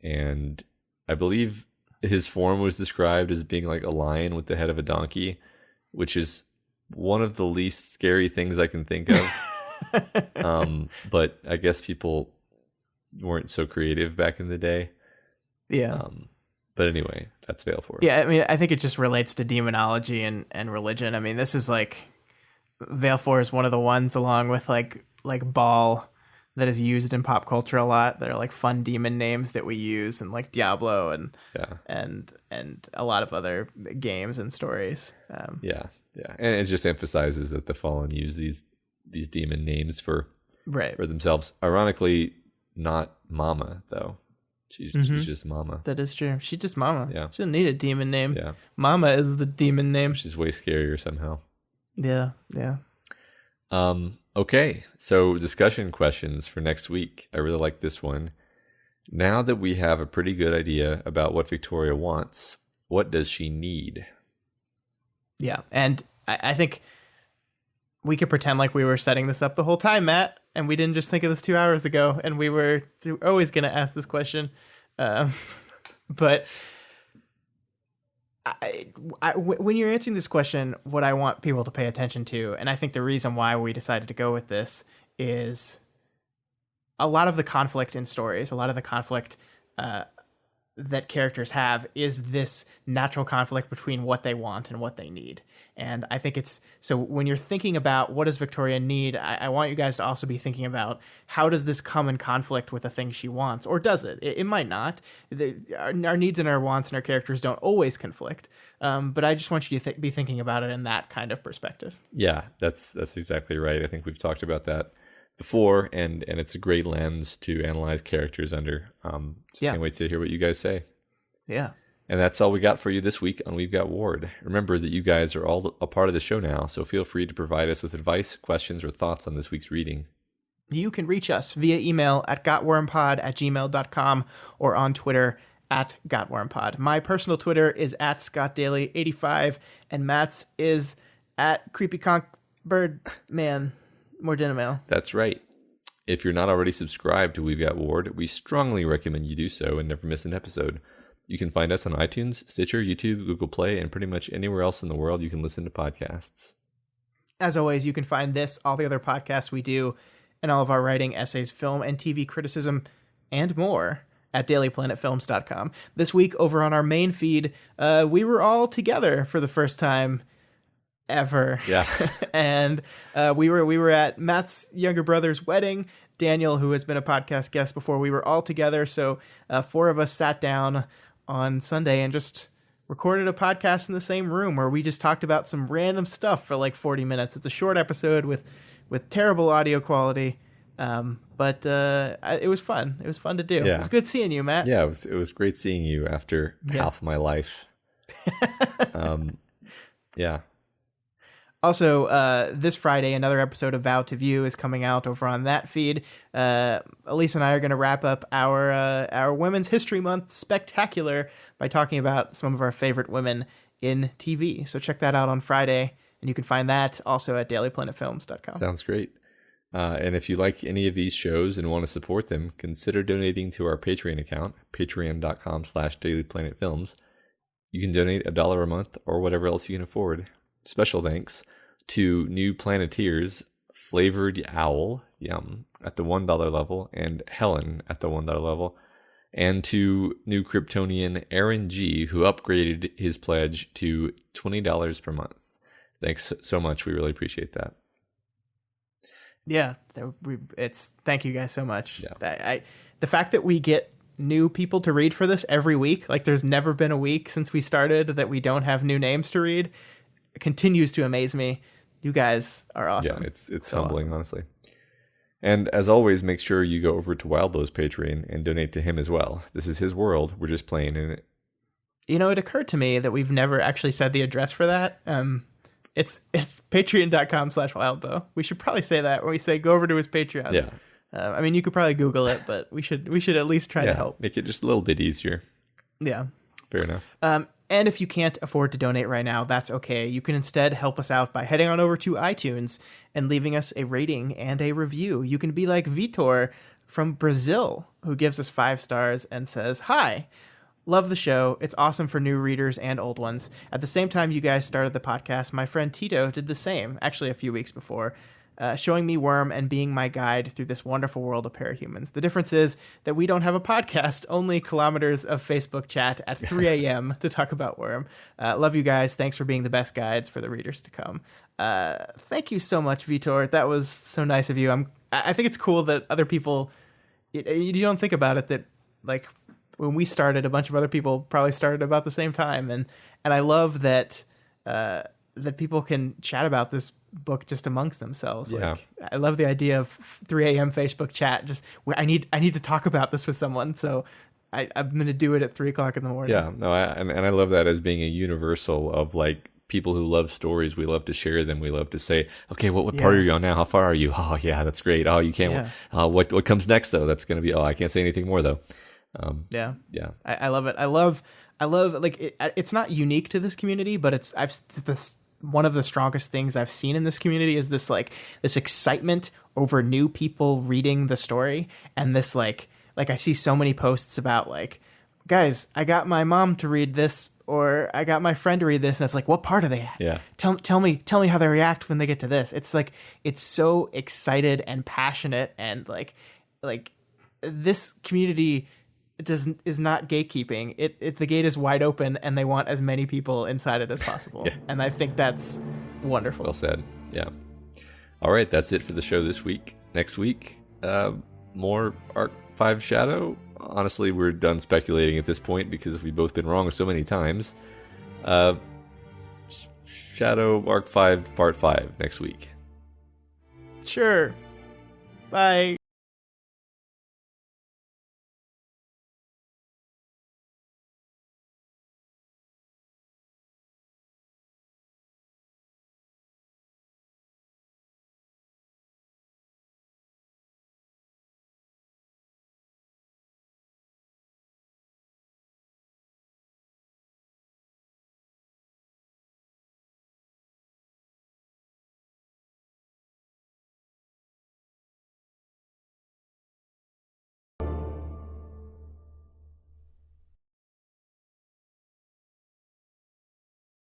and I believe his form was described as being like a lion with the head of a donkey, which is one of the least scary things I can think of. But I guess people weren't so creative back in the day.
Yeah.
But anyway, that's Valefor.
Yeah, I mean, I think it just relates to demonology and religion. I mean, this is like, Valefor is one of the ones, along with like Baal, that is used in pop culture a lot. They're like fun demon names that we use, and like Diablo and a lot of other games and stories.
And it just emphasizes that the Fallen use these demon names for themselves. Ironically, not Mama though. She's just Mama.
That is true. She's just Mama.
Yeah.
She doesn't need a demon name.
Yeah.
Mama is the demon name.
She's way scarier somehow.
Yeah. Yeah.
Okay. So discussion questions for next week. I really like this one. Now that we have a pretty good idea about what Victoria wants, what does she need? Yeah.
And I think we could pretend like we were setting this up the whole time, Matt, and we didn't just think of this 2 hours ago, and we were always going to ask this question. But when you're answering this question, what I want people to pay attention to, and I think the reason why we decided to go with this, is a lot of the conflict in stories, a lot of the conflict that characters have is this natural conflict between what they want and what they need. And I think so when you're thinking about what does Victoria need, I want you guys to also be thinking about, how does this come in conflict with the thing she wants? Or does it? It might not. Our needs and our wants and our characters don't always conflict. But I just want you to be thinking about it in that kind of perspective.
Yeah, that's exactly right. I think we've talked about that before, and it's a great lens to analyze characters under. Can't wait to hear what you guys say.
Yeah.
And that's all we got for you this week on We've Got Ward. Remember that you guys are all a part of the show now, so feel free to provide us with advice, questions, or thoughts on this week's reading.
You can reach us via email at gotwormpod@gmail.com or on Twitter at gotwormpod. My personal Twitter is at scottdaily85, and Matt's is at creepyconkbirdman. More dinner mail.
That's right. If you're not already subscribed to We've Got Ward, we strongly recommend you do so and never miss an episode. You can find us on iTunes, Stitcher, YouTube, Google Play, and pretty much anywhere else in the world you can listen to podcasts.
As always, you can find this, all the other podcasts we do, and all of our writing, essays, film, and TV criticism, and more at dailyplanetfilms.com. This week, over on our main feed, we were all together for the first time ever.
Yeah.
And we were at Matt's younger brother's wedding. Daniel, who has been a podcast guest before, we were all together. So 4 of us sat down on Sunday and just recorded a podcast in the same room where we just talked about some random stuff for like 40 minutes. It's a short episode with terrible audio quality. But it was fun. It was fun to do.
Yeah.
It was good seeing you, Matt.
Yeah, it was great seeing you after half my life. Yeah.
Also, this Friday, another episode of Vow to View is coming out over on that feed. Elise and I are going to wrap up our Women's History Month spectacular by talking about some of our favorite women in TV. So check that out on Friday, and you can find that also at dailyplanetfilms.com.
Sounds great. And if you like any of these shows and want to support them, consider donating to our Patreon account, patreon.com/dailyplanetfilms. You can donate $1 a month or whatever else you can afford. Special thanks to new Planeteers, Flavored Owl, yum, at the $1 level, and Helen at the $1 level, and to new Kryptonian Aaron G, who upgraded his pledge to $20 per month. Thanks so much. We really appreciate that.
Yeah, thank you guys so much.
Yeah.
The fact that we get new people to read for this every week, like there's never been a week since we started that we don't have new names to read, continues to amaze me. You guys are awesome.
Yeah, it's
so
humbling,
awesome.
honestly. And as always, make sure you go over to Wildbow's Patreon and donate to him as well. This is his world. We're just playing in it.
You know, it occurred to me that we've never actually said the address for that. It's patreon.com/wildbow. We should probably say that when we say go over to his Patreon.
Yeah.
I mean, you could probably Google it, but we should at least try to help.
Make it just a little bit easier.
Yeah.
Fair enough.
And if you can't afford to donate right now, that's okay. You can instead help us out by heading on over to iTunes and leaving us a rating and a review. You can be like Vitor from Brazil, who gives us 5 stars and says, "Hi, love the show. It's awesome for new readers and old ones. At the same time you guys started the podcast, my friend Tito did the same, actually a few weeks before, showing me Worm and being my guide through this wonderful world of parahumans. The difference is that we don't have a podcast, only kilometers of Facebook chat at 3 a.m. to talk about Worm. Love you guys. Thanks for being the best guides for the readers to come." Thank you so much, Vitor. That was so nice of you. I think it's cool that other people, you don't think about it, that like when we started, a bunch of other people probably started about the same time. And I love that that people can chat about this book just amongst themselves.
Yeah.
Like, I love the idea of 3 a.m. Facebook chat. Just I need to talk about this with someone, so I'm going to do it at 3 o'clock in the morning.
Yeah, no, and I love that as being a universal of like people who love stories. We love to share them. We love to say, okay, what part are you on now? How far are you? Oh, yeah, that's great. Oh, you can't.
Yeah.
What comes next though? That's going to be. Oh, I can't say anything more though.
Yeah.
I
love it. I love like it's not unique to this community, but it's one of the strongest things I've seen in this community is this excitement over new people reading the story, and this like I see so many posts about like, guys, I got my mom to read this, or I got my friend to read this, and it's like, what part are they at?
Yeah.
Tell me how they react when they get to this. It's like it's so excited and passionate, and like this community is not gatekeeping. The gate is wide open, and they want as many people inside it as possible. Yeah. And I think that's wonderful.
Well said. Yeah. All right, that's it for the show this week. Next week, more Arc 5 Shadow. Honestly, we're done speculating at this point because we've both been wrong so many times. Shadow Arc 5 Part 5 next week.
Sure. Bye.